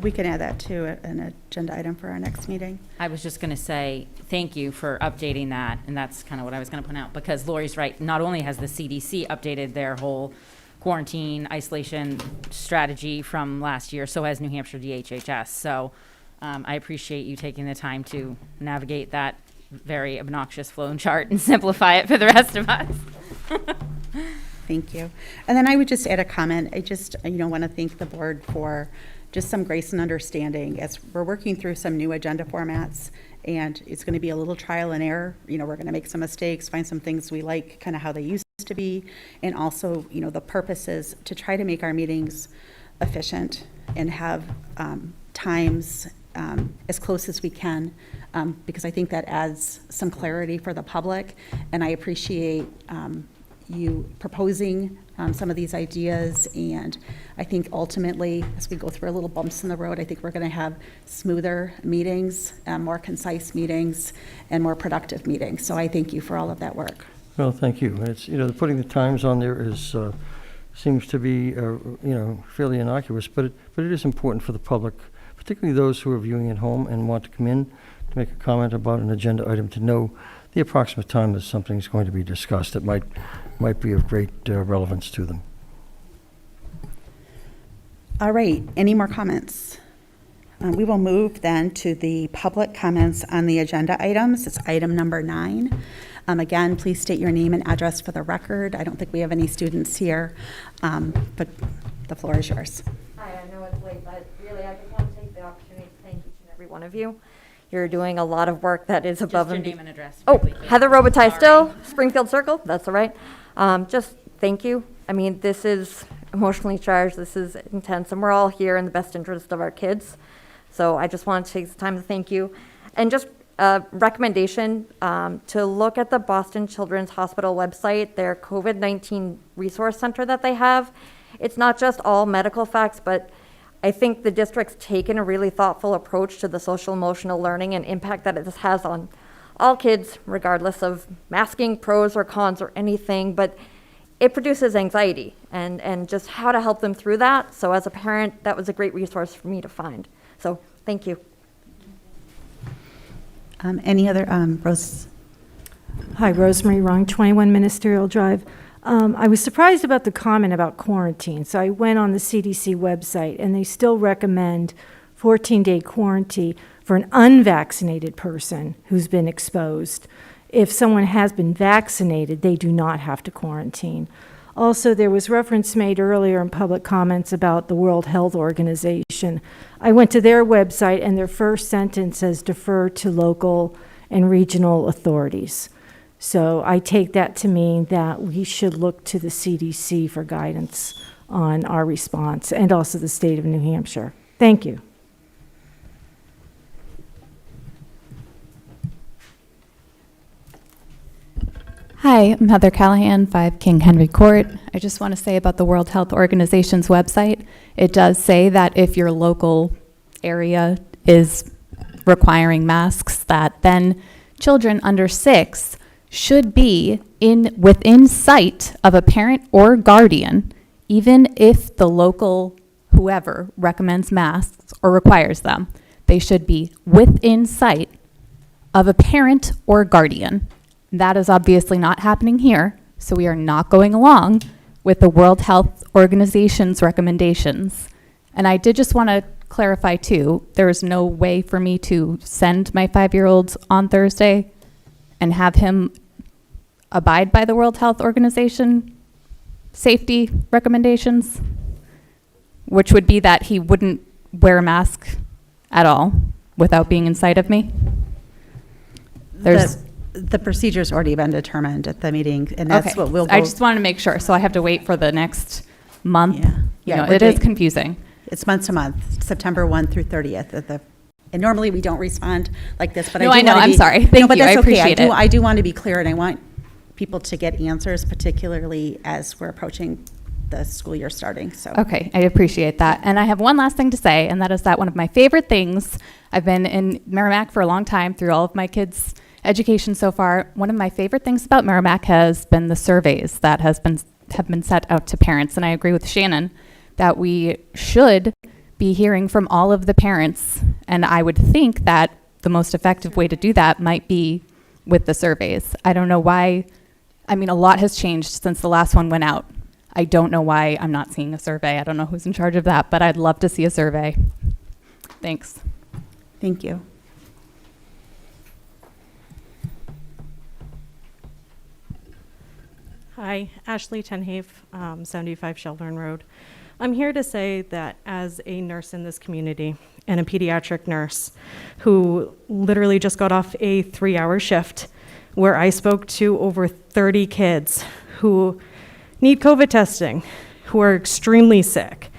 We can add that to an agenda item for our next meeting. I was just going to say, thank you for updating that, and that's kind of what I was going to point out, because Lori's right. Not only has the CDC updated their whole quarantine isolation strategy from last year, so has New Hampshire DHHS. So I appreciate you taking the time to navigate that very obnoxious flow chart and simplify it for the rest of us. Thank you. And then I would just add a comment. I just, want to thank the board for just some grace and understanding as we're working through some new agenda formats, and it's going to be a little trial and error. We're going to make some mistakes, find some things we like, kind of how they used to be, and also, the purpose is to try to make our meetings efficient and have times as close as we can, because I think that adds some clarity for the public, and I appreciate you proposing some of these ideas, and I think ultimately, as we go through a little bumps in the road, I think we're going to have smoother meetings, more concise meetings, and more productive meetings. So I thank you for all of that work. Well, thank you. It's, putting the times on there is, seems to be, fairly innocuous, but it is important for the public, particularly those who are viewing at home and want to come in to make a comment about an agenda item, to know the approximate time that something's going to be discussed that might be of great relevance to them. All right, any more comments? We will move then to the public comments on the agenda items. It's item number 9. Again, please state your name and address for the record. I don't think we have any students here, but the floor is yours. Hi, I know it's late, but really I just want to take the opportunity to thank each and every one of you. You're doing a lot of work that is above Just and your name and address. Oh, quickly. Heather Robitaille Sorry. still, Springfield Circle, that's all right. Just thank you. I mean, this is emotionally charged, this is intense, and we're all here in the best interest of our kids. So I just want to take the time to thank you. And just a recommendation to look at the Boston Children's Hospital website, their COVID-19 resource center that they have. It's not just all medical facts, but I think the district's taken a really thoughtful approach to the social emotional learning and impact that this has on all kids, regardless of masking, pros or cons or anything, but it produces anxiety and just how to help them through that. So as a parent, that was a great resource for me to find. So thank you. Any other, Rose? Hi, Rosemarie Rung, 21 Ministerial Drive. I was surprised about the comment about quarantine. So I went on the CDC website, and they still recommend 14-day quarantine for an unvaccinated person who's been exposed. If someone has been vaccinated, they do not have to quarantine. Also, there was reference made earlier in public comments about the World Health Organization. I went to their website, and their first sentence says defer to local and regional authorities. So I take that to mean that we should look to the CDC for guidance on our response, and also the state of New Hampshire. Thank you. Hi, I'm Heather Callahan, 5 King Henry Court. I just want to say about the World Health Organization's website, it does say that if your local area is requiring masks, that then children under 6 should be within sight of a parent or guardian, even if the local whoever recommends masks or requires them. They should be within sight of a parent or guardian. That is obviously not happening here, so we are not going along with the World Health Organization's recommendations. And I did just want to clarify too, there is no way for me to send my 5-year-old on Thursday and have him abide by the World Health Organization safety recommendations, which would be that he wouldn't wear a mask at all without being in sight of me. The procedure's already been determined at the meeting, and that's Okay. what we'll go. I just wanted to make sure, so I have to wait for the next month. Yeah. You Yeah, know, we're it is doing- confusing. It's month to month, September 1 through 30th. And normally we don't respond like this, but No, I I do know. wanna I'm be- sorry. No, Thank but you. I that's okay. appreciate it. I do want to be clear, and I want people to get answers, particularly as we're approaching the school year starting, so. Okay, I appreciate that. And I have one last thing to say, and that is that one of my favorite things, I've been in Merrimack for a long time through all of my kids' education so far. One of my favorite things about Merrimack has been the surveys that have been set out to parents. And I agree with Shannon that we should be hearing from all of the parents. And I would think that the most effective way to do that might be with the surveys. I don't know why. I mean, a lot has changed since the last one went out. I don't know why I'm not seeing a survey. I don't know who's in charge of that, but I'd love to see a survey. Thanks. Thank you. Hi, Ashley Tenhave, 75 Shelburne Road. I'm here to say that as a nurse in this community and a pediatric nurse who literally just got off a 3-hour shift where I spoke to over 30 kids who need COVID testing, who are extremely sick,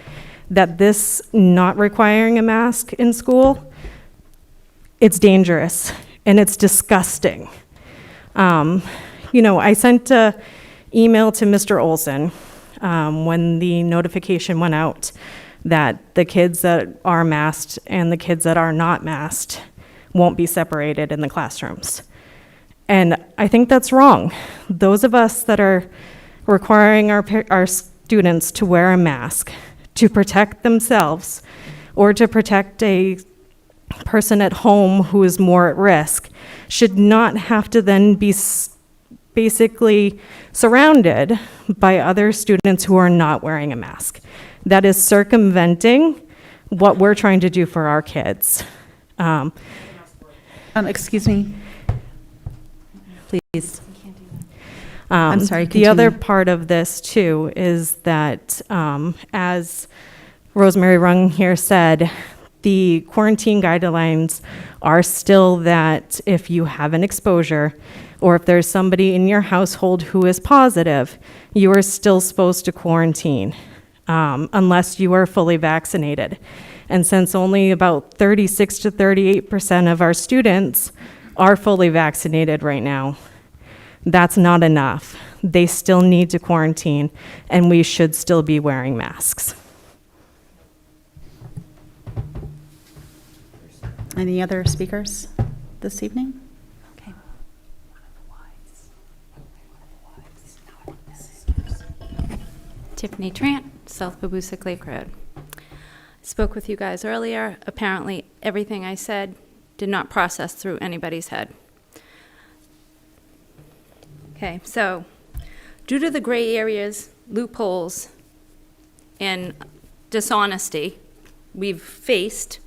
that this not requiring a mask in school, it's dangerous and it's disgusting. I sent a email to Mr. Olsen when the notification went out that the kids that are masked and the kids that are not masked won't be separated in the classrooms. And I think that's wrong. Those of us that are requiring our students to wear a mask to protect themselves or to protect a person at home who is more at risk should not have to then be basically surrounded by other students who are not wearing a mask. That is circumventing what we're trying to do for our kids. Excuse me. Please. I'm sorry, The other continue. part of this too is that, as Rosemarie Rung here said, the quarantine guidelines are still that if you have an exposure or if there's somebody in your household who is positive, you are still supposed to quarantine unless you are fully vaccinated. And since only about 36 to 38% of our students are fully vaccinated right now, that's not enough. They still need to quarantine, and we should still be wearing masks. Any other speakers this evening? Okay. Tiffney Trant, South Babusick Lake Road. I spoke with you guys earlier. Apparently, everything I said did not process through anybody's head. Okay, so due to the gray areas, loopholes, and dishonesty we've faced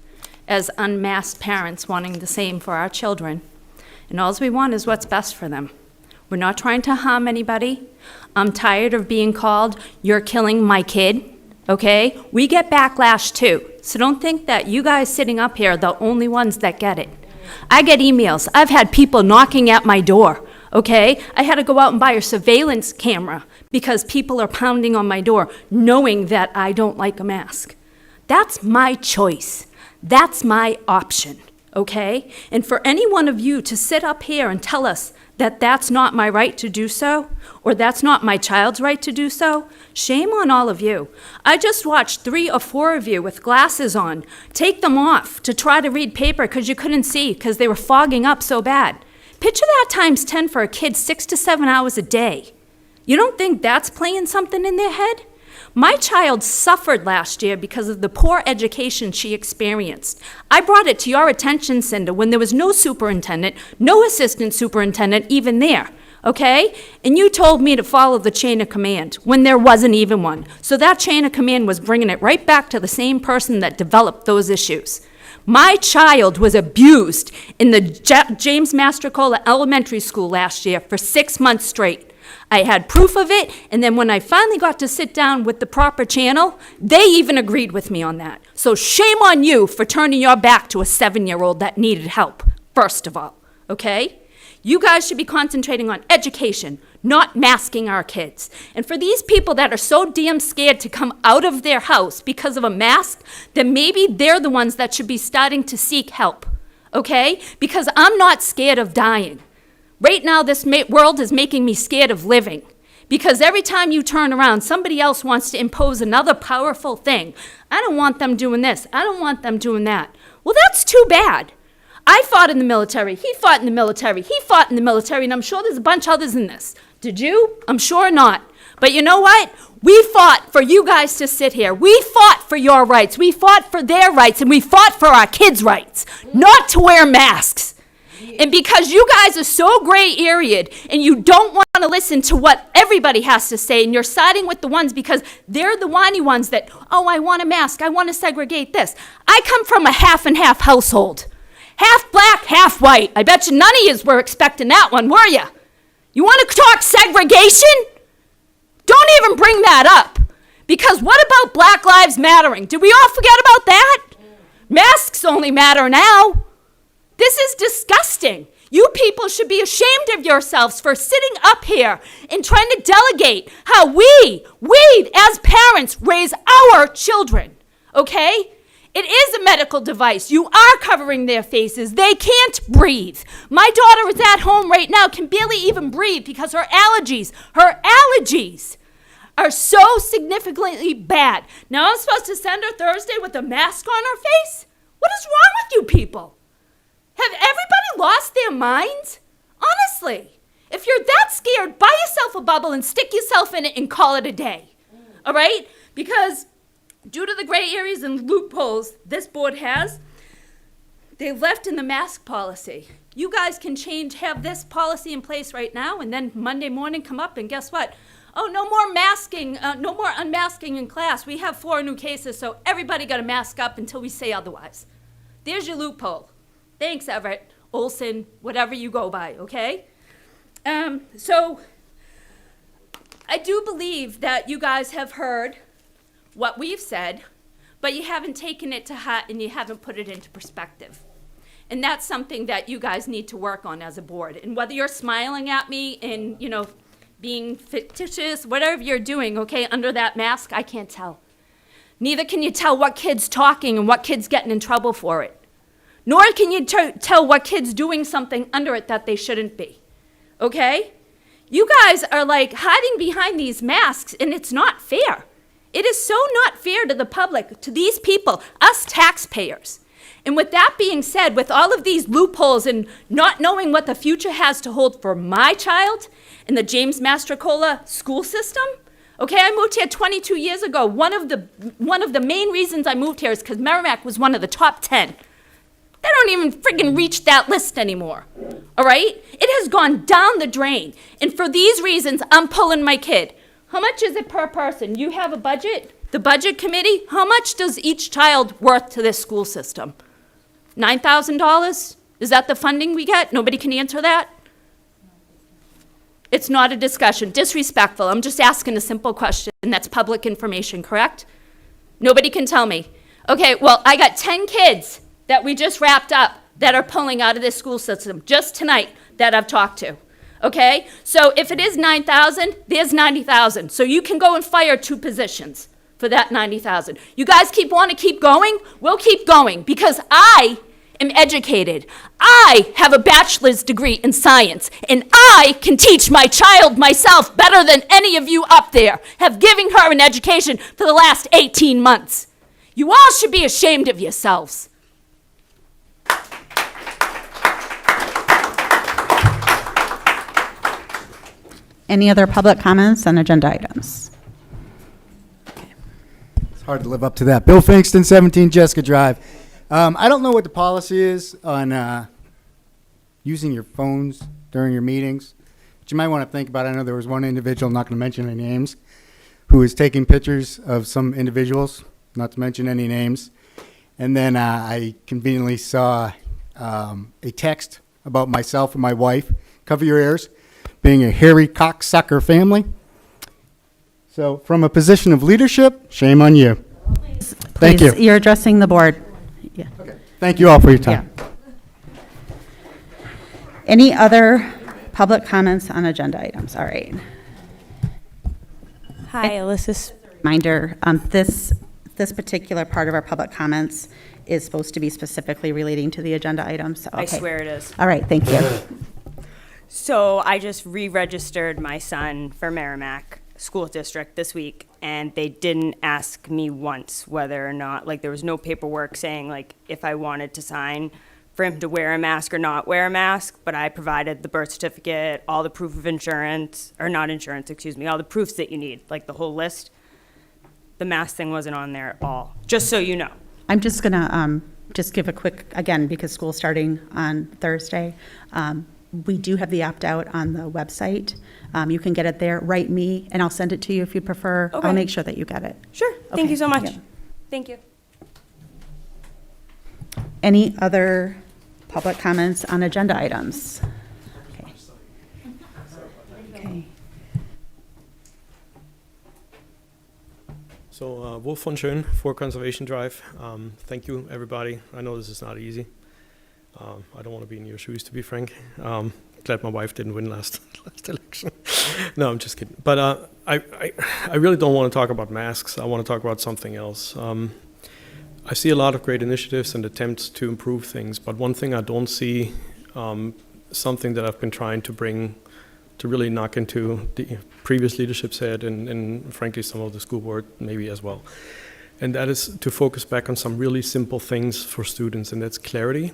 as unmasked parents wanting the same for our children, and all we want is what's best for them. We're not trying to harm anybody. I'm tired of being called, "You're killing my kid," okay? We get backlash too, so don't think that you guys sitting up here are the only ones that get it. I get emails. I've had people knocking at my door, okay? I had to go out and buy a surveillance camera because people are pounding on my door knowing that I don't like a mask. That's my choice. That's my option, okay? And for any one of you to sit up here and tell us that that's not my right to do so, or that's not my child's right to do so, shame on all of you. I just watched 3 or 4 of you with glasses on take them off to try to read paper because you couldn't see because they were fogging up so bad. Picture that times 10 for a kid 6 to 7 hours a day. You don't think that's playing something in their head? My child suffered last year because of the poor education she experienced. I brought it to your attention, Cinda, when there was no superintendent, no assistant superintendent even there, okay? And you told me to follow the chain of command when there wasn't even one. So that chain of command was bringing it right back to the same person that developed those issues. My child was abused in the James Mastrocola Elementary School last year for 6 months straight. I had proof of it, and then when I finally got to sit down with the proper channel, they even agreed with me on that. So shame on you for turning your back to a 7-year-old that needed help, first of all, okay? You guys should be concentrating on education, not masking our kids. And for these people that are so damn scared to come out of their house because of a mask, then maybe they're the ones that should be starting to seek help, okay? Because I'm not scared of dying. Right now, this world is making me scared of living. Because every time you turn around, somebody else wants to impose another powerful thing. I don't want them doing this. I don't want them doing that. Well, that's too bad. I fought in the military. He fought in the military. He fought in the military. And I'm sure there's a bunch of others in this. Did you? I'm sure not. But you know what? We fought for you guys to sit here. We fought for your rights. We fought for their rights. And we fought for our kids' rights, not to wear masks. And because you guys are so gray-areaed and you don't want to listen to what everybody has to say, and you're siding with the ones because they're the whiny ones that, oh, I want a mask, I want to segregate this. I come from a half and half household. Half black, half white. I bet you none of yous were expecting that one, were you? You want to talk segregation? Don't even bring that up. Because what about Black Lives Mattering? Did we all forget about that? Masks only matter now. This is disgusting. You people should be ashamed of yourselves for sitting up here and trying to delegate how we as parents raise our children, okay? It is a medical device. You are covering their faces. They can't breathe. My daughter is at home right now, can barely even breathe because her allergies are so significantly bad. Now I'm supposed to send her Thursday with a mask on her face? What is wrong with you people? Have everybody lost their minds? Honestly, if you're that scared, buy yourself a bubble and stick yourself in it and call it a day. All right? Because due to the gray areas and loopholes this board has, they've left in the mask policy. You guys can have this policy in place right now, and then Monday morning come up and guess what? Oh, no more masking, no more unmasking in class. We have 4 new cases, so everybody got to mask up until we say otherwise. There's your loophole. Thanks, Everett, Olsen, whatever you go by, okay? So I do believe that you guys have heard what we've said, but you haven't taken it to heart and you haven't put it into perspective. And that's something that you guys need to work on as a board. And whether you're smiling at me and, being fictitious, whatever you're doing, okay, under that mask, I can't tell. Neither can you tell what kid's talking and what kid's getting in trouble for it. Nor can you tell what kid's doing something under it that they shouldn't be, okay? You guys are like hiding behind these masks, and it's not fair. It is so not fair to the public, to these people, us taxpayers. And with that being said, with all of these loopholes and not knowing what the future has to hold for my child in the James Mastrocola school system, okay, I moved here 22 years ago. One of the main reasons I moved here is because Merrimack was one of the top 10. They don't even friggin' reach that list anymore, all right? It has gone down the drain. And for these reasons, I'm pulling my kid. How much is it per person? You have a budget? The budget committee? How much does each child worth to this school system? $9,000? Is that the funding we get? Nobody can answer that? It's not a discussion. Disrespectful. I'm just asking a simple question. That's public information, correct? Nobody can tell me. Okay, well, I got 10 kids that we just wrapped up that are pulling out of this school system just tonight that I've talked to, okay? So if it is 9,000, there's 90,000. So you can go and fire 2 positions for that 90,000. You guys want to keep going? We'll keep going because I am educated. I have a bachelor's degree in science, and I can teach my child myself better than any of you up there have given her an education for the last 18 months. You all should be ashamed of yourselves. Any other public comments on agenda items? It's hard to live up to that. Bill Pfingston, 17 Jessica Drive. I don't know what the policy is on using your phones during your meetings, but you might want to think about it. I know there was one individual, I'm not going to mention any names, who was taking pictures of some individuals, not to mention any names. And then I conveniently saw a text about myself and my wife. Cover your ears. Being a hairy cocksucker family. So from a position of leadership, shame on you. Thank you. You're addressing the board. Yeah. Okay. Thank you all for your time. Any other public comments on agenda items? All right. Hi, Alyssa. Reminder, this particular part of our public comments is supposed to be specifically relating to the agenda items. So, I okay. swear it is. All right, thank you. So I just re-registered my son for Merrimack School District this week, and they didn't ask me once whether or not, like, there was no paperwork saying, like, if I wanted to sign for him to wear a mask or not wear a mask, but I provided the birth certificate, all the proof of insurance, or not insurance, excuse me, all the proofs that you need, like the whole list. The mask thing wasn't on there at all, just so you know. I'm just going to just give a quick, again, because school's starting on Thursday. We do have the opt-out on the website. You can get it there. Write me, and I'll send it to you if you prefer. Okay. I'll make sure that you get it. Sure, thank Okay. you so much. Yeah. Thank you. Any other public comments on agenda items? Okay. Okay. So, Wolf von Schön for Conservation Drive. Thank you, everybody. I know this is not easy. I don't want to be in your shoes, to be frank. Glad my wife didn't win last election. No, I'm just kidding. But I really don't want to talk about masks. I want to talk about something else. I see a lot of great initiatives and attempts to improve things, but one thing I don't see, something that I've been trying to bring to really knock into the previous leadership's head and frankly some of the school board maybe as well. And that is to focus back on some really simple things for students, and that's clarity.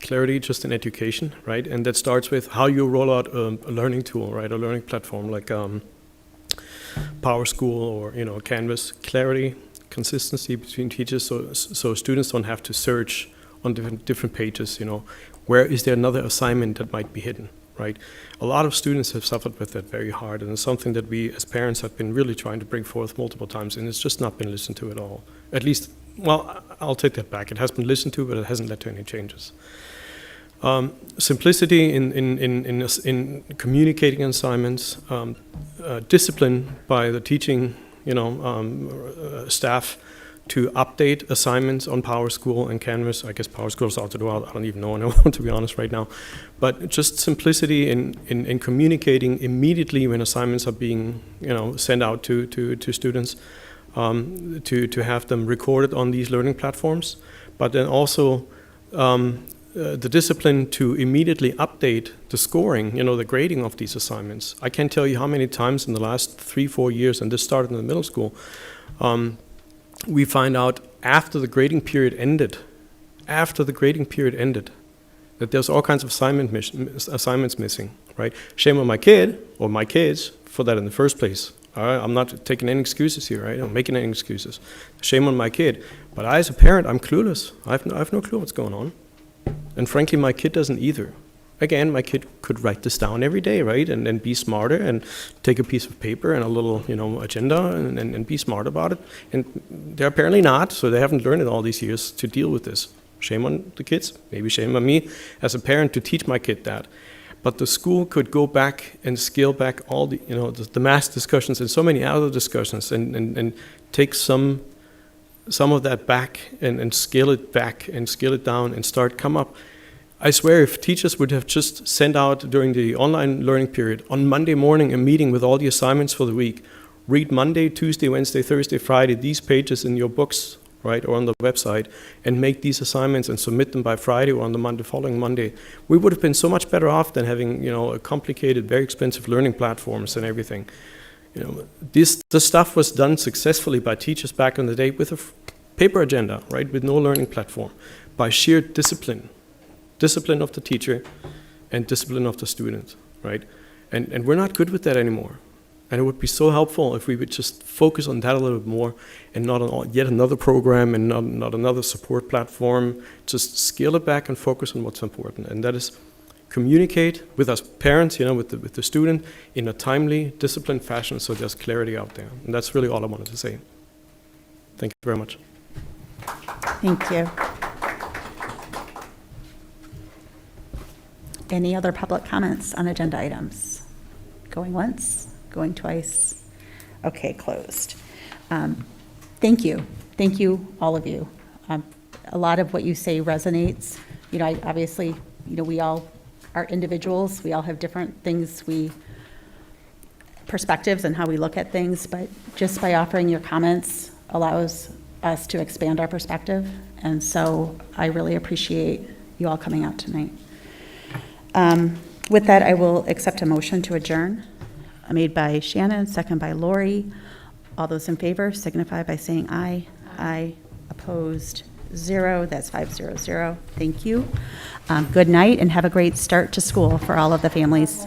Clarity just in education, right? And that starts with how you roll out a learning tool, right? A learning platform like Power School or, Canvas. Clarity, consistency between teachers so students don't have to search on different pages, where is there another assignment that might be hidden, right? A lot of students have suffered with that very hard, and it's something that we as parents have been really trying to bring forth multiple times, and it's just not been listened to at all. At least, well, I'll take that back. It has been listened to, but it hasn't led to any changes. Simplicity in communicating assignments, discipline by the teaching, staff to update assignments on Power School and Canvas. I guess Power School is out the door. I don't even know anyone, to be honest, right now. But just simplicity in communicating immediately when assignments are being, sent out to students, to have them recorded on these learning platforms. But then also the discipline to immediately update the scoring, the grading of these assignments. I can't tell you how many times in the last 3-4 years, and this started in the middle school, we find out after the grading period ended, that there's all kinds of assignments missing, right? Shame on my kid, or my kids, for that in the first place. All right? I'm not taking any excuses here, right? I'm making any excuses. Shame on my kid. But I, as a parent, I'm clueless. I have no clue what's going on. And frankly, my kid doesn't either. Again, my kid could write this down every day, right? And then be smarter and take a piece of paper and a little, agenda and be smart about it. And they're apparently not, so they haven't learned in all these years to deal with this. Shame on the kids, maybe shame on me as a parent to teach my kid that. But the school could go back and scale back all the, the mass discussions and so many other discussions and take some of that back and scale it back and scale it down and come up. I swear if teachers would have just sent out during the online learning period on Monday morning a meeting with all the assignments for the week, read Monday, Tuesday, Wednesday, Thursday, Friday, these pages in your books, right, or on the website, and make these assignments and submit them by Friday or on the following Monday, we would have been so much better off than having, a complicated, very expensive learning platforms and everything. This stuff was done successfully by teachers back in the day with a paper agenda, right, with no learning platform, by sheer discipline of the teacher and discipline of the student, right? And we're not good with that anymore. And it would be so helpful if we would just focus on that a little bit more and not on yet another program and not another support platform. Just scale it back and focus on what's important. And that is communicate with us parents, with the student in a timely, disciplined fashion so there's clarity out there. And that's really all I wanted to say. Thank you very much. Thank you. Any other public comments on agenda items? Going once, going twice? Okay, closed. Thank you. Thank you, all of you. A lot of what you say resonates. Obviously, we all are individuals. We all have different things perspectives and how we look at things, but just by offering your comments allows us to expand our perspective. And so I really appreciate you all coming out tonight. With that, I will accept a motion to adjourn, made by Shannon, second by Lori. All those in favor signify by saying aye. Aye. Opposed, 0. That's 500. Thank you. Good night and have a great start to school for all of the families.